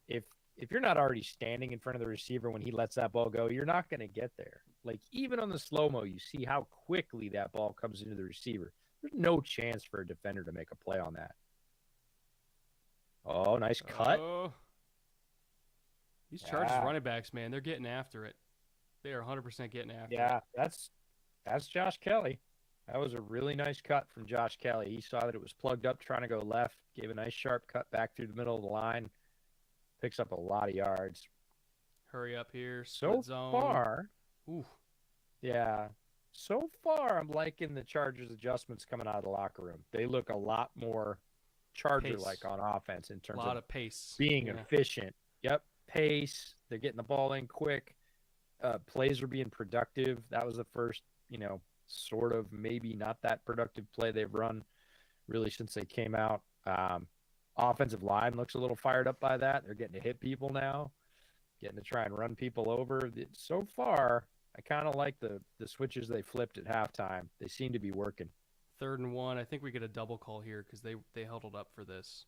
If you're not already standing in front of the receiver when he lets that ball go, you're not going to get there. Like even on the slow-mo, you see how quickly that ball comes into the receiver. There's no chance for a defender to make a play on that. Oh, nice cut. These Chargers running backs, man, they're getting after it. They are 100% getting after it. Yeah, that's Josh Kelly. That was a really nice cut from Josh Kelly. He saw that it was plugged up trying to go left, gave a nice sharp cut back through the middle of the line, picks up a lot of yards. Hurry up here. So zone. Far, ooh, yeah. So far, I'm liking the Chargers adjustments coming out of the locker room. They look a lot more Charger-like on offense in terms of pace, being efficient. Yep, pace. They're getting the ball in quick. Plays are being productive. That was the first, sort of maybe not that productive play they've run really since they came out. Offensive line looks a little fired up by that. They're getting to hit people now, getting to try and run people over. So far, I kind of like the switches they flipped at halftime. They seem to be working. 3rd and 1. I think we get a double call here because they huddled up for this.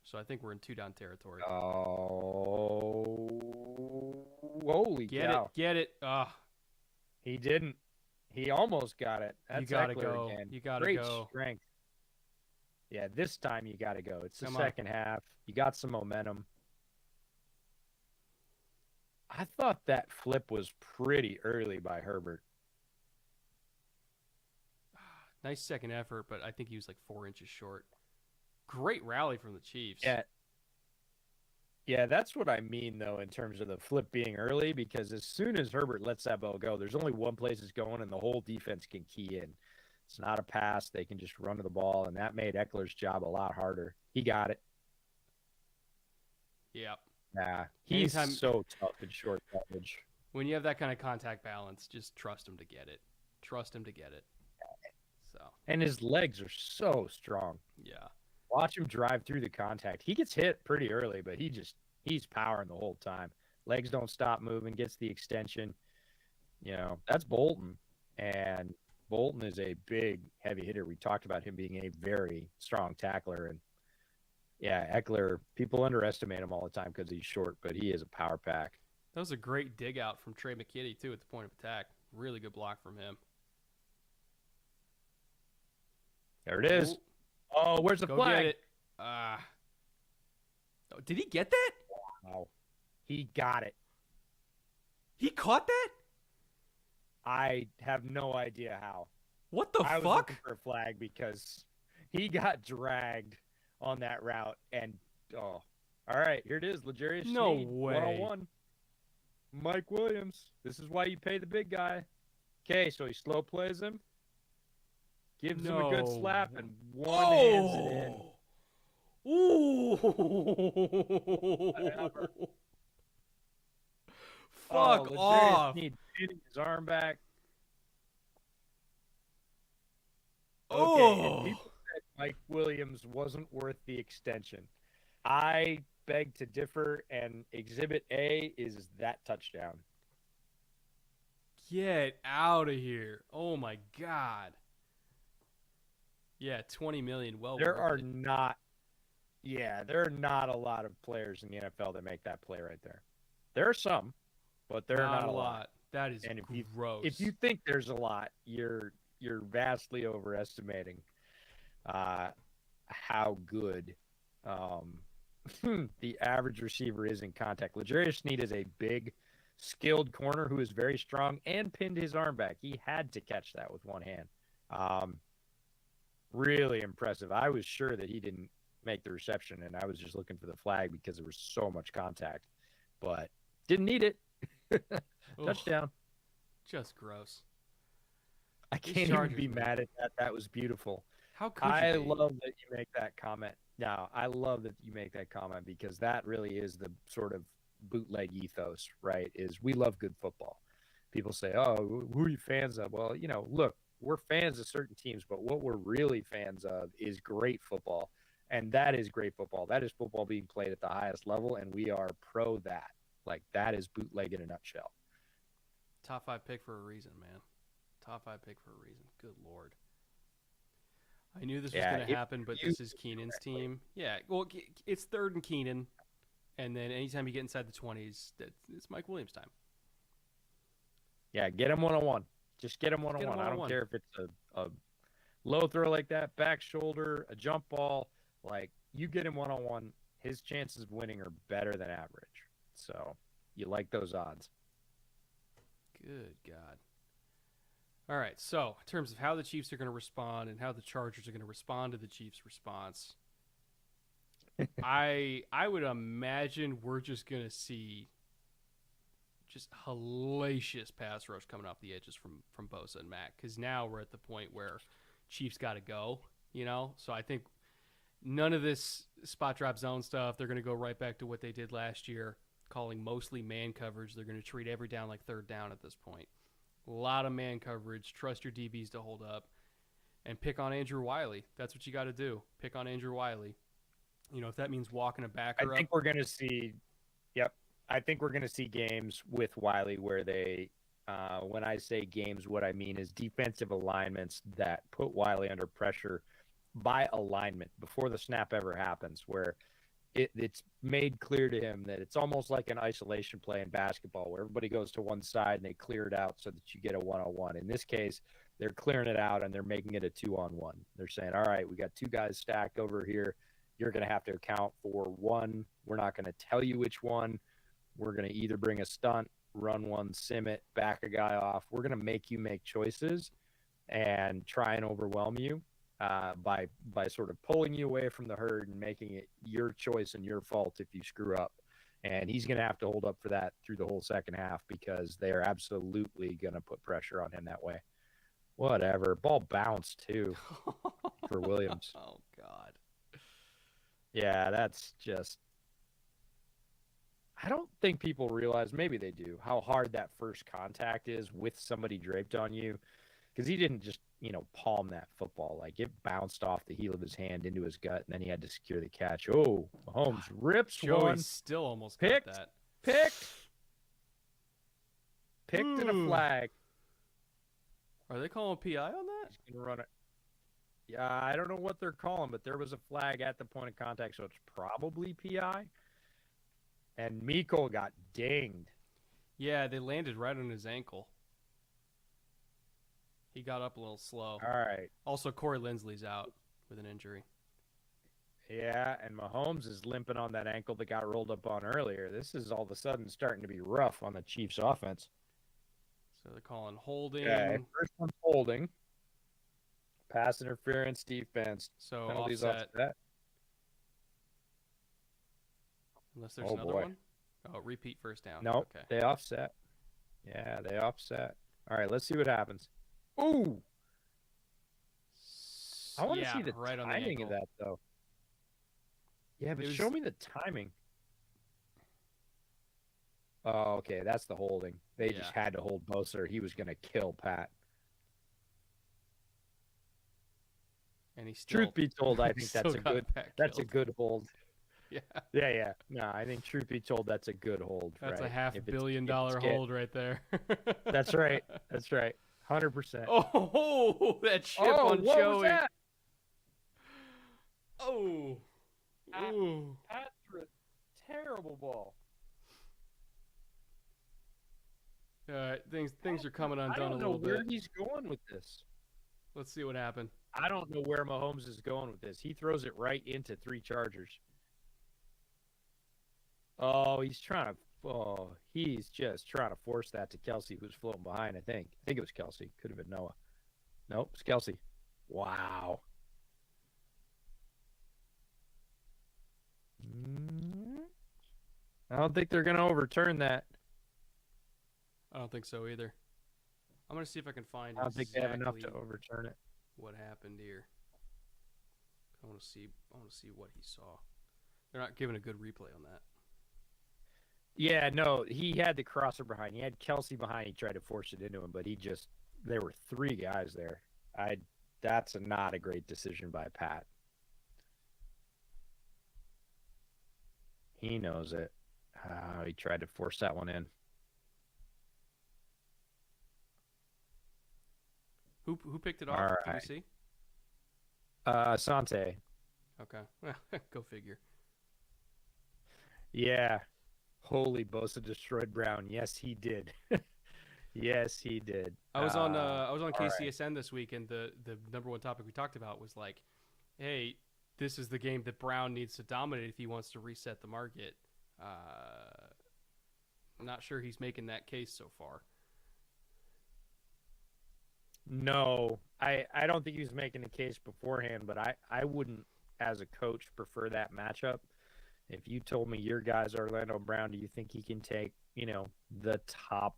So I think we're in 2-down territory. Oh, holy cow. Get it. He didn't. He almost got it. That's you gotta Eckler go. Again. You gotta Great go. Strength. Yeah, this time you got to go. It's the second half. You got some momentum. I thought that flip was pretty early by Herbert. Nice second effort, but I think he was like 4 inches short. Great rally from the Chiefs. Yeah, that's what I mean, though, in terms of the flip being early, because as soon as Herbert lets that ball go, there's only one place it's going, and the whole defense can key in. It's not a pass. They can just run to the ball, and that made Eckler's job a lot harder. He got it. Yep. Yeah, he's so tough in short coverage. When you have that kind of contact balance, just trust him to get it. Trust him to get it. So. And his legs are so strong. Yeah. Watch him drive through the contact. He gets hit pretty early, but he's powering the whole time. Legs don't stop moving, gets the extension. That's Bolton. And Bolton is a big, heavy hitter. We talked about him being a very strong tackler. And, yeah, Eckler, people underestimate him all the time because he's short, but he is a power pack. That was a great dig out from Trey McKitty, too, at the point of attack. Really good block from him. There it is. Oh, where's the flag? Get it. Did he get that? Wow. He got it. He caught that? I have no idea how. What the fuck? I was looking for a flag because he got dragged on that route. And, all right, here it is. L'Jarius No Sneed, way. 101. Mike Williams. This is why you pay the big guy. Okay, so he slow plays him. Gives him a good slap and hands it in. Ooh. Fuck off. Need hitting his arm back. Okay, and people said Mike Williams wasn't worth the extension. I beg to differ, and Exhibit A is that touchdown. Get out of here. Oh, my God. Yeah, $20 million. Well, there are not a lot of players in the NFL that make that play right there. There are some, but there are not a lot. That is gross. If you think there's a lot, you're vastly overestimating how good the average receiver is in contact. L'Jarius Sneed is a big, skilled corner who is very strong and pinned his arm back. He had to catch that with one hand. Really impressive. I was sure that he didn't make the reception, and I was just looking for the flag because there was so much contact, but didn't need it. Touchdown. Just gross. I These can't even Chargers, be man. mad at that. That was beautiful. How could you I be? love that you make that comment. No, I love that you make that comment because that really is the sort of bootleg ethos, right? Is we love good football. People say, "Oh, who are you fans of?" Well, look, we're fans of certain teams, but what we're really fans of is great football, and that is great football. That is football being played at the highest level, and we are pro that. Like that is bootleg in a nutshell. Top five pick for a reason, man. Top five pick for a reason. Good lord. I knew this was Yeah, going to if happen, but you this is Keenan's team. Yeah, well, it's third and Keenan, and then anytime you get inside the 20s, it's Mike Williams time. Yeah, get him one on one. Just get him one Just on get him one. I don't one-on-one. care if it's a low throw like that, back shoulder, a jump ball. Like you get him one on one, his chances of winning are better than average. So you like those odds. Good God. All right, so in terms of how the Chiefs are going to respond and how the Chargers are going to respond to the Chiefs' response, I would imagine we're just going to see just hellacious pass rush coming off the edges from Bosa and Mack, because now we're at the point where Chiefs got to go, So I think none of this spot drop zone stuff. They're going to go right back to what they did last year, calling mostly man coverage. They're going to treat every down like third down at this point. A lot of man coverage. Trust your DBs to hold up, and pick on Andrew Wiley. That's what you got to do. Pick on Andrew Wiley. If that means walking a I backer up. think we're going to see. Yep, I think we're going to see games with Wiley where they. When I say games, what I mean is defensive alignments that put Wiley under pressure by alignment before the snap ever happens, where it's made clear to him that it's almost like an isolation play in basketball where everybody goes to one side and they clear it out so that you get a one-on-one. In this case, they're clearing it out and they're making it a two-on-one. They're saying, all right, we got two guys stacked over here. You're going to have to account for one. We're not going to tell you which one. We're going to either bring a stunt, run one, sim it, back a guy off. We're going to make you make choices and try and overwhelm you by sort of pulling you away from the herd and making it your choice and your fault if you screw up. And he's going to have to hold up for that through the whole second half because they are absolutely going to put pressure on him that way. Whatever. Ball bounced too for Williams. Oh God. Yeah, that's just. I don't think people realize, maybe they do, how hard that first contact is with somebody draped on you. Because he didn't just, palm that football. Like it bounced off the heel of his hand into his gut, and then he had to secure the catch. Oh, Mahomes God. rips Joey one. still almost got Picked, that. picked, picked in a flag. Are they calling PI on that? He's going to run it. Yeah, I don't know what they're calling, but there was a flag at the point of contact, so it's probably PI. And Miko got dinged. Yeah, they landed right on his ankle. He got up a little slow. All right. Also, Corey Lindsley's out with an injury. Yeah, and Mahomes is limping on that ankle that got rolled up on earlier. This is all of a sudden starting to be rough on the Chiefs' offense. So they're calling holding. Okay, first one's holding. Pass interference, defense. So Penalties offset. Unless there's another boy. one. Oh, repeat first down. Nope, Okay. they offset. Yeah, they offset. All right, let's see what happens. Ooh! I want to see the right timing of that, though. Yeah, but show me the timing. Oh, okay, that's the holding. They just had to hold Bosa or he was going to kill Pat. And he still, truth be told, I think that's a good hold. Yeah. Yeah. No, I think truth be told, that's a good hold. That's right? a $500 million hold right there. That's right. 100%. Oh, that chip on what Joey. Was that? Oh. Pat threw a terrible ball. All right, things are coming undone a little bit. I don't know where he's going with this. Let's see what happened. I don't know where Mahomes is going with this. He throws it right into 3 Chargers. Oh, he's just trying to force that to Kelsey, who's floating behind, I think. I think it was Kelsey. Could have been Noah. Nope, it's Kelsey. Wow. I don't think they're going to overturn that. I don't think so either. I'm gonna see if I can find I don't think they have enough exactly to overturn it. what happened here. I want to see. I want to see what he saw. They're not giving a good replay on that. Yeah, no, he had the crosser behind. He had Kelsey behind. He tried to force it into him, but there were three guys there. That's not a great decision by Pat. He knows it. He tried to force that one in. Who picked it All off? Can we right. see? Sante. Okay, go figure. Yeah. Holy Bosa destroyed Brown. Yes, he did. Yes, he did. I was on all right. KCSN this week, and the number one topic we talked about was like, hey, this is the game that Brown needs to dominate if he wants to reset the market. I'm not sure he's making that case so far. No, I don't think he was making a case beforehand, but I wouldn't, as a coach, prefer that matchup. If you told me your guy's Orlando Brown, do you think he can take, the top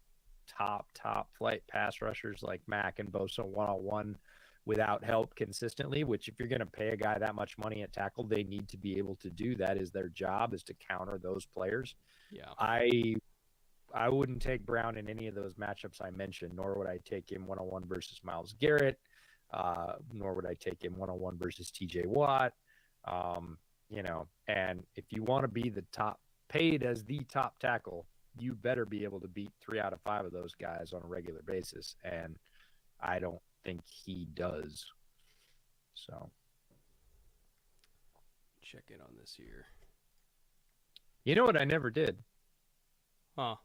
flight pass rushers like Mack and Bosa one-on-one without help consistently? Which, if you're going to pay a guy that much money at tackle, they need to be able to do that. Is their job, is to counter those players. Yeah. I wouldn't take Brown in any of those matchups I mentioned, nor would I take him one-on-one versus Myles Garrett, nor would I take him one-on-one versus TJ Watt. And if you want to be the top paid as the top tackle, you better be able to beat 3 out of 5 of those guys on a regular basis. And I don't think he does. So check in on this here. You know what I never did? Huh?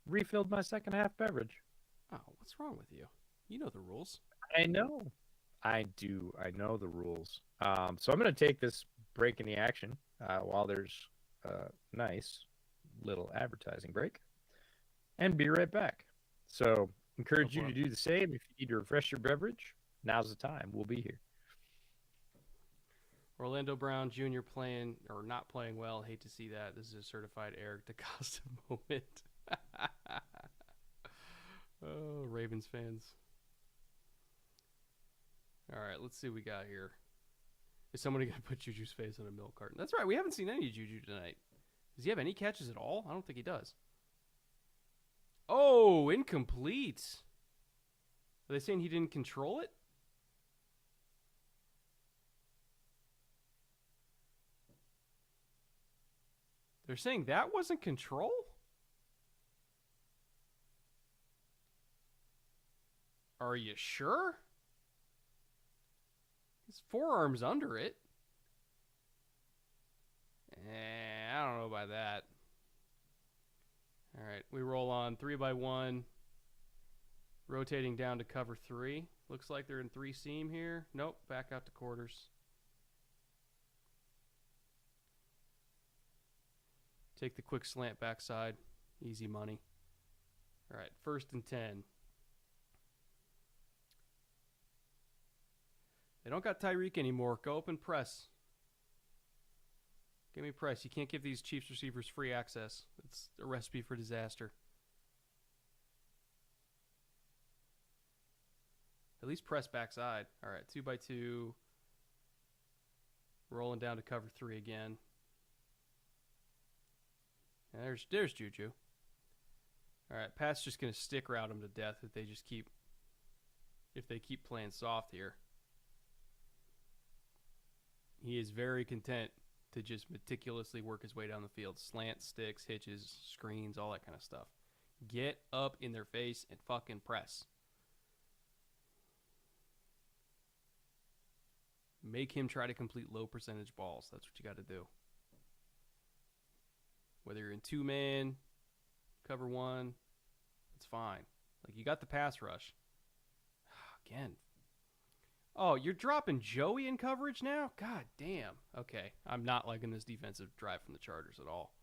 Refilled my second half beverage. Oh, what's wrong with you? You know the rules. I know. I do. I know the rules. So I'm going to take this break in the action while there's a nice little advertising break and be right back. So encourage you to do the same. If you need to refresh your beverage, now's the time. We'll be here. Orlando Brown Jr. playing or not playing well. Hate to see that. This is a certified Eric DaCosta moment. Oh, Ravens fans. All right, let's see what we got here. Is somebody going to put Juju's face on a milk carton? That's right. We haven't seen any Juju tonight. Does he have any catches at all? I don't think he does. Oh, incomplete. Are they saying he didn't control it? They're saying that wasn't control? Are you sure? His forearm's under it. I don't know about that. All right, we roll on 3x1. Rotating down to cover 3. Looks like they're in 3 seam here. Nope, back out to quarters. Take the quick slant backside. Easy money. All right, 1st and 10. They don't got Tyreek anymore. Go up and press. Give me press. You can't give these Chiefs receivers free access. It's a recipe for disaster. At least press backside. All right, 2x2. Rolling down to cover 3 again. And there's Juju. All right, Pat's just going to stick route him to death if they keep playing soft here. He is very content to just meticulously work his way down the field. Slant, sticks, hitches, screens, all that kind of stuff. Get up in their face and fucking press. Make him try to complete low percentage balls. That's what you got to do. Whether you're in 2-man, cover 1, it's fine. Like, you got the pass rush. Again. Oh, you're dropping Joey in coverage now? God damn. Okay, I'm not liking this defensive drive from the Chargers at all.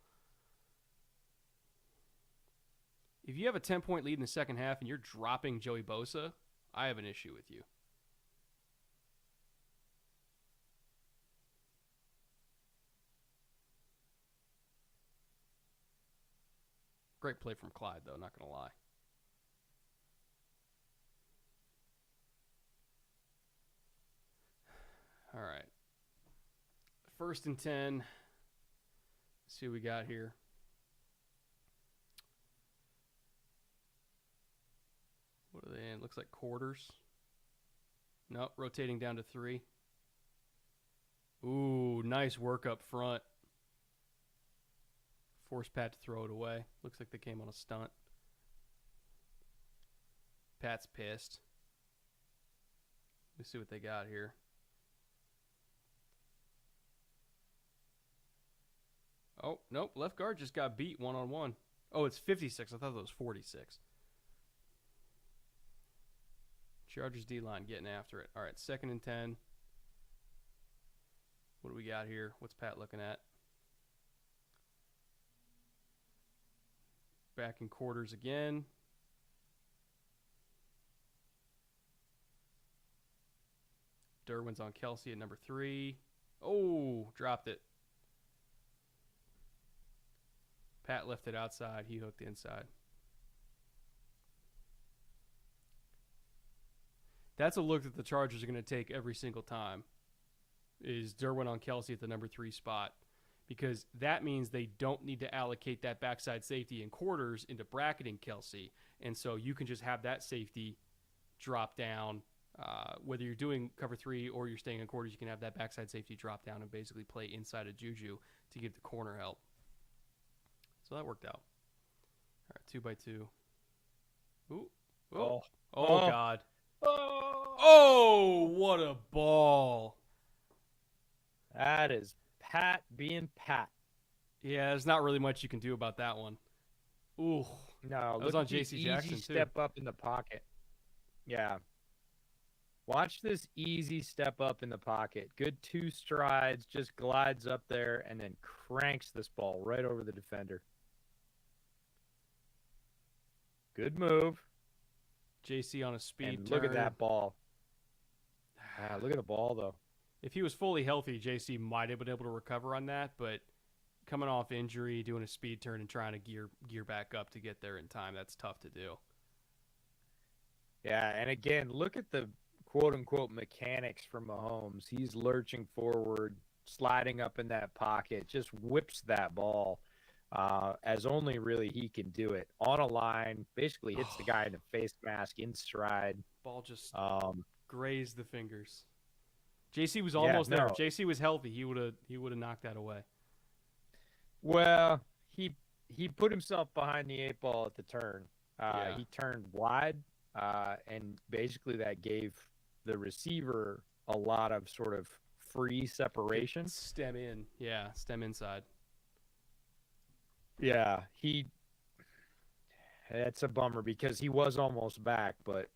If you have a 10-point lead in the second half and you're dropping Joey Bosa, I have an issue with you. Great play from Clyde, though, not going to lie. All right. 1st and 10. Let's see what we got here. What are they in? Looks like quarters. Nope, rotating down to 3. Ooh, nice work up front. Force Pat to throw it away. Looks like they came on a stunt. Pat's pissed. Let's see what they got here. Oh, nope. Left guard just got beat one-on-one. Oh, it's 56. I thought it was 46. Chargers D-line getting after it. All right, 2nd and 10. What do we got here? What's Pat looking at? Back in quarters again. Derwin's on Kelsey at number 3. Oh, dropped it. Pat left it outside. He hooked inside. That's a look that the Chargers are going to take every single time, is Derwin on Kelsey at the number 3 spot, because that means they don't need to allocate that backside safety in quarters into bracketing Kelsey. And so you can just have that safety drop down. Whether you're doing cover 3 or you're staying in quarters, you can have that backside safety drop down and basically play inside of Juju to give the corner help. So that worked out. All right, 2x2. Ooh. Oh, God. Oh, what a ball. That is Pat being Pat. Yeah, there's not really much you can do about that one. Ooh. No, that was on J.C. Jackson, easy too. Step up in the pocket. Yeah. Watch this easy step up in the pocket. Good 2 strides, just glides up there and then cranks this ball right over the defender. Good move. JC on a speed and turn. look at that ball. Look at the ball, though. If he was fully healthy, JC might have been able to recover on that, but coming off injury, doing a speed turn and trying to gear back up to get there in time, that's tough to do. Yeah, and again, look at the quote-unquote mechanics from Mahomes. He's lurching forward, sliding up in that pocket, just whips that ball as only really he can do it. On a line, basically hits the guy in the face mask in stride. Ball just grazed the fingers. JC was almost there. If JC was healthy, he would have knocked that away. Well, he put himself behind the 8 ball at the turn. He turned wide, and basically that gave the receiver a lot of sort of free separation. Stem in. Yeah, stem inside. Yeah, that's a bummer because he was almost back, but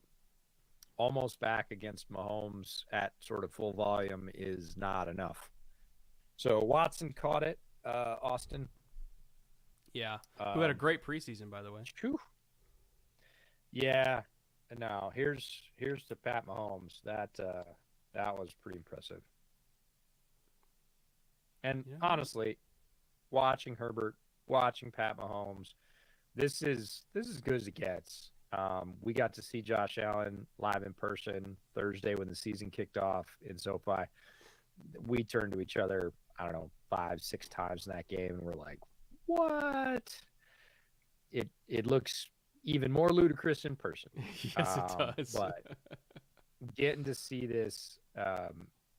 almost back against Mahomes at sort of full volume is not enough. So Watson caught it, Austin. Yeah, who had a great preseason, by the way. Whew. Yeah, no, here's to Pat Mahomes. That was pretty impressive. And honestly, watching Herbert, watching Pat Mahomes, this is as good as it gets. We got to see Josh Allen live in person Thursday when the season kicked off in SoFi. We turned to each other, I don't know, 5-6 times in that game, and we're like, what? It looks even more ludicrous in person. Yes, it does. But getting to see this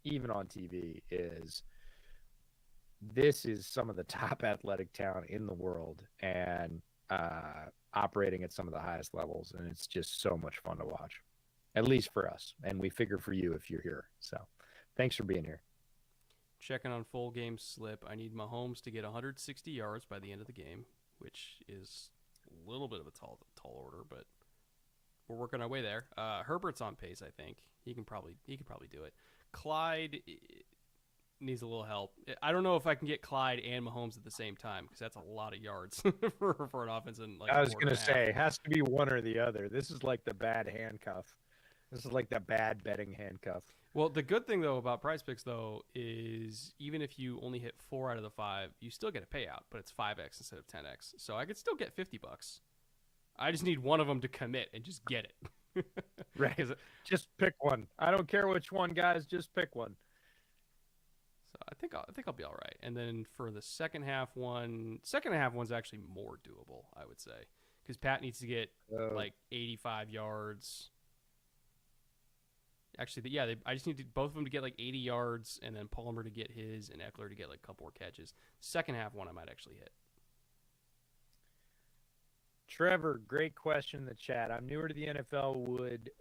even on TV this is some of the top athletic talent in the world and operating at some of the highest levels, and it's just so much fun to watch, at least for us, and we figure for you if you're here. So thanks for being here. Checking on full game slip. I need Mahomes to get 160 yards by the end of the game, which is a little bit of a tall order, but we're working our way there. Herbert's on pace, I think. He can probably do it. Clyde needs a little help. I don't know if I can get Clyde and Mahomes at the same time because that's a lot of yards for an offense. And like I was going to say, it has to be one or the other. This is like the bad handcuff. This is like the bad betting handcuff. Well, the good thing, though, about Prize Picks, though, is even if you only hit 4 out of the 5, you still get a payout, but it's 5x instead of 10x. So I could still get $50. I just need one of them to commit and just get it. Right. Just pick one. I don't care which one, guys. Just pick one. I think I'll be all right. And then for the second half one's actually more doable, I would say, because Pat needs to get Uh, like 85 yards. Actually, I just need both of them to get like 80 yards, and then Palmer to get his, and Eckler to get like a couple more catches. Second half one, I might actually hit. Trevor, great question in the chat. I'm newer to the NFL. Would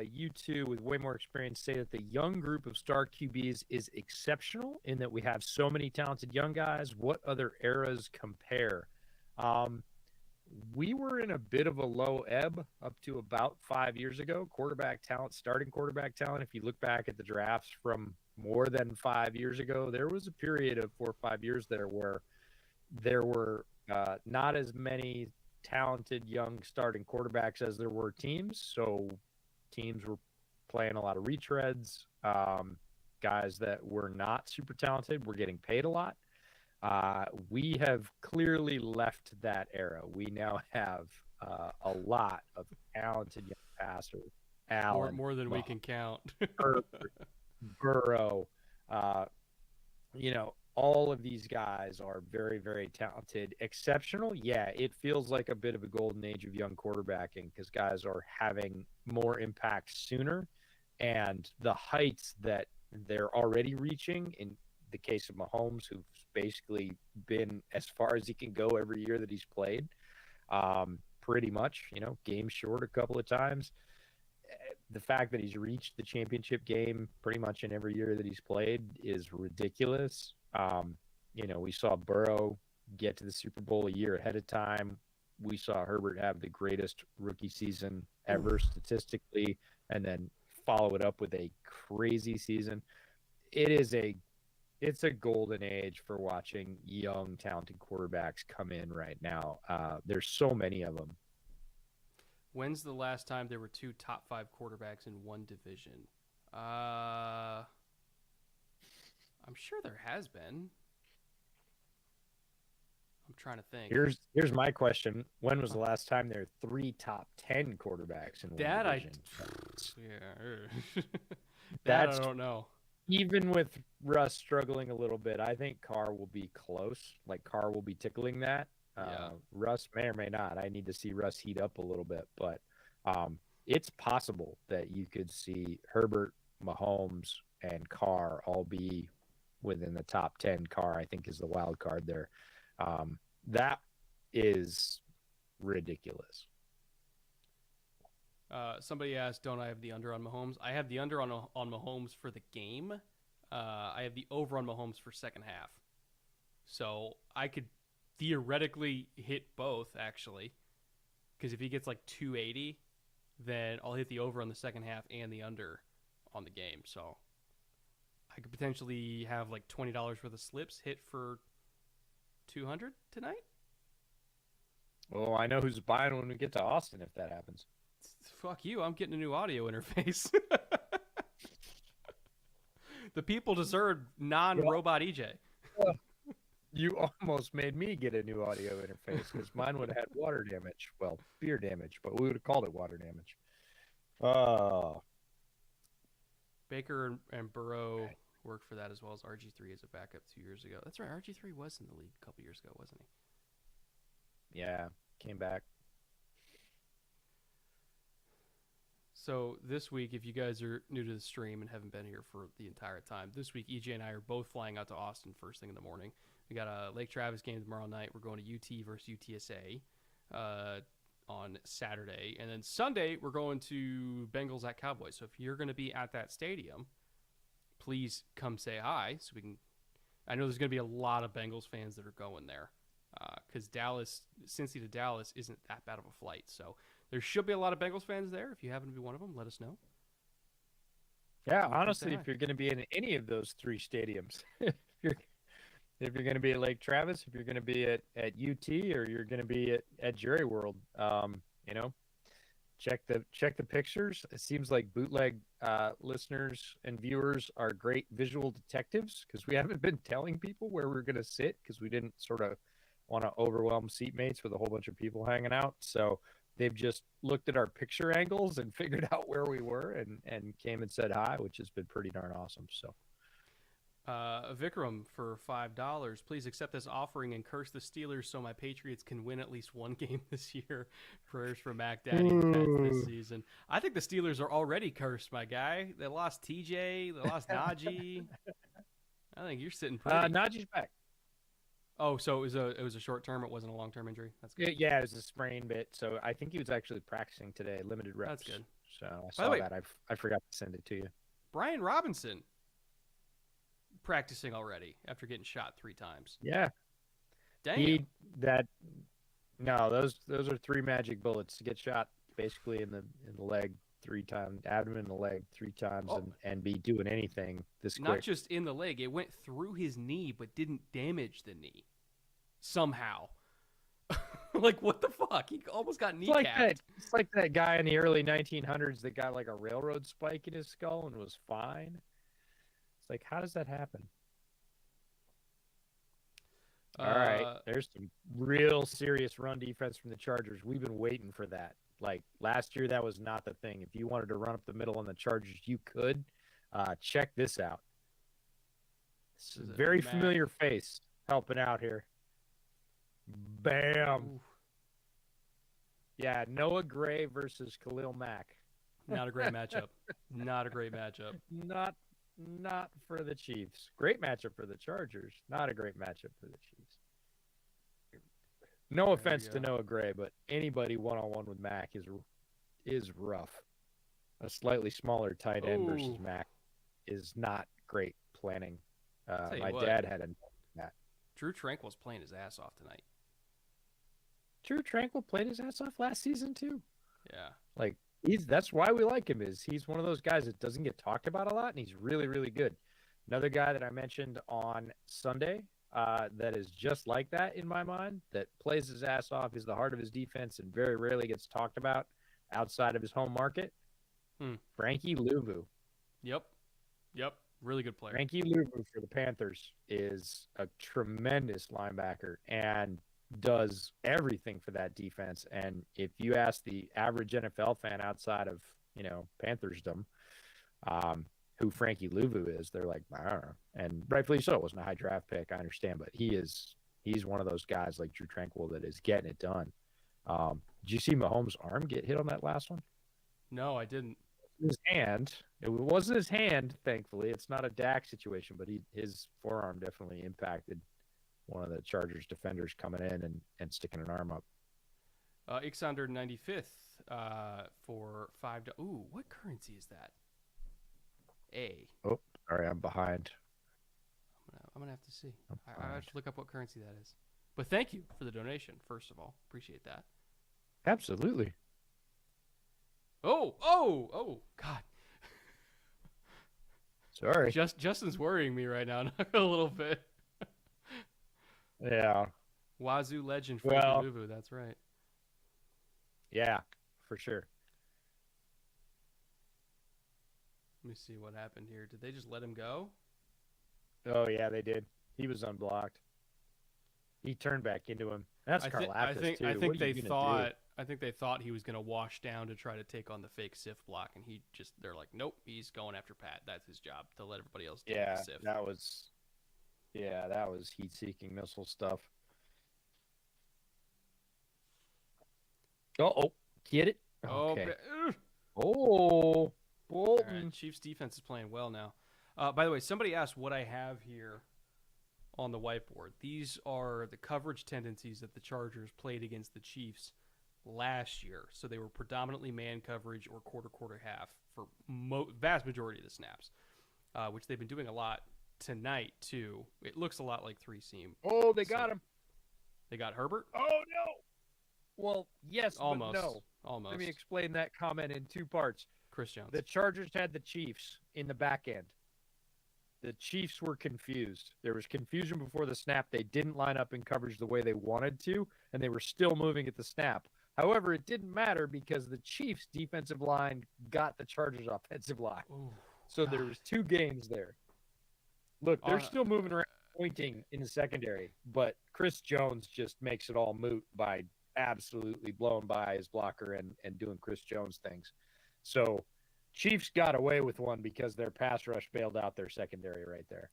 you two, with way more experience, say that the young group of star QBs is exceptional in that we have so many talented young guys? What other eras compare? Um, we were in a bit of a low ebb up to about 5 years ago. Quarterback talent, starting quarterback talent. If you look back at the drafts from more than 5 years ago, there was a period of 4 or 5 years there where there were not as many talented young starting quarterbacks as there were teams. So teams were playing a lot of retreads. Guys that were not super talented were getting paid a lot. We have clearly left that era. We now have a lot of talented young passers. Allen, More than we can count. Herbert, Burrow, uh, all of these guys are very, very talented. Exceptional. Yeah, it feels like a bit of a golden age of young quarterbacking because guys are having more impact sooner. And the heights that they're already reaching, in the case of Mahomes, who's basically been as far as he can go every year that he's played, pretty much, game short a couple of times. The fact that he's reached the championship game pretty much in every year that he's played is ridiculous. We saw Burrow get to the Super Bowl a year ahead of time. We saw Herbert have the greatest rookie season ever statistically, and then follow it up with a crazy season. It's a golden age for watching young, talented quarterbacks come in right now. There's so many of them. When's the last time there were two top 5 quarterbacks in one division? I'm sure there has been. I'm trying to think. Here's my question: when was the last time there were 3 top 10 quarterbacks in one division? Yeah, That's I don't know. Even with Russ struggling a little bit, I think Carr will be close. Like Carr will be tickling that. Yeah. Russ may or may not. I need to see Russ heat up a little bit, but it's possible that you could see Herbert, Mahomes, and Carr all be within the top 10. Carr, I think, is the wild card there. That is ridiculous. Somebody asked, don't I have the under on Mahomes? I have the under on Mahomes for the game. I have the over on Mahomes for second half. So I could theoretically hit both, actually. Because if he gets like 280, then I'll hit the over on the second half and the under on the game. So I could potentially have like $20 worth of slips hit for 200 tonight. Well, I know who's buying when we get to Austin if that happens. Fuck you, I'm getting a new audio interface. The people deserve non-robot EJ. You almost made me get a new audio interface because mine would have had water damage. Well, beer damage, but we would have called it water damage. Baker and Burrow worked for that as well as RG3 as a backup 2 years ago. That's right, RG3 was in the league a couple years ago, wasn't he? Yeah, came back. So this week, if you guys are new to the stream and haven't been here for the entire time, this week EJ and I are both flying out to Austin first thing in the morning. We got a Lake Travis game tomorrow night. We're going to UT versus UTSA on Saturday. And then Sunday, we're going to Bengals at Cowboys. So if you're going to be at that stadium, please come say hi so we can. I know there's going to be a lot of Bengals fans that are going there because Cincy to Dallas isn't that bad of a flight. So there should be a lot of Bengals fans there. If you happen to be one of them, let us know. Yeah, honestly, if you're going to be in any of those 3 stadiums, if you're going to be at Lake Travis, if you're going to be at UT, or you're going to be at Jerry World, check the pictures. It seems like Bootleg listeners and viewers are great visual detectives because we haven't been telling people where we're going to sit because we didn't sort of want to overwhelm seatmates with a whole bunch of people hanging out. So they've just looked at our picture angles and figured out where we were and came and said hi, which has been pretty darn awesome. So Vikram for $5. Please accept this offering and curse the Steelers so my Patriots can win at least one game this year. Prayers for Mac Daddy and Pets this season. I think the Steelers are already cursed, my guy. They lost TJ. They lost Najee. I think you're sitting pretty. Najee's back. Oh, so it was a short term. It wasn't a long term injury. That's good. Yeah, it was a sprain bit. So I think he was actually practicing today, limited reps. That's good. So I By the saw way- that. I forgot to send it to you. Brian Robinson practicing already after getting shot 3 times. Yeah, Damn. No, those are 3 magic bullets to get shot basically in the leg 3 times, abdomen and the leg 3 times, and be doing anything this quick. Not just in the leg, it went through his knee but didn't damage the knee somehow. Like, what the fuck? He almost got kneecapped. It's like that guy in the early 1900s that got like a railroad spike in his skull and was fine. It's like, how does that happen? All right, there's some real serious run defense from the Chargers. We've been waiting for that. Like last year, that was not the thing. If you wanted to run up the middle on the Chargers, you could. Check this out. This is a very familiar face helping out here. Bam. Ooh. Yeah, Noah Gray versus Khalil Mack. Not a great matchup. Not a great matchup. Not for the Chiefs. Great matchup for the Chargers. Not a great matchup for the Chiefs. No offense to Noah Gray, but anybody one-on-one with Mack is rough. A slightly smaller tight end versus Mack is not great planning. My dad had that. Drew Tranquil's playing his ass off tonight. Drew Tranquil played his ass off last season too. Yeah. Like that's why we like him, is he's one of those guys that doesn't get talked about a lot, and he's really, really good. Another guy that I mentioned on Sunday that is just like that in my mind, that plays his ass off, is the heart of his defense and very rarely gets talked about outside of his home market. Frankie Louvu. Yep. Really good player. Frankie Louvu for the Panthers is a tremendous linebacker and does everything for that defense. And if you ask the average NFL fan outside of, Panthersdom, who Frankie Louvu is, they're like, I don't know. And rightfully so. It wasn't a high draft pick, I understand, but he's one of those guys like Drew Tranquil that is getting it done. Did you see Mahomes' arm get hit on that last one? No, I didn't. His hand. It wasn't his hand, thankfully. It's not a Dak situation, but his forearm definitely impacted one of the Chargers defenders coming in and sticking an arm up. Ixander 95th for $5. Ooh, what currency is that? Oh, sorry, I'm behind. I'm gonna have to see. I have to look up what currency that is. But thank you for the donation, first of all. Appreciate that. Absolutely. Oh, God. Sorry. Justin's worrying me right now a little bit. Yeah. Wazoo legend Frankie Louvu, that's right. Yeah, for sure. Let me see what happened here. Did they just let him go? Oh, yeah, they did. He was unblocked. He turned back into him. That's Karlaftis, too. I think they thought he was going to wash down to try to take on the fake Sif block, and they're like, nope, he's going after Pat. That's his job, to let everybody else do the Sif. That was heat-seeking missile stuff. Oh, get it? Okay. Bolton. Right, Chiefs defense is playing well now. By the way, somebody asked what I have here on the whiteboard. These are the coverage tendencies that the Chargers played against the Chiefs last year. So they were predominantly man coverage or quarter half for vast majority of the snaps, which they've been doing a lot tonight too. It looks a lot like 3-seam. Oh, they got him. They got Herbert? Oh, no. Well, yes, almost. But no. Almost. Let me explain that comment in 2 parts. Chris Jones. The Chargers had the Chiefs in the back end. The Chiefs were confused. There was confusion before the snap. They didn't line up in coverage the way they wanted to, and they were still moving at the snap. However, it didn't matter because the Chiefs' defensive line got the Chargers' offensive line. Ooh, so there was 2 games there. Look, they're still moving around, pointing in the secondary, but Chris Jones just makes it all moot by absolutely blown by his blocker and doing Chris Jones things. So Chiefs got away with one because their pass rush bailed out their secondary right there.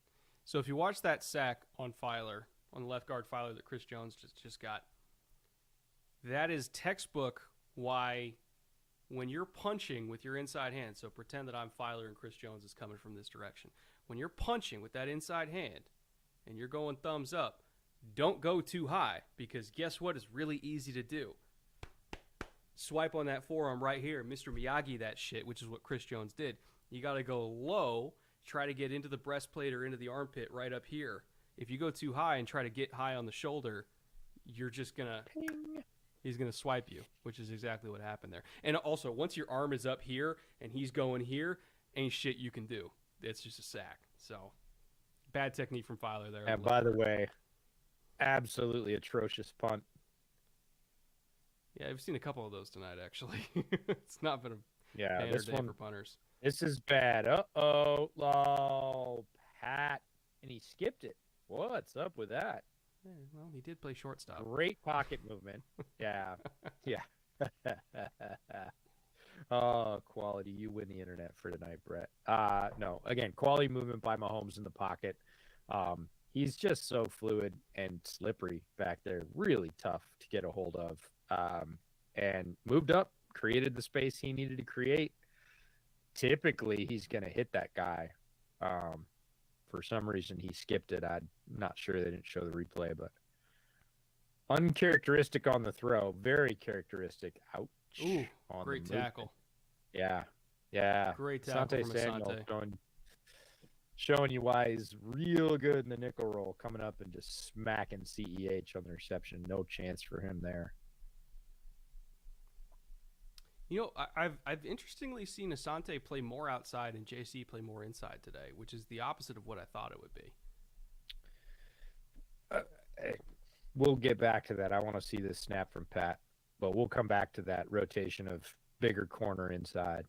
So if you watch that sack on Filer, on the left guard Filer that Chris Jones just got, that is textbook why when you're punching with your inside hand, so pretend that I'm Filer and Chris Jones is coming from this direction. When you're punching with that inside hand and you're going thumbs up, don't go too high, because guess what is really easy to do? Swipe on that forearm right here, Mr. Miyagi that shit, which is what Chris Jones did. You got to go low, try to get into the breastplate or into the armpit right up here. If you go too high and try to get high on the shoulder, you're just going to... He's going to swipe you, which is exactly what happened there. And also, once your arm is up here and he's going here, ain't shit you can do. It's just a sack. So, bad technique from Filer there. And by the way, absolutely atrocious punt. Yeah, I've seen a couple of those tonight, actually. It's not been a this day one for punters. This is bad. Oh, Pat. And he skipped it. What's up with that? Yeah, well, he did play shortstop. Great pocket movement. Yeah. Yeah. Oh, quality. You win the internet for tonight, Brett. No, again, quality movement by Mahomes in the pocket. He's just so fluid and slippery back there. Really tough to get a hold of. And moved up, created the space he needed to create. Typically, he's going to hit that guy. For some reason, he skipped it. I'm not sure they didn't show the replay, but uncharacteristic on the throw. Very characteristic. Ouch. Ooh, on great the tackle. Yeah. Yeah. Great tackle from Asante. Showing you why he's real good in the nickel roll, coming up and just smacking CEH on the reception. No chance for him there. You know, I've interestingly seen Asante play more outside and JC play more inside today, which is the opposite of what I thought it would be. We'll get back to that. I want to see this snap from Pat, but we'll come back to that rotation of bigger corner inside.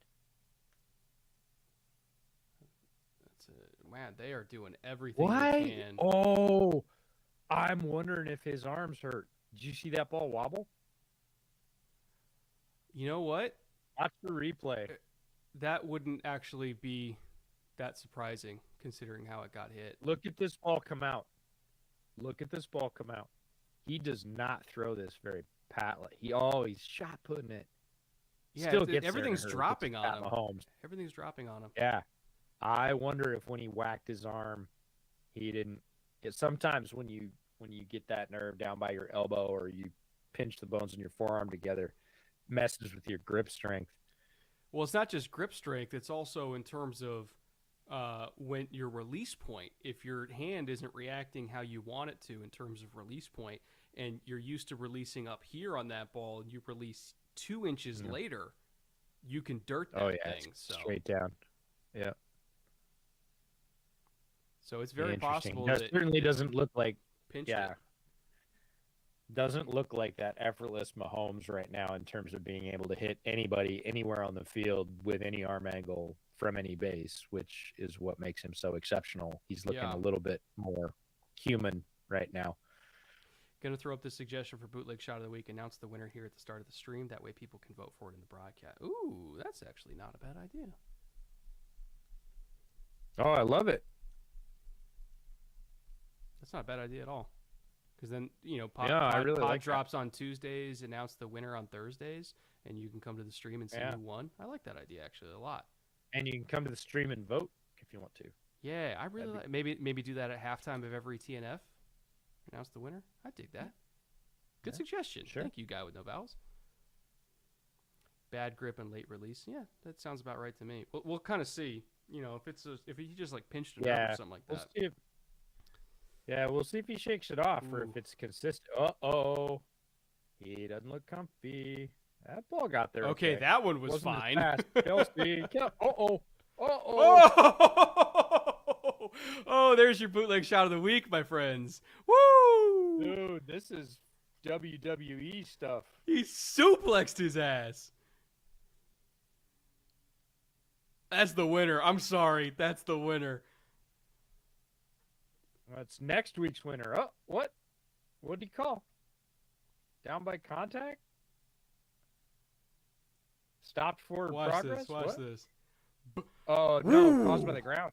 That's it. Man, they are doing everything they can. Oh, I'm wondering if his arms hurt. Did you see that ball wobble? You know what? Watch the replay. That wouldn't actually be that surprising, considering how it got hit. Look at this ball come out. He does not throw this very patly. He always shot putting it. Yeah, Still gets everything's there dropping on him. Mahomes. Everything's dropping on him. Yeah. I wonder if when he whacked his arm, he didn't. Sometimes when you get that nerve down by your elbow or you pinch the bones in your forearm together, messes with your grip strength. Well, it's not just grip strength. It's also in terms of when your release point. If your hand isn't reacting how you want it to in terms of release point, and you're used to releasing up here on that ball, and you release 2 inches later, you can dirt that thing. Straight down. Yeah. So it's very possible that that certainly doesn't look like pinch it. Doesn't look like that effortless Mahomes right now in terms of being able to hit anybody anywhere on the field with any arm angle from any base, which is what makes him so exceptional. He's looking a little bit more human right now. Going to throw up the suggestion for Bootleg Shot of the Week. Announce the winner here at the start of the stream. That way people can vote for it in the broadcast. Ooh, that's actually not a bad idea. Oh, I love it. That's not a bad idea at all. Because then, Pod drops on Tuesdays, announce the winner on Thursdays, and you can come to the stream and see who won. I like that idea, actually, a lot. And you can come to the stream and vote if you want to. Yeah, I really like maybe do that at halftime of every TNF. Announce the winner. I dig that. Good suggestion. Sure. Thank you, guy with no vowels. Bad grip and late release. Yeah, that sounds about right to me. We'll kind of see. If he just like pinched it up or something like that. We'll see if he shakes it off or if it's consistent. He doesn't look comfy. That ball got there. Okay, that one was fine. Kelsey. Oh, there's your Bootleg Shot of the Week, my friends. Woo! Dude, this is WWE stuff. He suplexed his ass. That's the winner. I'm sorry. That's the winner. That's next week's winner. Oh, what? What did he call? Down by contact? Stopped forward progress? Watch this. Oh, no. Caused by the ground.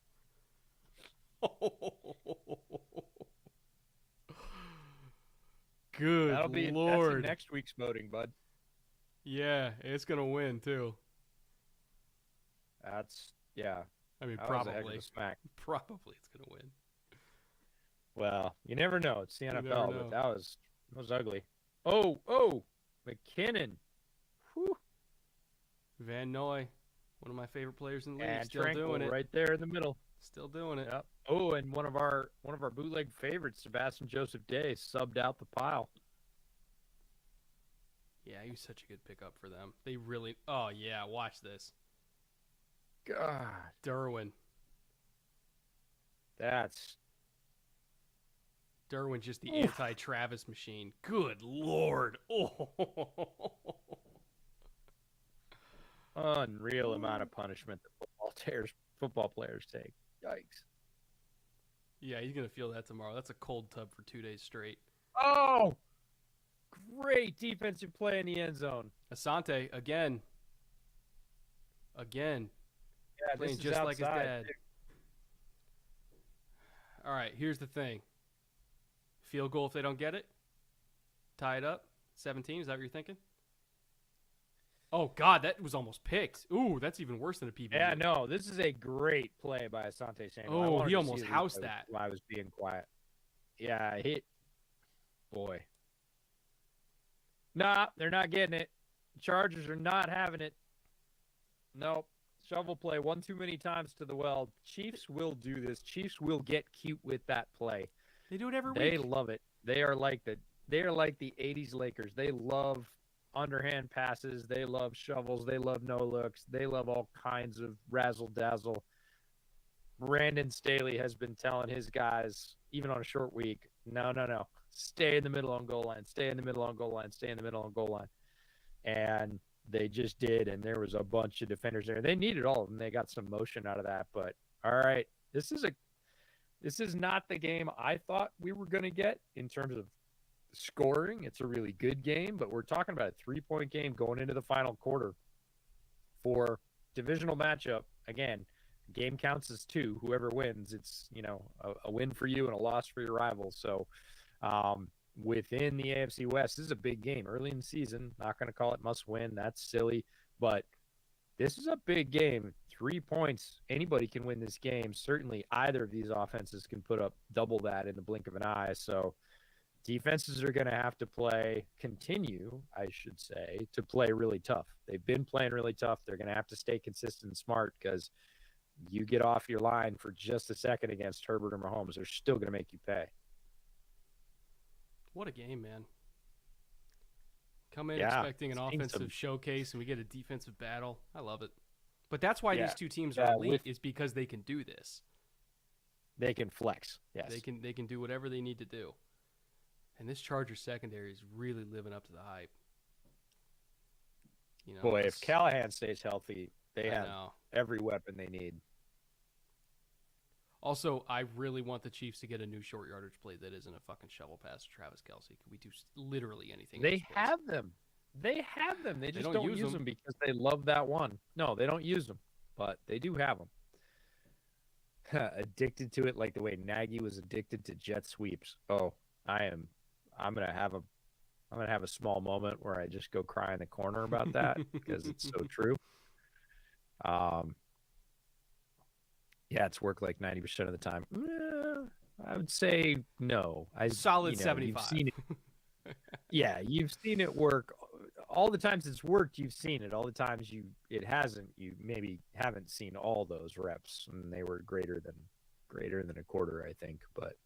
Good That's in Lord. next week's voting, bud. Yeah, it's going to win, too. Yeah. I mean, That was a heck of probably. a smack. Probably it's going to win. Well, you never know. It's the You never NFL, know. but that was ugly. Oh, McKinnon. Whew. Van Noy, one of my favorite players in the league, And still Tranquil doing it. right there in the middle. Still doing it. Yep. Oh, and one of our bootleg favorites, Sebastian Joseph Day, subbed out the pile. Yeah, he was such a good pickup for them. They really. Oh yeah, watch this. God, Derwin. that's Derwin's just the anti-Travis machine. Good Lord. Oh. unreal amount of punishment that football players take. Yikes. Yeah, he's gonna feel that tomorrow. That's a cold tub for 2 days straight. Oh, great defensive play in the end zone. Asante again. Yeah, Playing this is just like his outside, dad. too. All right, here's the thing. Field goal if they don't get it. Tie it up. 17. Is that what you're thinking? Oh God, that was almost picked. Ooh, that's even worse than a PBU. Yeah, no, this is a great play by Asante Samuel. Oh, he almost housed that. While I was being quiet. Yeah, boy. Nah, they're not getting it. Chargers are not having it. Nope. Shovel play one too many times to the well. Chiefs will do this. Chiefs will get cute with that play. They do it every week. They love it. They are like the 80s Lakers. They love underhand passes. They love shovels. They love no looks. They love all kinds of razzle dazzle. Brandon Staley has been telling his guys, even on a short week, no. Stay in the middle on goal line. Stay in the middle on goal line. Stay in the middle on goal line. And they just did, and there was a bunch of defenders there. They needed all of them. They got some motion out of that. But all right, this is not the game I thought we were going to get in terms of scoring. It's a really good game, but we're talking about a 3-point game going into the final quarter for divisional matchup. Again, game counts as 2. Whoever wins, it's a win for you and a loss for your rival. So within the AFC West, this is a big game early in the season. Not going to call it must win. That's silly, but this is a big game. 3 points. Anybody can win this game. Certainly either of these offenses can put up double that in the blink of an eye. So defenses are going to have to continue, I should say, to play really tough. They've been playing really tough. They're going to have to stay consistent and smart because you get off your line for just a second against Herbert or Mahomes, they're still going to make you pay. What a game, man. Come in expecting an offensive showcase, and we get a defensive battle. I love it. But that's why these two teams are elite, is because they can do this. They can flex. Yes. They can do whatever they need to do. And this Chargers secondary is really living up to the hype. Boy, if Callahan stays healthy, they have every weapon they need. Also, I really want the Chiefs to get a new short yardage play that isn't a fucking shovel pass to Travis Kelce. Could we do literally anything? They have them. They just don't use them because they love that one. No, they don't use them, but they do have them. Addicted to it like the way Nagy was addicted to jet sweeps. Oh, I'm gonna have a small moment where I just go cry in the corner about that because it's so true. Yeah, it's worked like 90% of the time. I would say no. Solid 75. You've seen it. Yeah, you've seen it work. All the times it's worked, you've seen it. All the times it hasn't, you maybe haven't seen all those reps, and they were greater than a quarter, I think. But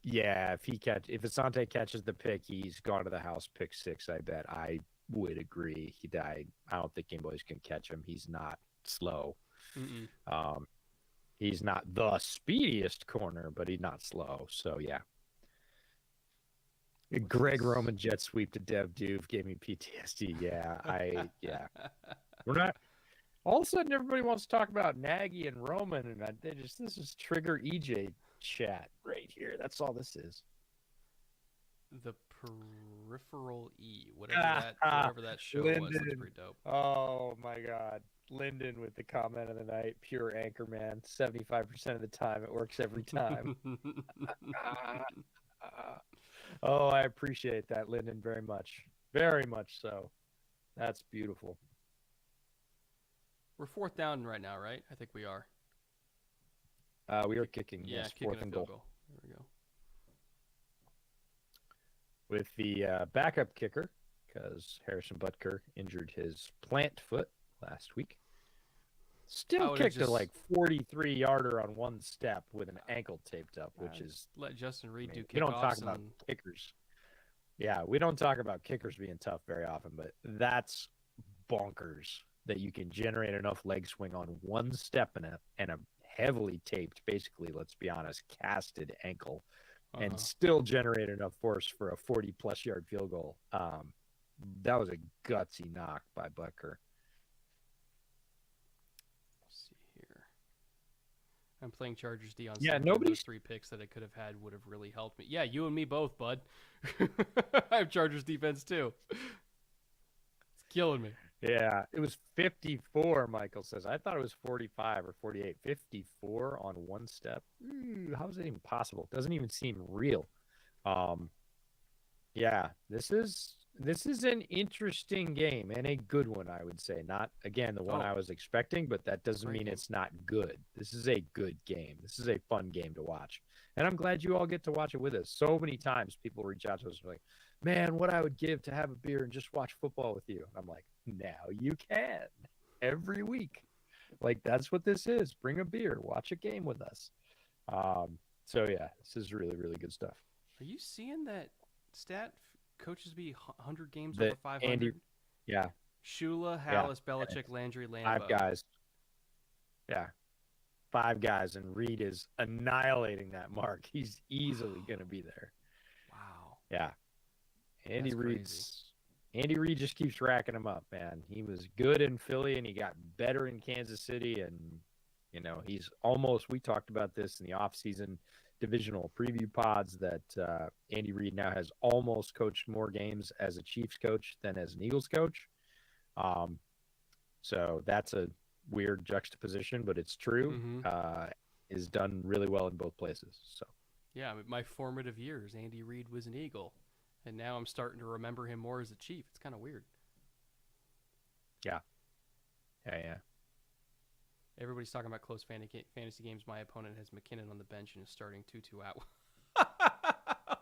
yeah, if Asante catches the pick, he's gone to the house pick 6. I bet. I would agree. He died. I don't think Gameboys can catch him. He's not slow. He's not the speediest corner, but he's not slow. So yeah. Greg Roman jet sweep to Dev Doof gave me PTSD. Yeah. We're not. All of a sudden, everybody wants to talk about Nagy and Roman, and this is trigger EJ chat right here. That's all this is. The Peripheral E, whatever that show was. Looks Lyndon. pretty dope. Oh my God. Lyndon with the comment of the night, pure anchor man. 75% of the time, it works every time. Oh, I appreciate that, Lyndon, very much. Very much so. That's beautiful. We're 4th down right now, right? I think we are. We are kicking, Yeah, yes, kicking 4th a and field goal. goal. There we go. With the backup kicker, because Harrison Butker injured his plant foot last week. Still kicked a like 43-yarder on one step with an ankle taped up, which is let Justin Reed do kickoffs. We don't talk about kickers. Yeah, we don't talk about kickers being tough very often, but that's bonkers that you can generate enough leg swing on one step and a heavily taped, basically, let's be honest, casted ankle, and still generate enough force for a 40-plus yard field goal. That was a gutsy knock by Butker. Let's see here. I'm playing Chargers D on those 3 picks that I could have had would have really helped me. Yeah, you and me both, bud. I have Chargers defense too. It's killing me. Yeah, it was 54, Michael says. I thought it was 45 or 48. 54 on one step. How is that even possible? It doesn't even seem real. Yeah, this is an interesting game and a good one, I would say. Not, again, the one I was expecting, but that doesn't mean it's not good. This is a good game. This is a fun game to watch. And I'm glad you all get to watch it with us. So many times people reach out to us like, man, what I would give to have a beer and just watch football with you. And I'm like, now you can every week. Like, that's what this is. Bring a beer, watch a game with us. So yeah, this is really, really good stuff. Are you seeing that stat? Coaches be 100 games over 500. Andy, yeah. Shula, Hallis, Belichick, Landry, Lambeau. 5 guys. Yeah. 5 guys, and Reed is annihilating that mark. He's easily going to be there. Wow. Yeah. Andy Reid just keeps racking them up, man. He was good in Philly, and he got better in Kansas City, and he's almost. We talked about this in the offseason divisional preview pods that Andy Reid now has almost coached more games as a Chiefs coach than as an Eagles coach. So that's a weird juxtaposition, but it's true. Is done really well in both places. So yeah, my formative years, Andy Reid was an Eagle, and now I'm starting to remember him more as a Chief. It's kind of weird. Yeah. Everybody's talking about close fantasy games. My opponent has McKinnon on the bench and is starting Tutu out.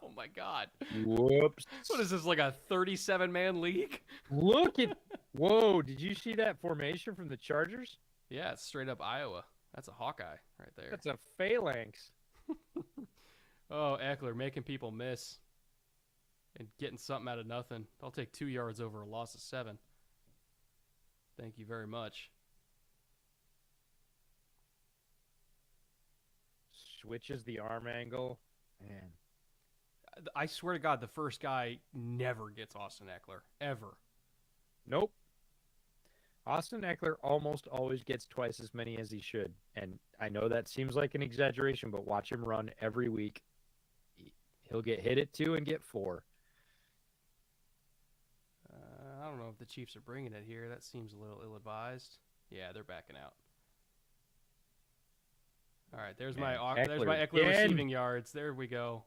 Oh my God! Whoops! What is this, like a 37-man league? Whoa! Did you see that formation from the Chargers? Yeah, it's straight up Iowa. That's a Hawkeye right there. That's a phalanx. Oh, Eckler making people miss and getting something out of nothing. I'll take 2 yards over a loss of 7. Thank you very much. Switches the arm angle. Man. I swear to God, the first guy never gets Austin Eckler. Ever. Nope. Austin Eckler almost always gets twice as many as he should. And I know that seems like an exaggeration, but watch him run every week. He'll get hit at 2 and get 4. I don't know if the Chiefs are bringing it here. That seems a little ill-advised. Yeah, they're backing out. All right, there's my Eckler receiving yards. There we go.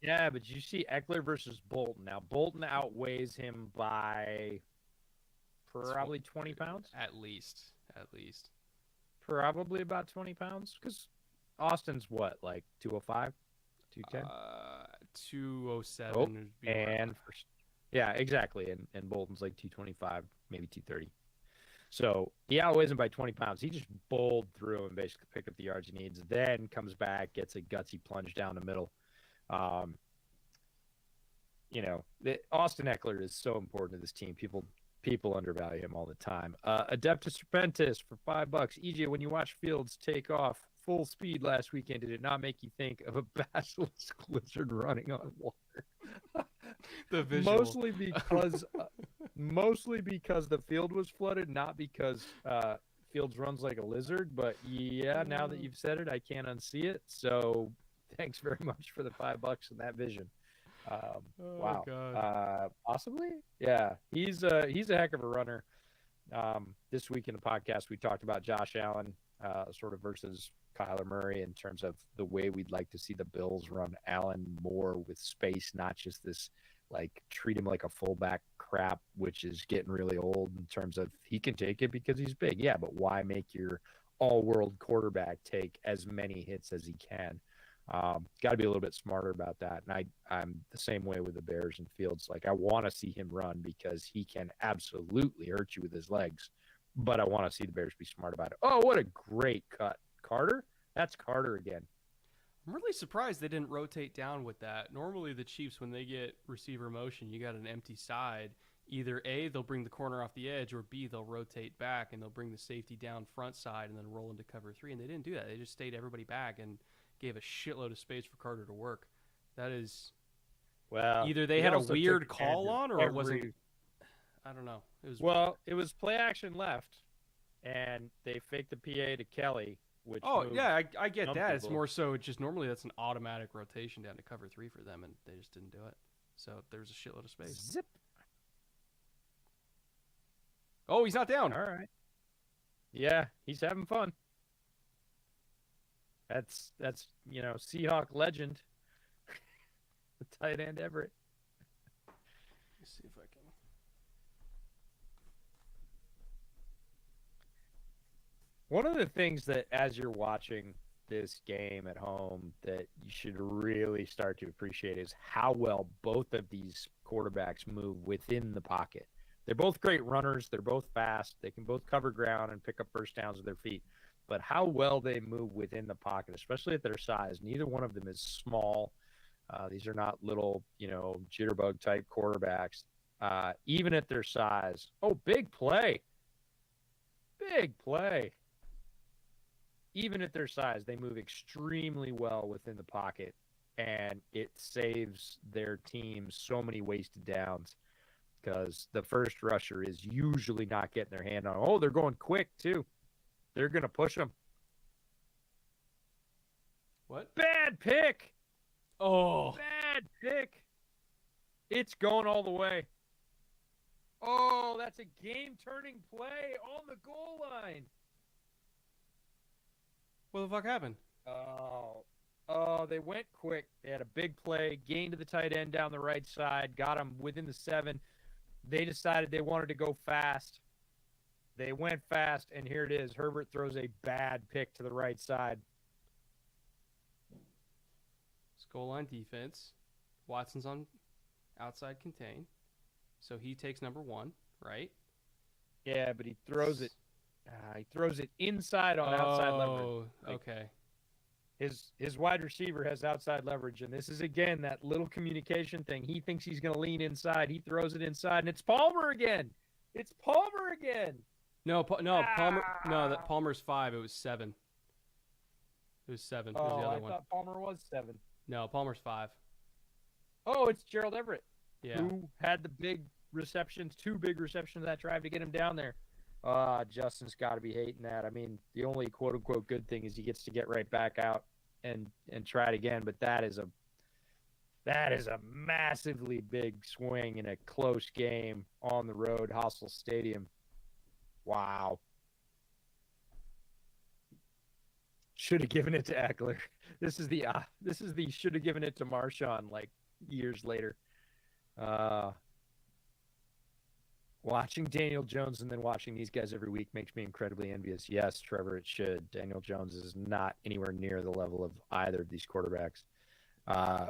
Yeah, but you see Eckler versus Bolton. Now, Bolton outweighs him by probably 20 pounds? At least. Probably about 20 pounds? Because Austin's what, like 205? 210? 207 Oh, would be and yeah, exactly. And Bolton's like 225, maybe 230. So he outweighs him by 20 pounds. He just bowled through and basically picked up the yards he needs. Then comes back, gets a gutsy plunge down the middle. Austin Eckler is so important to this team. People undervalue him all the time. Adeptus Serpentis for $5. EJ, when you watch Fields take off full speed last weekend, did it not make you think of a basilisk lizard running on water? The visual. Mostly because the field was flooded, not because Fields runs like a lizard. But yeah, now that you've said it, I can't unsee it. So thanks very much for the $5 and that vision. Wow. God. Possibly. Yeah. He's a heck of a runner. This week in the podcast, we talked about Josh Allen, sort of versus Kyler Murray in terms of the way we'd like to see the Bills run Allen more with space, not just this like treat him like a fullback crap, which is getting really old in terms of he can take it because he's big. Yeah, but why make your all-world quarterback take as many hits as he can? Got to be a little bit smarter about that. And I'm the same way with the Bears and Fields. Like, I want to see him run because he can absolutely hurt you with his legs. But I want to see the Bears be smart about it. Oh, what a great cut. Carter? That's Carter again. I'm really surprised they didn't rotate down with that. Normally, the Chiefs, when they get receiver motion, you got an empty side. Either A, they'll bring the corner off the edge, or B, they'll rotate back and they'll bring the safety down front side and then roll into cover three. And they didn't do that. They just stayed everybody back and gave a shitload of space for Carter to work. That is, Well, either they he had a also weird took call advantage on, of or it wasn't. I don't know. it was play action left, and they faked the PA to Kelly, which Oh moved yeah, I get some that. It's people. more so just normally that's an automatic rotation down to cover three for them, and they just didn't do it. So there's a shitload of space. Zip. Oh, he's not down. All right. Yeah, he's having fun. That's Seahawk legend, the tight end Everett. Let's see if I can. One of the things that, as you're watching this game at home, that you should really start to appreciate is how well both of these quarterbacks move within the pocket. They're both great runners. They're both fast. They can both cover ground and pick up first downs with their feet. But how well they move within the pocket, especially at their size. Neither one of them is small. These are not little, jitterbug type quarterbacks. Even at their size. Oh, big play. Big play. Even at their size, they move extremely well within the pocket, and it saves their team so many wasted downs because the first rusher is usually not getting their hand on. Oh, they're going quick, too. They're going to push them. What? Bad pick. Oh. Bad pick. It's going all the way. Oh, that's a game-turning play on the goal line. What the fuck happened? Oh, they went quick. They had a big play, gained to the tight end down the right side, got him within the 7. They decided they wanted to go fast. They went fast, and here it is. Herbert throws a bad pick to the right side. Goal line defense. Watson's on outside contain. So he takes number 1, right? Yeah, but he throws it. He throws it inside on outside leverage. Oh, okay. His wide receiver has outside leverage, and this is again that little communication thing. He thinks he's going to lean inside. He throws it inside, and it's Palmer again. It's Palmer again. No, Palmer. No, that Palmer's 5. It was 7. It was 7. It was the other I one. thought Palmer was 7. No, Palmer's 5. Oh, it's Gerald Everett. Yeah. Who had the big receptions, 2 big receptions that drive to get him down there. Justin's got to be hating that. I mean, the only quote-unquote good thing is he gets to get right back out and try it again, but that is a massively big swing in a close game on the road, hostile stadium. Wow. Should have given it to Eckler. This is the should have given it to Marshawn like years later. Watching Daniel Jones and then watching these guys every week makes me incredibly envious. Yes, Trevor, it should. Daniel Jones is not anywhere near the level of either of these quarterbacks.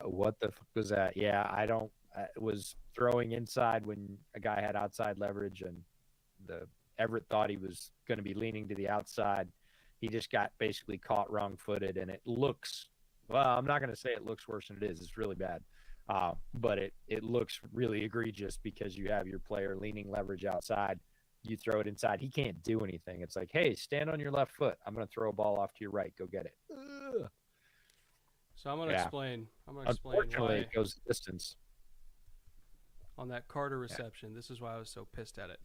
What the fuck was that? Yeah, I was throwing inside when a guy had outside leverage, and the Everett thought he was going to be leaning to the outside. He just got basically caught wrong-footed, and it looks, well, I'm not going to say it looks worse than it is. It's really bad. But it looks really egregious because you have your player leaning leverage outside. You throw it inside. He can't do anything. It's like, hey, stand on your left foot. I'm going to throw a ball off to your right. Go get it. Ugh. So I'm going to explain. Unfortunately, why it goes distance. on that Carter reception. This is why I was so pissed at it.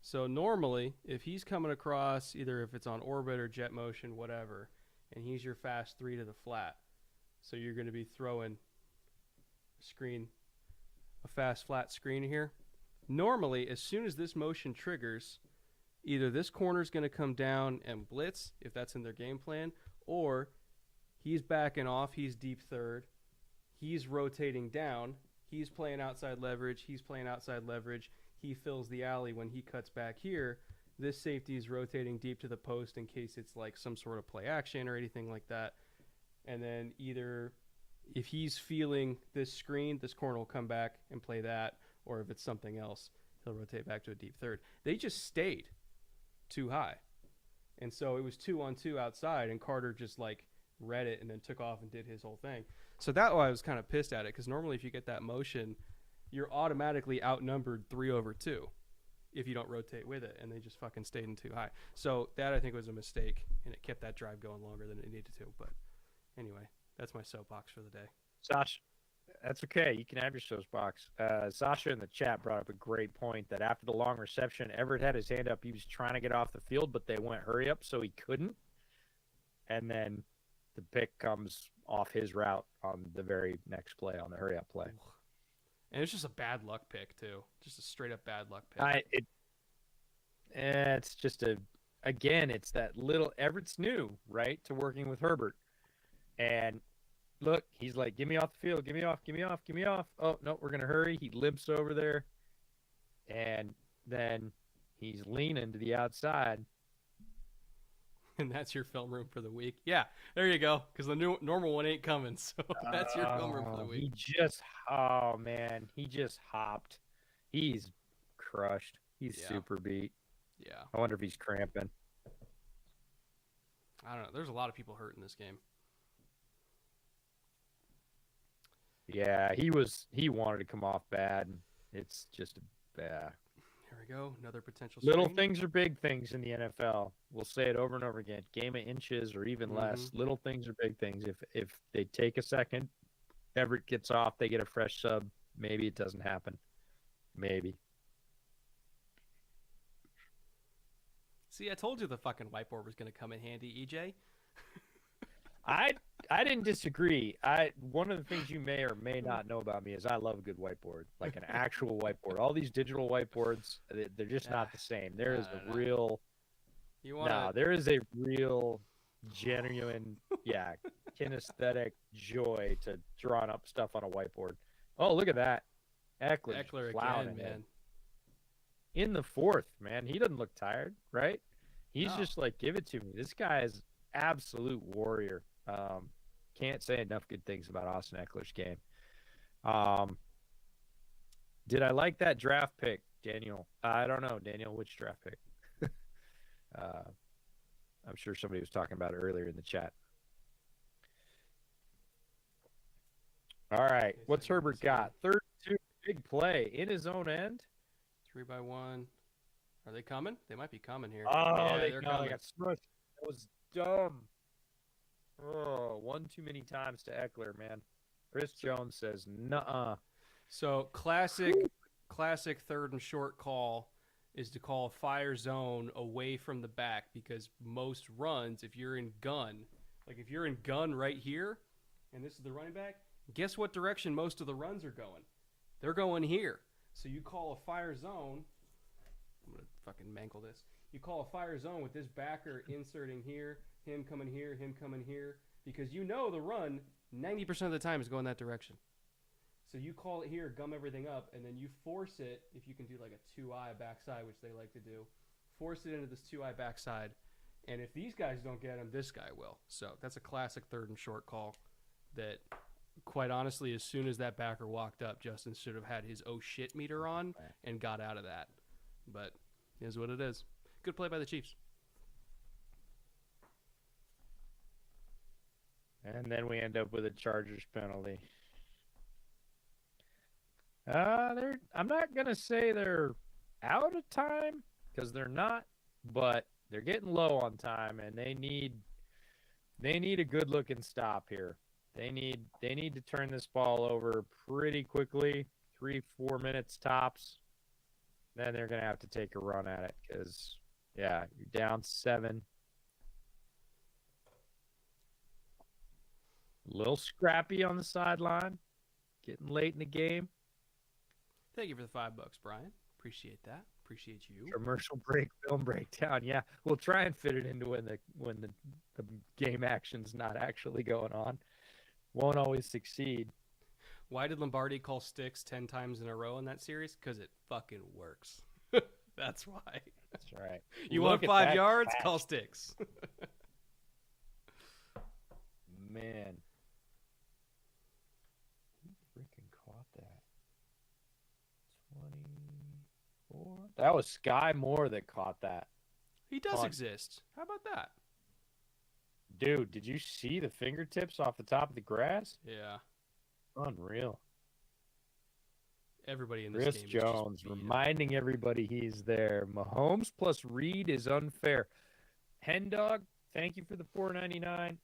So normally, if he's coming across, either if it's on orbit or jet motion, whatever, and he's your fast 3 to the flat, so you're going to be throwing screen a fast flat screen here. Normally, as soon as this motion triggers, either this corner is going to come down and blitz if that's in their game plan, or he's backing off, he's deep third, he's rotating down, he's playing outside leverage, he fills the alley when he cuts back here. This safety is rotating deep to the post in case it's like some sort of play action or anything like that. And then either if he's feeling this screen, this corner will come back and play that, or if it's something else, he'll rotate back to a deep third. They just stayed too high. And so it was 2-on-2 outside, and Carter just like read it and then took off and did his whole thing. So that's why I was kind of pissed at it, because normally if you get that motion, you're automatically outnumbered 3/2 if you don't rotate with it, and they just fucking stayed in too high. So that I think was a mistake, and it kept that drive going longer than it needed to. But anyway, that's my soapbox for the day. Sasha, that's okay. You can have your soapbox. Sasha in the chat brought up a great point that after the long reception, Everett had his hand up. He was trying to get off the field, but they went hurry up, so he couldn't. And then the pick comes off his route on the very next play, on the hurry up play. And it's just a bad luck pick, too. Just a straight up bad luck pick. It's just it's that little, Everett's new, right, to working with Herbert. And look, he's like, get me off the field, get me off. Oh, no, we're going to hurry. He limps over there. And then he's leaning to the outside. And that's your film room for the week. Yeah, there you go. Because the normal one ain't coming. So that's your film room for the week. He just hopped. He's crushed. He's super beat. Yeah. I wonder if he's cramping. I don't know. There's a lot of people hurt in this game. Yeah, he wanted to come off bad. It's just bad. Here we go. Another potential little screen. Things are big things in the NFL. We'll say it over and over again. Game of inches or even less. Little things are big things. If they take a second, Everett gets off, they get a fresh sub. Maybe it doesn't happen. Maybe. See, I told you the fucking whiteboard was going to come in handy, EJ. I didn't disagree. One of the things you may or may not know about me is I love a good whiteboard, like an actual whiteboard. All these digital whiteboards, they're just not the same. There is a real genuine, kinesthetic joy to drawing up stuff on a whiteboard. Oh, look at that. Eckler again, man. In the fourth, man. He doesn't look tired, right? He's just like, give it to me. This guy is absolute warrior. Can't say enough good things about Austin Eckler's game. Did I like that draft pick, Daniel? I don't know, Daniel, which draft pick? I'm sure somebody was talking about it earlier in the chat. All right, what's Herbert got? 32, big play in his own end. 3-by-1. Are they coming? They might be coming here. Oh, they're coming. They got smushed. That was dumb. Oh, one too many times to Eckler, man. Chris Jones says, nuh-uh. So classic third and short call is to call a fire zone away from the back, because most runs, if you're in gun right here, and this is the running back, guess what direction most of the runs are going? They're going here. So you call a fire zone. I'm going to fucking mangle this. You call a fire zone with this backer inserting here, him coming here, because you know the run 90% of the time is going that direction. So you call it here, gum everything up, and then you force it, if you can do like a 2-eye backside, which they like to do, force it into this 2-eye backside. And if these guys don't get him, this guy will. So that's a classic third and short call that, quite honestly, as soon as that backer walked up, Justin should have had his oh shit meter on and got out of that. But it is what it is. Good play by the Chiefs. And then we end up with a Chargers penalty. I'm not going to say they're out of time, because they're not, but they're getting low on time, and they need a good-looking stop here. They need to turn this ball over pretty quickly, 3-4 minutes tops. Then they're going to have to take a run at it, because, you're down 7. A little scrappy on the sideline, getting late in the game. Thank you for the $5, Brian. Appreciate that. Appreciate you. Commercial break, film breakdown. Yeah, we'll try and fit it into when the game action's not actually going on. Won't always succeed. Why did Lombardi call sticks 10 times in a row in that series? Because it fucking works. That's why. That's right. You Look want at 5 that yards? catch. Call sticks. Man. Who freaking caught that? 24. That was Sky Moore that caught that. He does Punt. exist. How about that? Dude, did you see the fingertips off the top of the grass? Yeah. Unreal. Everybody in this Chris game is Jones just beat up. reminding everybody he's there. Mahomes plus Reed is unfair. Hen Dog, thank you for the $4.99.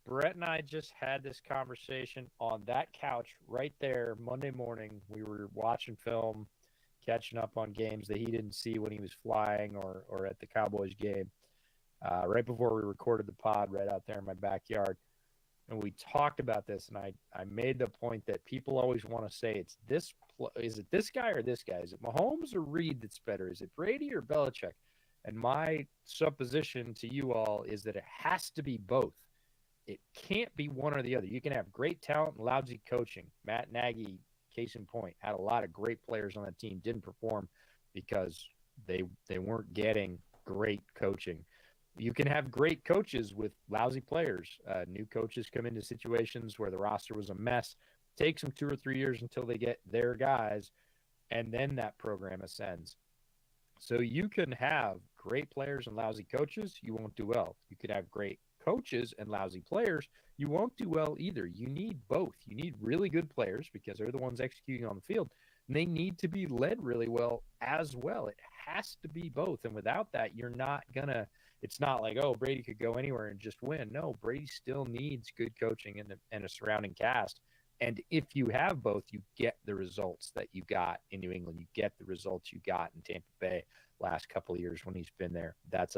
Brett and I just had this conversation on that couch right there Monday morning. We were watching film, catching up on games that he didn't see when he was flying or at the Cowboys game. Right before we recorded the pod right out there in my backyard. And we talked about this, and I made the point that people always want to say it's this. Is it this guy or this guy? Is it Mahomes or Reed that's better? Is it Brady or Belichick? And my supposition to you all is that it has to be both. It can't be one or the other. You can have great talent and lousy coaching. Matt Nagy, case in point, had a lot of great players on the team, didn't perform because they weren't getting great coaching. You can have great coaches with lousy players. New coaches come into situations where the roster was a mess. It takes them 2 or 3 years until they get their guys, and then that program ascends. So you can have great players and lousy coaches. You won't do well. You could have great coaches and lousy players. You won't do well either. You need both. You need really good players because they're the ones executing on the field. And they need to be led really well as well. It has to be both. And without that, you're not going to – it's not like, oh, Brady could go anywhere and just win. No, Brady still needs good coaching and a surrounding cast. And if you have both, you get the results that you got in New England. You get the results you got in Tampa Bay last couple of years when he's been there. That's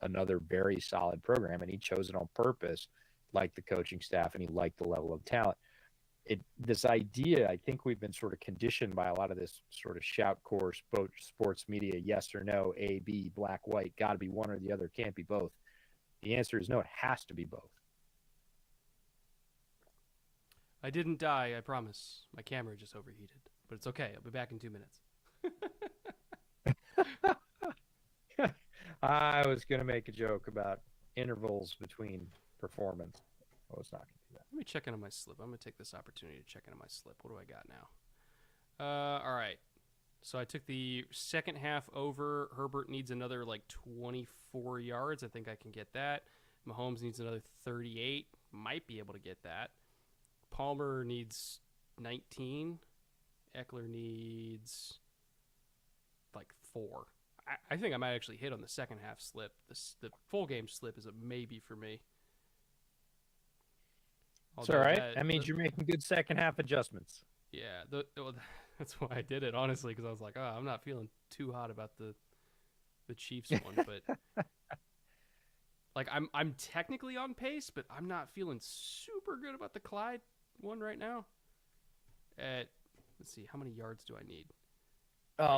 another very solid program, and he chose it on purpose, like the coaching staff, and he liked the level of talent. This idea, I think we've been sort of conditioned by a lot of this sort of shout course, sports media, yes or no, A, B, black, white, got to be one or the other, can't be both. The answer is no, it has to be both. I didn't die, I promise. My camera just overheated, but it's okay. I'll be back in 2 minutes. I was going to make a joke about intervals between performance. I was not going to do that. Let me check in on my slip. I'm going to take this opportunity to check in on my slip. What do I got now? All right. So I took the second half over. Herbert needs another like 24 yards. I think I can get that. Mahomes needs another 38. Might be able to get that. Palmer needs 19. Eckler needs like 4. I think I might actually hit on the second half slip. The full game slip is a maybe for me. It's all right. That means you're making good second half adjustments. Yeah, that's why I did it, honestly, because I was like, oh, I'm not feeling too hot about the Chiefs one, but like I'm technically on pace, but I'm not feeling super good about the Clyde one right now. Let's see, how many yards do I need?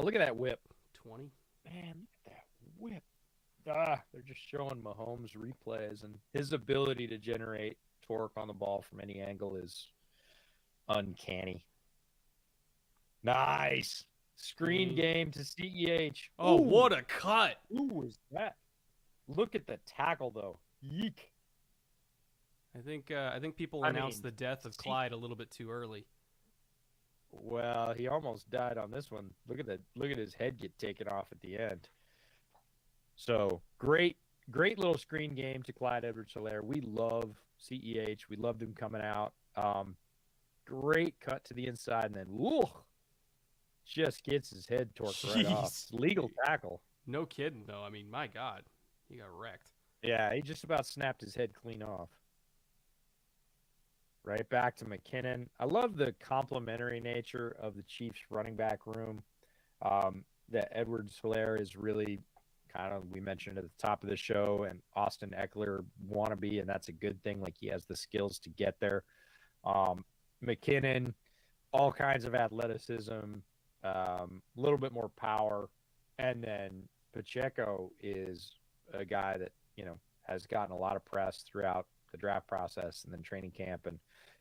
Look at that whip. 20. Man, look at that whip. They're just showing Mahomes replays, and his ability to generate torque on the ball from any angle is uncanny. Nice. Screen game to CEH. Oh, ooh, what a cut. Who was that? Look at the tackle, though. Yeek. I think people announced the death of Clyde a little bit too early. Well, he almost died on this one. Look at his head get taken off at the end. So great little screen game to Clyde Edwards-Helaire. We love CEH. We loved him coming out. Great cut to the inside, and then just gets his head torqued right off. Legal tackle. No kidding, though. I mean, my God, he got wrecked. Yeah, he just about snapped his head clean off. Right back to McKinnon. I love the complementary nature of the Chiefs running back room. That Edwards-Helaire is really kind of, we mentioned at the top of the show, and Austin Eckler wannabe, and that's a good thing. Like, he has the skills to get there. McKinnon, all kinds of athleticism, a little bit more power, and then Pacheco is a guy that has gotten a lot of press throughout the draft process and then training camp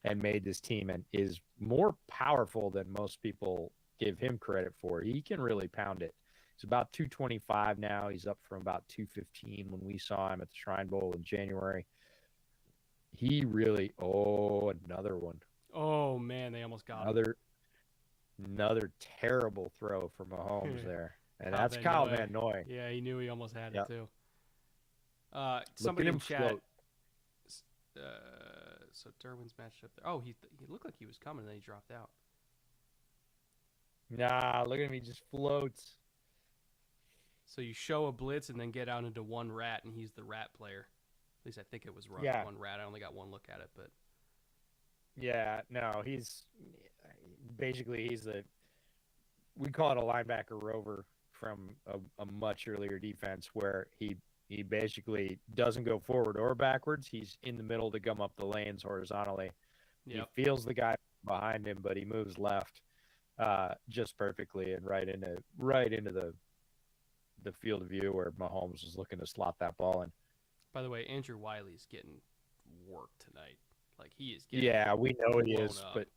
and made this team and is more powerful than most people give him credit for. He can really pound it. He's about 225 now. He's up from about 215 when we saw him at the Shrine Bowl in January. He really, another one. Oh man, they almost got him. Another terrible throw from Mahomes there. And Kyle that's Van Kyle Noy. Van Noy. Yeah, he knew he almost had it Yep. too. Look Somebody at him in chat. float. So Derwin's matched up there. Oh, he looked like he was coming, and then he dropped out. Nah, look at him. He just floats. So you show a blitz and then get out into one rat, and he's the rat player. At least I think it was Yeah. one rat. I only got one look at it, but Yeah, no, he's basically we call it a linebacker rover from a much earlier defense where he basically doesn't go forward or backwards. He's in the middle to gum up the lanes horizontally. yep. He feels the guy behind him, but he moves left just perfectly and right into the field of view where Mahomes is looking to slot that ball in. By the way, Andrew Wiley's getting worked tonight. Like he is getting Yeah, we know he blown is, up. but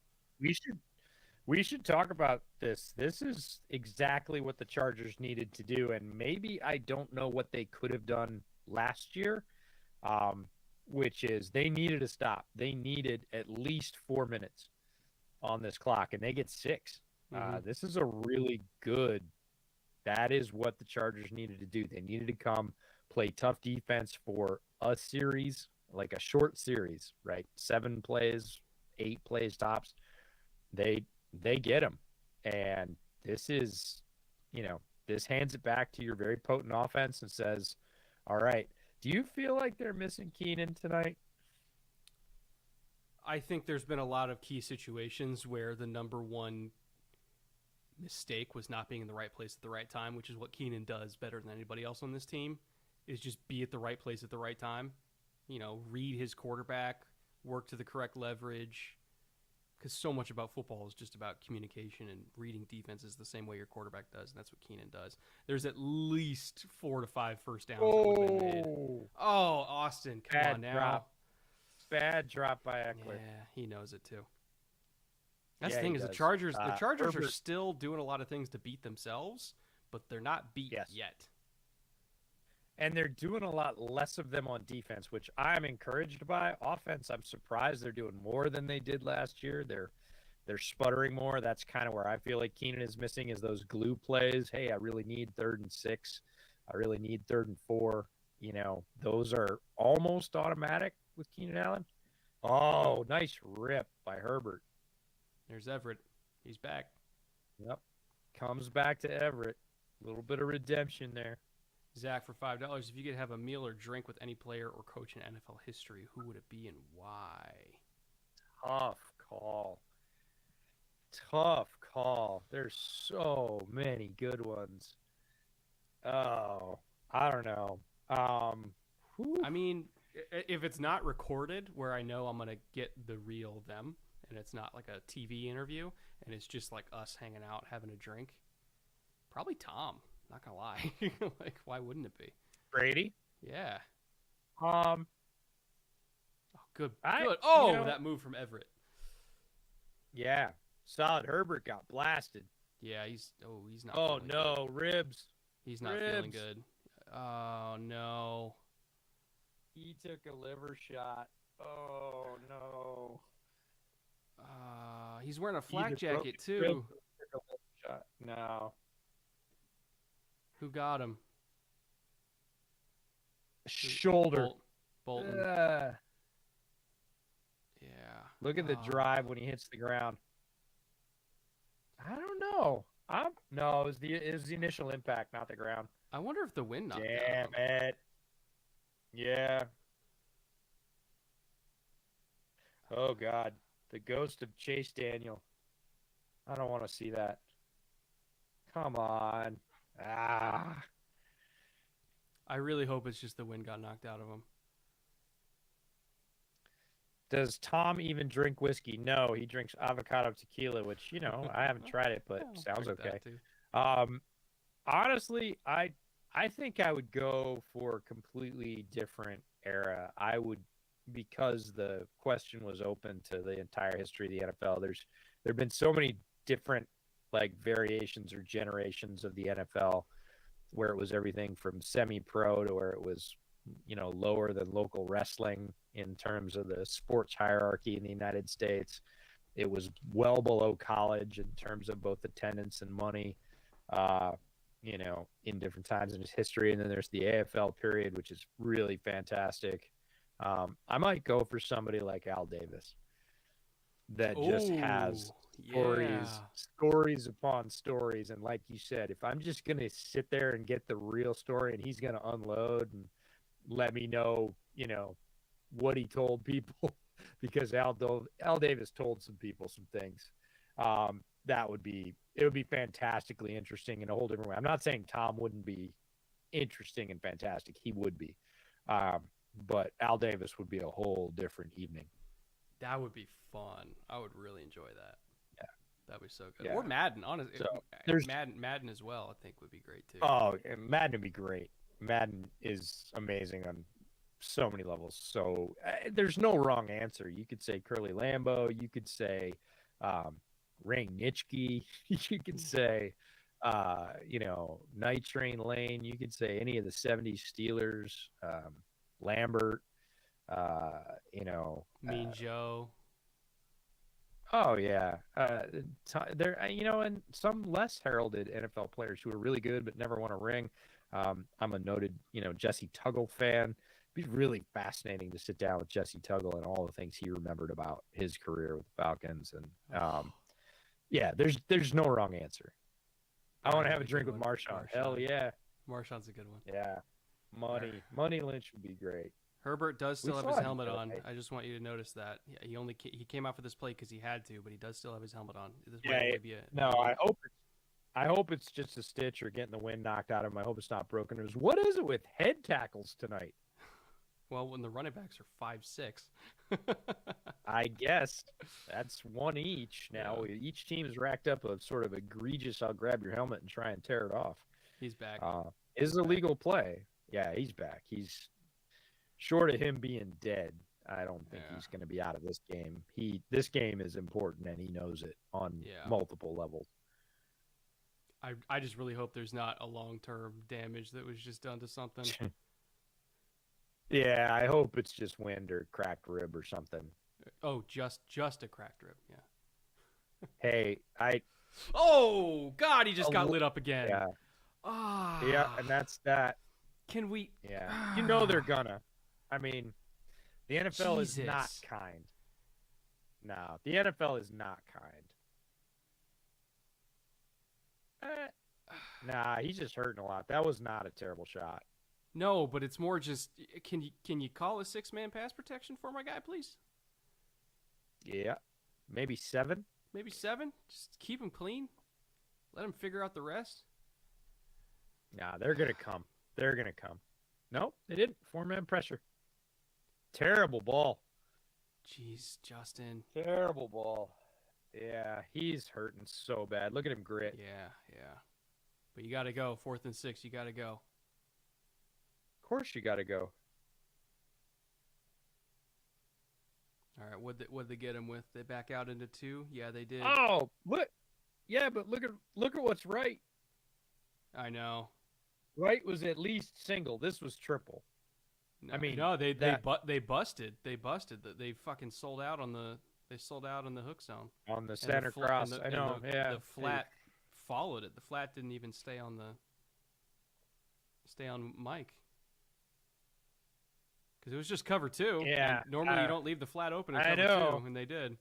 we should talk about this. This is exactly what the Chargers needed to do, and maybe I don't know what they could have done last year, which is they needed a stop. They needed at least 4 minutes on this clock, and they get 6. This is a really good. That is what the Chargers needed to do. They needed to come play tough defense for a series, like a short series, right? 7 plays, 8 plays tops. They get them, and this is, this hands it back to your very potent offense and says, "All right, do you feel like they're missing Keenan tonight?" I think there's been a lot of key situations where the number one mistake was not being in the right place at the right time, which is what Keenan does better than anybody else on this team, is just be at the right place at the right time. Read his quarterback, work to the correct leverage. Because so much about football is just about communication and reading defenses the same way your quarterback does, and that's what Keenan does. There's at least 4 to 5 first downs that would have been made. Oh, Austin, come Bad on now. drop. Bad drop by Eckler. Yeah, he knows it too. That's Yeah, the thing he is the does. Chargers. The Chargers are Herbert- still doing a lot of things to beat themselves, but they're not beat Yes. yet. And they're doing a lot less of them on defense, which I'm encouraged by. Offense, I'm surprised they're doing more than they did last year. They're sputtering more. That's kind of where I feel like Keenan is missing, is those glue plays. Hey, I really need 3rd and 6. I really need 3rd and 4. Those are almost automatic with Keenan Allen. Oh, nice rip by Herbert. There's Everett. He's back. Yep. Comes back to Everett. A little bit of redemption there. Zach, for $5, if you could have a meal or drink with any player or coach in NFL history, who would it be and why? Tough call. Tough call. There's so many good ones. Oh, I don't know. I mean, if it's not recorded, where I know I'm gonna get the real them, and it's not like a TV interview, and it's just like us hanging out having a drink, probably Tom. Not gonna lie. Like, why wouldn't it be? Brady. Yeah. Um, Oh, good. I- Good. you Oh, know- that move from Everett. yeah. Solid. Herbert got blasted. Yeah, he's not. Oh feeling no, good. ribs. He's not feeling Ribs. good. Oh no. He took a liver shot. Oh no. He's wearing a flak Either broke jacket his too. ribs or took a liver shot. No. Who got him? Shoulder. Bolton. Yeah. Look at the Oh. drive when he hits the ground. I don't know. No, it was the initial impact, not the ground. I wonder if the wind knocked Damn out of him. it. Yeah. Oh God. The ghost of Chase Daniel. I don't want to see that. Come on. Ah. I really hope it's just the wind got knocked out of him. Does Tom even drink whiskey? No, he drinks avocado tequila, which, I haven't tried it, but I'll sounds drink okay. that too. Um, Honestly, I think I would go for a completely different era. I would, because the question was open to the entire history of the NFL. There've been so many different like variations or generations of the NFL where it was everything from semi-pro to where it was, lower than local wrestling in terms of the sports hierarchy in the United States. It was well below college in terms of both attendance and money, uh, in different times in its history. And then there's the AFL period, which is really fantastic. I might go for somebody like Al Davis that just has Oh, yeah. stories upon stories. And like you said, if I'm just going to sit there and get the real story and he's going to unload and let me know, what he told people, because Al Davis told some people some things. It would be fantastically interesting in a whole different way. I'm not saying Tom wouldn't be interesting and fantastic. He would be. But Al Davis would be a whole different evening. That would be fun. I would really enjoy that. Yeah. That'd be so good. Or Yeah. Madden, honestly. So there's Madden as well, I think would be great too. Oh, and Madden would be great. Madden is amazing on so many levels. So there's no wrong answer. You could say Curly Lambeau. You could say Ray Nitschke. You could say, Night Train Lane. You could say any of the 70s Steelers, Lambert, Mean Joe. Oh yeah, there and some less heralded NFL players who are really good but never won a ring. I'm a noted Jesse Tuggle fan. It'd be really fascinating to sit down with Jesse Tuggle and all the things he remembered about his career with the Falcons. And yeah, there's no wrong answer. I want to have a drink with Marshawn. Hell yeah, Marshawn's a good one. yeah. Money Lynch would be great. Herbert does still have saw his him helmet the other on. night. I just want you to notice that he came out for this play because he had to, but he does still have his helmet on. This might Yeah, only be no, I hope it's just a stitch or getting the wind knocked out of him. I hope it's not broken news. What is it with head tackles tonight? Well, when the running backs are 5'6". I guess that's one each. Now Yeah. each team has racked up a sort of egregious. I'll grab your helmet and try and tear it off. He's back. Is a legal play? Yeah, he's back. He's short of him being dead. I don't think he's going to be out of this game. This game is important and he knows it on multiple levels. I just really hope there's not a long-term damage that was just done to something. Yeah, I hope it's just wind or cracked rib or something. Oh, just a cracked rib. Yeah. Hey, Oh God, he just got lit up again. Yeah. Yeah, and that's that. Can we? Yeah, they're gonna. I mean, the NFL is not kind. No, the NFL is not kind. Nah, he's just hurting a lot. That was not a terrible shot. No, but it's more just can you call a 6-man pass protection for my guy, please? Yeah, maybe 7. Maybe 7. Just keep him clean. Let him figure out the rest. Nah, they're gonna come. They're gonna come. Nope, they didn't. 4-man pressure. Terrible ball. Jeez, Justin. Terrible ball. Yeah, he's hurting so bad. Look at him grit. Yeah. But you got to go. 4th and 6. You got to go. Of course you got to go. All right, what'd they get him with? They back out into 2? Yeah, they did. Oh, look. Yeah, but look at what's right. I know. Right was at least single. This was triple. No, I mean, no, they busted. They busted. They fucking sold out on the hook zone. On the center cross. I know. Yeah. The flat followed it. The flat didn't even stay on Mike. Because it was just cover 2. Yeah. Normally you don't leave the flat open in cover 2, and they did.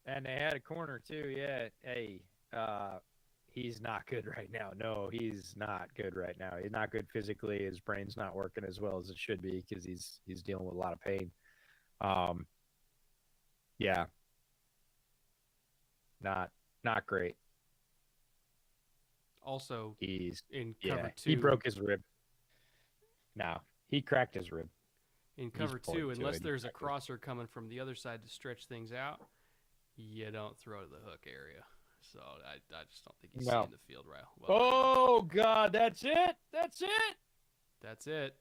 And they had a corner too. Yeah. Hey, he's not good right now. No, he's not good right now. He's not good physically. His brain's not working as well as it should be because he's dealing with a lot of pain. Yeah. Not great. Also, he's in cover 2. He broke his rib. No, he cracked his rib. In cover pulling two, to unless it, there's a exactly. crosser coming from the other side to stretch things out, you don't throw to the hook area. So I just don't think he's No. seeing the field right. Well, Oh God, that's it. That's it. that's it.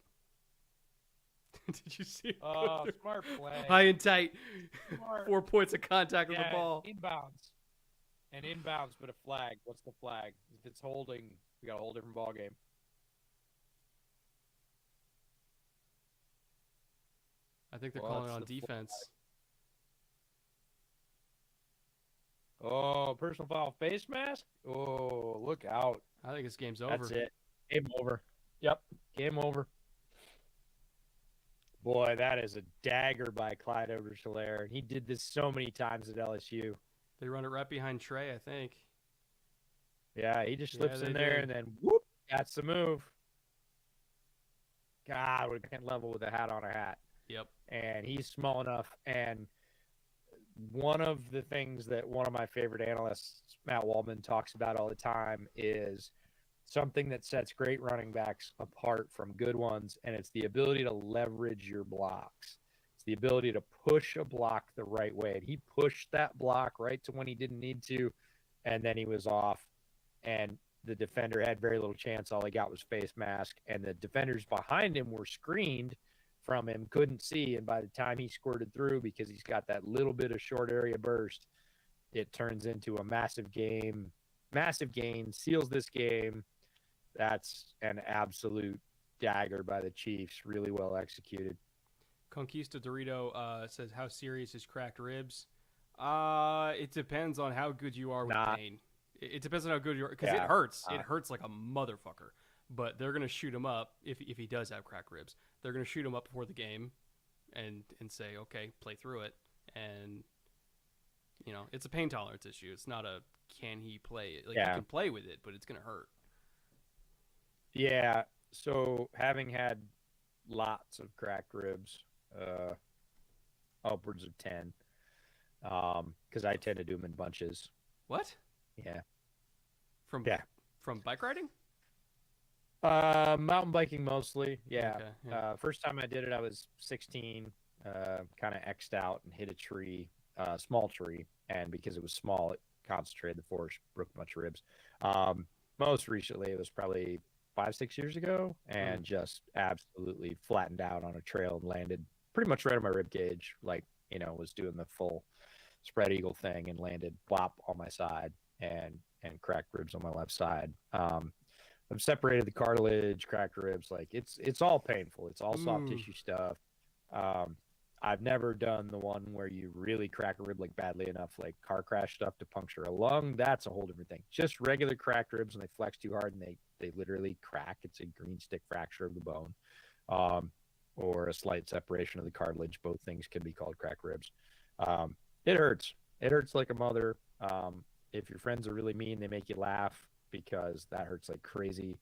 Did you see it go Oh, through? smart play. High and tight. Smart. 4 points of contact with the Yeah, ball. inbounds. And inbounds, but a flag. What's the flag? If it's holding, we got a whole different ball game. I think they're calling it What's on the defense. Oh, personal foul face mask. Oh, look out. I think this game's over. That's it. Game over. Yep. Game over. Boy, that is a dagger by Clyde Oberschelaire. He did this so many times at LSU. They run it right behind Trey, I think. Yeah, he just slips Yeah, in they there did. and then whoop, that's the move. God, we can't level with a hat on a hat. Yep. And he's small enough. And one of the things that one of my favorite analysts, Matt Waldman, talks about all the time is something that sets great running backs apart from good ones, and it's the ability to leverage your blocks. It's the ability to push a block the right way. And he pushed that block right to when he didn't need to, and then he was off. And the defender had very little chance. All he got was face mask, and the defenders behind him were screened from him, couldn't see. And by the time he squirted through, because he's got that little bit of short area burst, it turns into a massive gain, seals this game. That's an absolute dagger by the Chiefs. Really well executed. Conquista Dorito says, how serious is cracked ribs? It depends on how good you are with pain. It depends on how good you are, because it hurts. It hurts like a motherfucker. But they're gonna shoot him up if he does have cracked ribs. They're gonna shoot him up before the game, and say, okay, play through it. And it's a pain tolerance issue. It's not a can he play it. Like you can play with it, but it's gonna hurt. Yeah. So having had lots of cracked ribs, upwards of 10, because I tend to do them in bunches. What? Yeah. From bike riding? Mountain biking mostly. Yeah. Okay, yeah. First time I did it, I was 16. Kind of X'd out and hit a tree, small tree, and because it was small, it concentrated the force, broke a bunch of ribs. Most recently, it was probably 5-6 years ago, and just absolutely flattened out on a trail and landed pretty much right on my rib cage. Like, was doing the full spread eagle thing and landed blop on my side and cracked ribs on my left side. I've separated the cartilage, cracked ribs. Like it's all painful. It's all soft tissue stuff. I've never done the one where you really crack a rib like badly enough, like car crash stuff to puncture a lung. That's a whole different thing. Just regular cracked ribs, and they flex too hard and they literally crack. It's a green stick fracture of the bone, or a slight separation of the cartilage. Both things can be called cracked ribs. It hurts. It hurts like a mother. If your friends are really mean, they make you laugh because that hurts like crazy.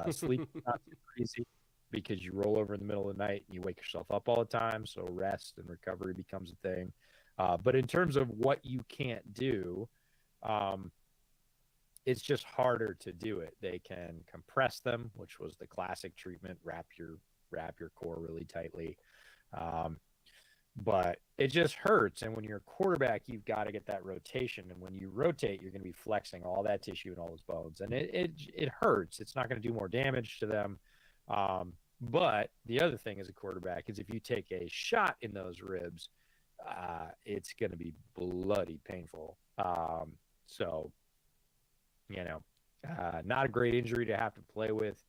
Sleep not so crazy because you roll over in the middle of the night and you wake yourself up all the time. So rest and recovery becomes a thing. But in terms of what you can't do, it's just harder to do it. They can compress them, which was the classic treatment, wrap your core really tightly. But it just hurts. And when you're a quarterback, you've got to get that rotation. And when you rotate, you're going to be flexing all that tissue and all those bones. And it hurts. It's not going to do more damage to them. But the other thing as a quarterback is if you take a shot in those ribs, it's going to be bloody painful. So, not a great injury to have to play with.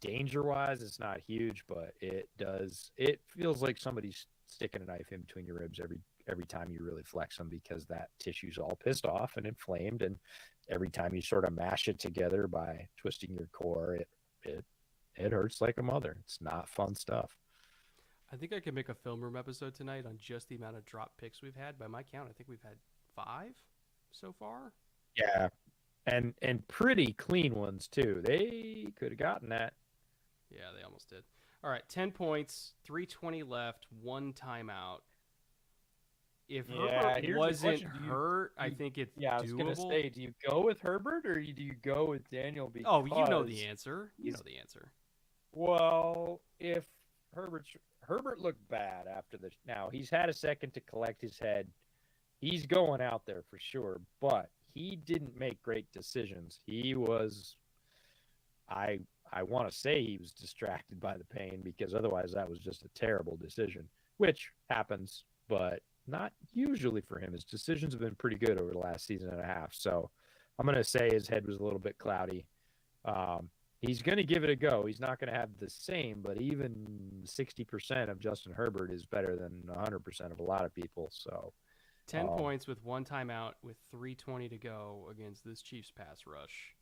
Danger wise, it's not huge, but it feels like somebody's sticking a knife in between your ribs every time you really flex them, because that tissue's all pissed off and inflamed, and every time you sort of mash it together by twisting your core, it hurts like a mother. It's not fun stuff. I think I could make a film room episode tonight on just the amount of drop picks we've had. By my count, I think we've had 5 so far. Yeah. And pretty clean ones too. They could have gotten that. Yeah, they almost did. All right, 10 points, 3:20 left, 1 timeout. If Herbert wasn't hurt, I think it's doable. I was going to say, do you go with Herbert or do you go with Daniel? Because, you know the answer. You know the answer. Well, if Herbert looked bad after the. Now he's had a second to collect his head. He's going out there for sure, but he didn't make great decisions. He was, I want to say he was distracted by the pain because otherwise that was just a terrible decision, which happens, but not usually for him. His decisions have been pretty good over the last season and a half. So I'm going to say his head was a little bit cloudy. He's going to give it a go. He's not going to have the same, but even 60% of Justin Herbert is better than 100% of a lot of people. So 10 points with 1 timeout with 3:20 to go against this Chiefs pass rush.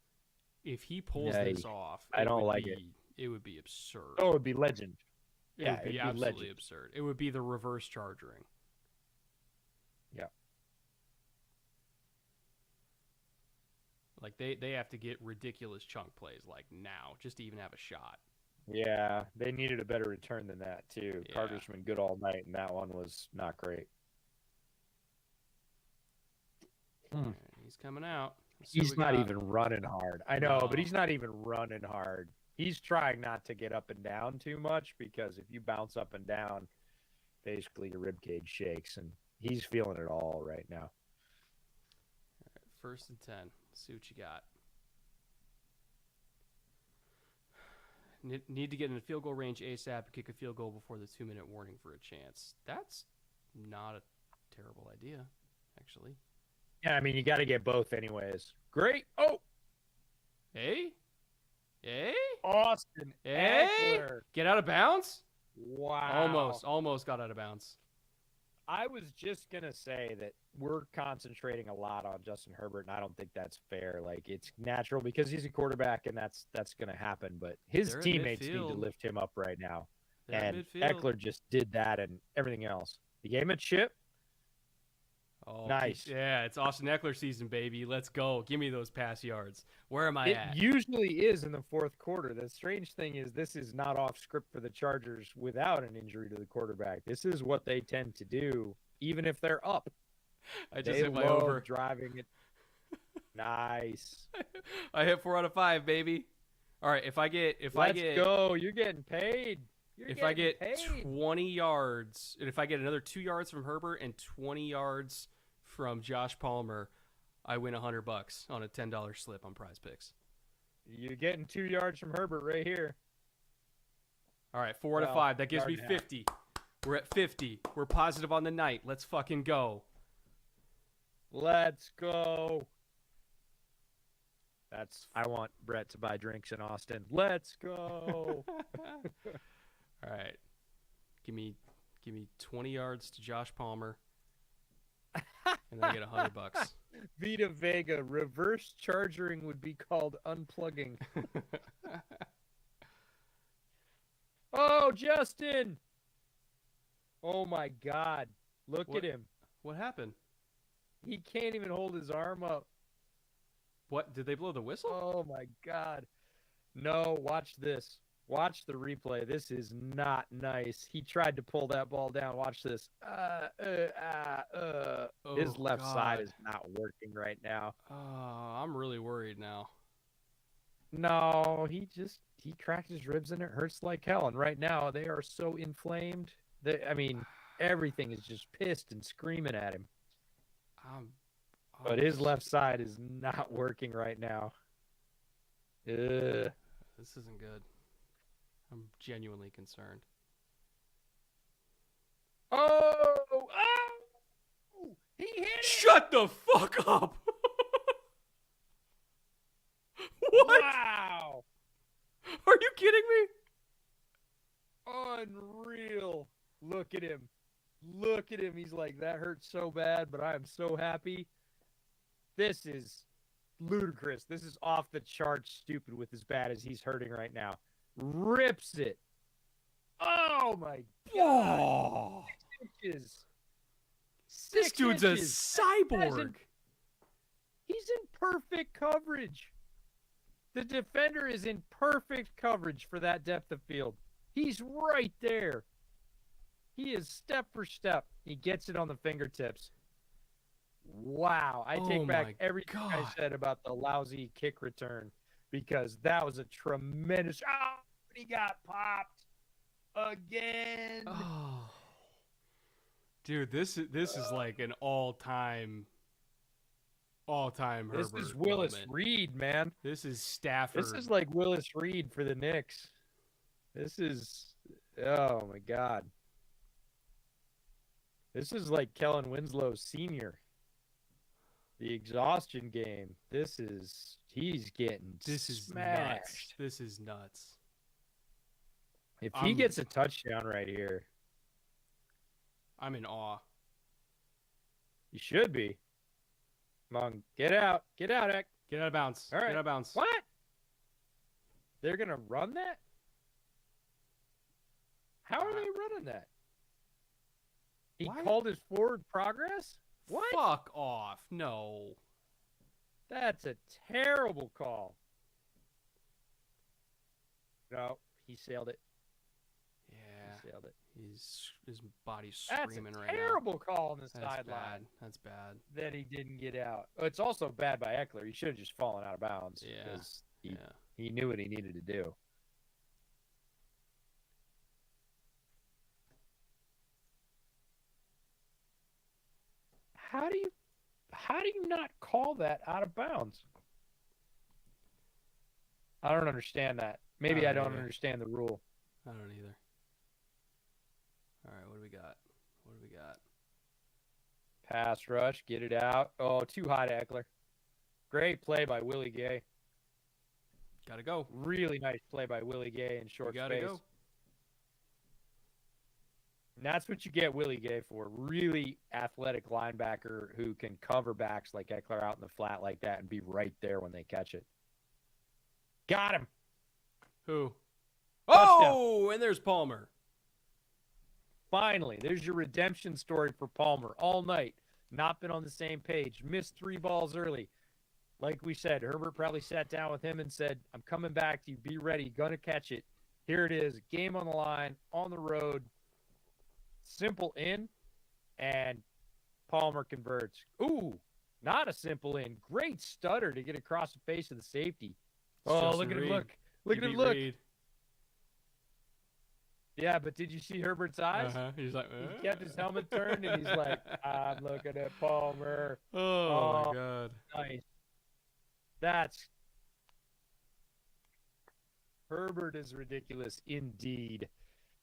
If he pulls this off, I don't like it. It would be absurd. Oh, it would be legend. It would be absolutely absurd. It would be the reverse chargering. Yeah. Like they have to get ridiculous chunk plays like now just to even have a shot. Yeah, they needed a better return than that too. Yeah. Carter's been good all night, and that one was not great. He's coming out. He's not even running hard. I know, but he's not even running hard. He's trying not to get up and down too much because if you bounce up and down, basically your rib cage shakes, and he's feeling it all right now. All right, 1st and 10. Let's see what you got. Need to get in the field goal range ASAP and kick a field goal before the 2-minute warning for a chance. That's not a terrible idea, actually. Yeah, I mean, you got to get both anyways. Great. Oh. Hey. Austin Eckler. Get out of bounds? Wow. Almost got out of bounds. I was just going to say that we're concentrating a lot on Justin Herbert, and I don't think that's fair. Like, it's natural because he's a quarterback, and that's going to happen. But his teammates need to lift him up right now. And Eckler just did that and everything else. He gave him a chip. Oh, nice. Yeah, it's Austin Eckler season, baby. Let's go. Give me those pass yards. Where am I at? It usually is in the 4th quarter. The strange thing is this is not off script for the Chargers without an injury to the quarterback. This is what they tend to do, even if they're up. I just hit my over. Driving it. Nice. I hit 4 out of 5, baby. All right, Let's go. You're getting paid. I get 20 yards, and if I get another 2 yards from Herbert and 20 yards from Josh Palmer, I win $100 on a $10 slip on Prize Picks. You're getting 2 yards from Herbert right here. All right, 4 out of 5. That gives me 50. We're at 50. We're positive on the night. Let's fucking go. Let's go. I want Brett to buy drinks in Austin. Let's go. All right. Give me 20 yards to Josh Palmer. And then I get $100. Vita Vega, reverse charging would be called unplugging. Oh, Justin. Oh my God. Look at him. What happened? He can't even hold his arm up. What? Did they blow the whistle? Oh my God. No, watch this. Watch the replay. This is not nice. He tried to pull that ball down. Watch this. His left side is not working right now. Oh, I'm really worried now. No, he cracked his ribs and it hurts like hell. And right now they are so inflamed. Everything is just pissed and screaming at him. But his left side is not working right now. Ugh. This isn't good. I'm genuinely concerned. Oh! He hit it! Shut the fuck up! What? Wow! Are you kidding me? Unreal. Look at him. Look at him. He's like, that hurts so bad, but I am so happy. This is ludicrous. This is off the charts stupid with as bad as he's hurting right now. Rips it. Oh, my God. 6 inches. This dude's a cyborg. He's in perfect coverage. The defender is in perfect coverage for that depth of field. He's right there. He is step for step. He gets it on the fingertips. Wow. I take back everything I said about the lousy kick return because that was a tremendous. Oh, he got popped. again. Oh, dude, this is like an all-time This Herbert is Willis moment. Reed, man. This is Stafford. This is like Willis Reed for the Knicks. This is, oh my God. This is like Kellen Winslow Sr. The exhaustion game. He's getting this is smashed. nuts. This is nuts. If he gets a touchdown right here, I'm in awe. you should be. Come on, get out. Get out, Eck. Get out of bounds. All right. Get out of bounds. What? They're going to run that? How are they running that? He called his forward progress? What? Fuck off. No. That's a terrible call. No, he sailed it. Yeah. He sailed it. His body's That's screaming a right now. terrible call on the That's sideline. bad. That's bad. That he didn't get out. It's also bad by Eckler. He should have just fallen out of bounds. Yeah. He knew what he needed to do. How do you not call that out of bounds? I don't understand that. Maybe I don't understand the rule. I don't either. All right, what do we got? What do we got? Pass rush, get it out. Oh, too high to Eckler. Great play by Willie Gay. Gotta go. Really nice play by Willie Gay in short Gotta space. go. And that's what you get Willie Gay for. Really athletic linebacker who can cover backs like Eckler out in the flat like that and be right there when they catch it. Got him. Who? Touchdown. Oh, and there's Palmer. Finally, there's your redemption story for Palmer. All night, not been on the same page. Missed 3 balls early. Like we said, Herbert probably sat down with him and said, I'm coming back to you. Be ready. Gonna catch it. Here it is. Game on the line, on the road. Simple in, and Palmer converts. Ooh, not a simple in. Great stutter to get across the face of the safety. Oh, look at him look. Look at him look. Yeah, but did you see Herbert's eyes? He's like, He kept his helmet turned, and he's like, I'm looking at Palmer. Oh, my God. Nice. Herbert is ridiculous indeed.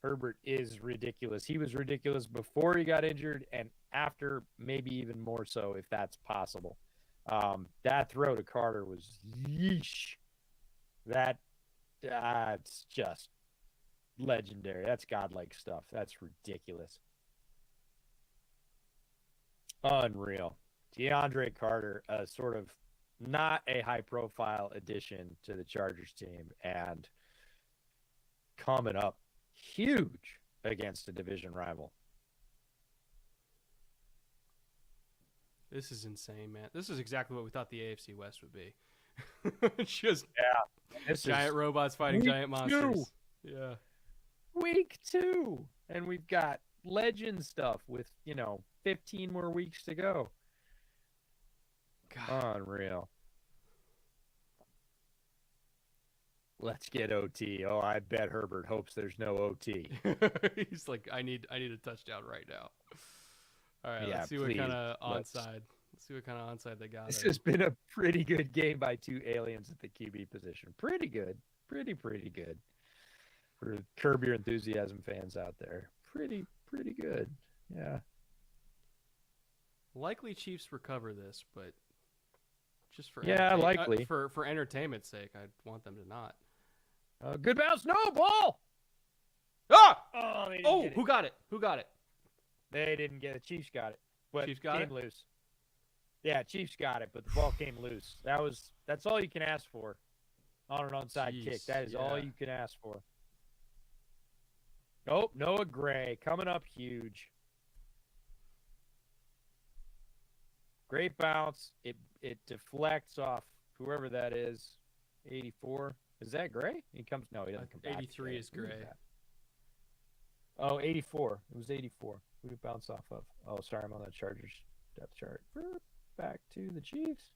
Herbert is ridiculous. He was ridiculous before he got injured and after, maybe even more so if that's possible. That throw to Carter was yeesh. That's just legendary. That's godlike stuff. That's ridiculous. Unreal. DeAndre Carter, sort of not a high-profile addition to the Chargers team, and coming up huge against a division rival. This is insane, man. This is exactly what we thought the AFC West would be. Just giant robots fighting giant monsters. Yeah. Week 2. And we've got legend stuff with, 15 more weeks to go. God. Unreal. Let's get OT. Oh, I bet Herbert hopes there's no OT. He's like, I need a touchdown right now. All right, yeah, let's see what kind of onside. Let's see what kind of onside they got. This has been a pretty good game by 2 aliens at the QB position. Pretty good. Pretty good. For Curb Your Enthusiasm fans out there. Pretty good. Yeah. Likely Chiefs recover this, but just for likely for entertainment's sake, I want them to not. Good bounce, no ball. Ah! Oh, who got it? Who got it? They didn't get it. Chiefs got it. But Chiefs got came loose. Yeah, Chiefs got it, but the ball came loose. That's all you can ask for on an onside kick. That is all you can ask for. Oh, Noah Gray coming up huge. Great bounce. It deflects off whoever that is. 84. Is that Gray? He doesn't come back. 83 is Gray. Oh, 84. It was 84. Who did it bounce off of? Oh, sorry, I'm on the Chargers depth chart. Back to the Chiefs.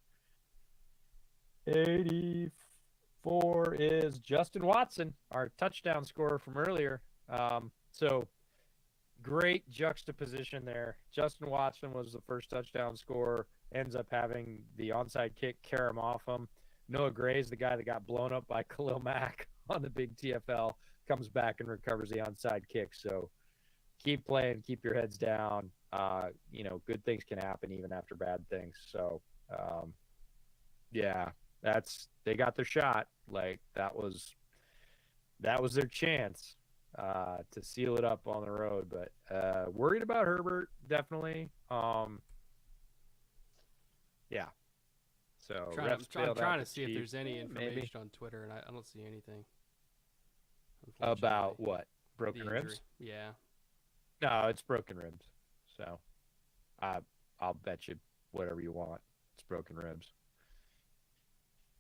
84 is Justin Watson, our touchdown scorer from earlier. So great juxtaposition there. Justin Watson was the first touchdown scorer, ends up having the onside kick carry him off him. Noah Gray's the guy that got blown up by Khalil Mack on the big TFL, comes back and recovers the onside kick. So keep playing, keep your heads down. Good things can happen even after bad things. So, yeah, they got their shot. Like that was their chance to seal it up on the road. But worried about Herbert, definitely. Yeah. So I'm trying to see if there's any information on Twitter, and I don't see anything. About what? Broken ribs? Yeah. No, it's broken ribs. So I'll bet you whatever you want. It's broken ribs.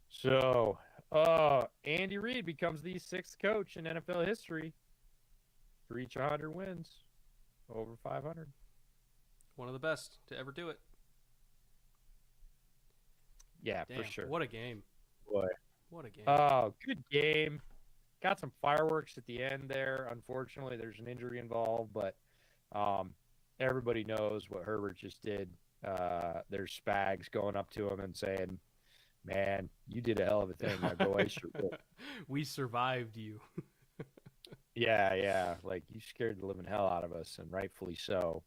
So Andy Reid becomes the 6th coach in NFL history to reach 100 wins, over 500. One of the best to ever do it. Yeah, Damn, for sure. What a game. Boy. What a game. Oh, good game. Got some fireworks at the end there. Unfortunately, there's an injury involved, but everybody knows what Herbert just did. There's Spags going up to him and saying, "Man, you did a hell of a thing. Now go ice your whip." We survived you. Yeah. Like, you scared the living hell out of us, and rightfully so.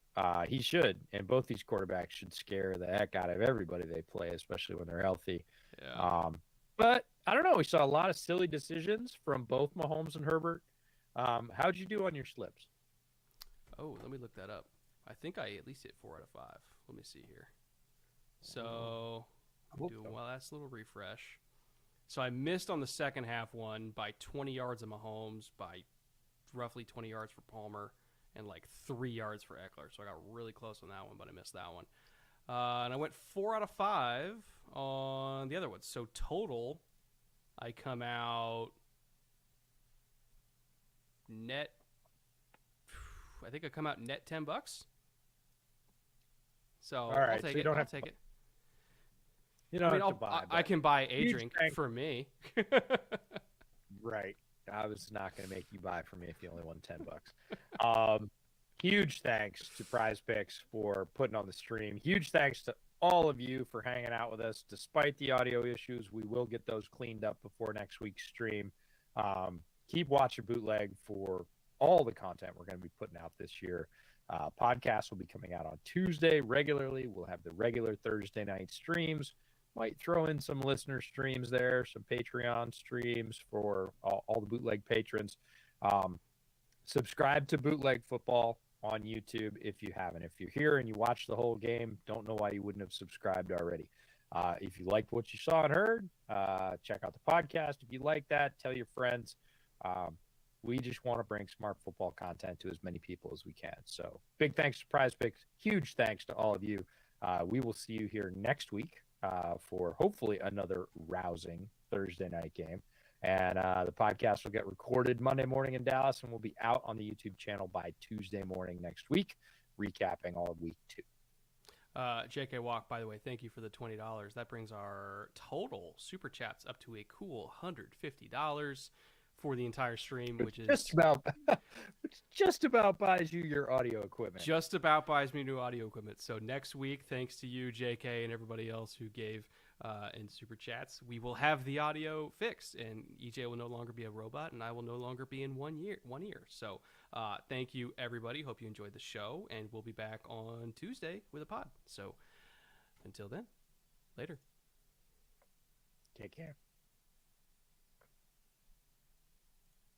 He should, and both these quarterbacks should scare the heck out of everybody they play, especially when they're healthy. Yeah. But I don't know. We saw a lot of silly decisions from both Mahomes and Herbert. How'd you do on your slips? Oh, let me look that up. I think I at least hit 4 out of 5. Let me see here. So, do a last little refresh. So I missed on the second half one by 20 yards of Mahomes, by roughly 20 yards for Palmer, and like 3 yards for Eckler. So I got really close on that one, but I missed that one. And I went 4 out of 5 on the other ones. So total, I come out net. I think I come out net $10. So all right, I'll take it. I'll take it. You don't have to buy. I can buy a drink for me. Right. I was not going to make you buy for me if you only won $10. Huge thanks to Prize Picks for putting on the stream. Huge thanks to all of you for hanging out with us. Despite the audio issues, we will get those cleaned up before next week's stream. Keep watching Bootleg for all the content we're going to be putting out this year. Podcasts will be coming out on Tuesday regularly. We'll have the regular Thursday night streams. Might throw in some listener streams there, some Patreon streams for all the Bootleg patrons. Subscribe to Bootleg Football on YouTube if you haven't. If you're here and you watch the whole game, don't know why you wouldn't have subscribed already. If you liked what you saw and heard, check out the podcast. If you like that, tell your friends. We just want to bring smart football content to as many people as we can. So big thanks to Prize Picks. Huge thanks to all of you. We will see you here next week for hopefully another rousing Thursday night game. And the podcast will get recorded Monday morning in Dallas and will be out on the YouTube channel by Tuesday morning next week, recapping all of week 2. JK Walk, by the way, thank you for the $20. That brings our total super chats up to a cool $150 for the entire stream, which just about buys you your audio equipment. Just about buys me new audio equipment. So next week, thanks to you, JK, and everybody else who gave in super chats, we will have the audio fixed, and EJ will no longer be a robot, and I will no longer be in one ear. So thank you, everybody. Hope you enjoyed the show, and we'll be back on Tuesday with a pod. So until then, later. Take care.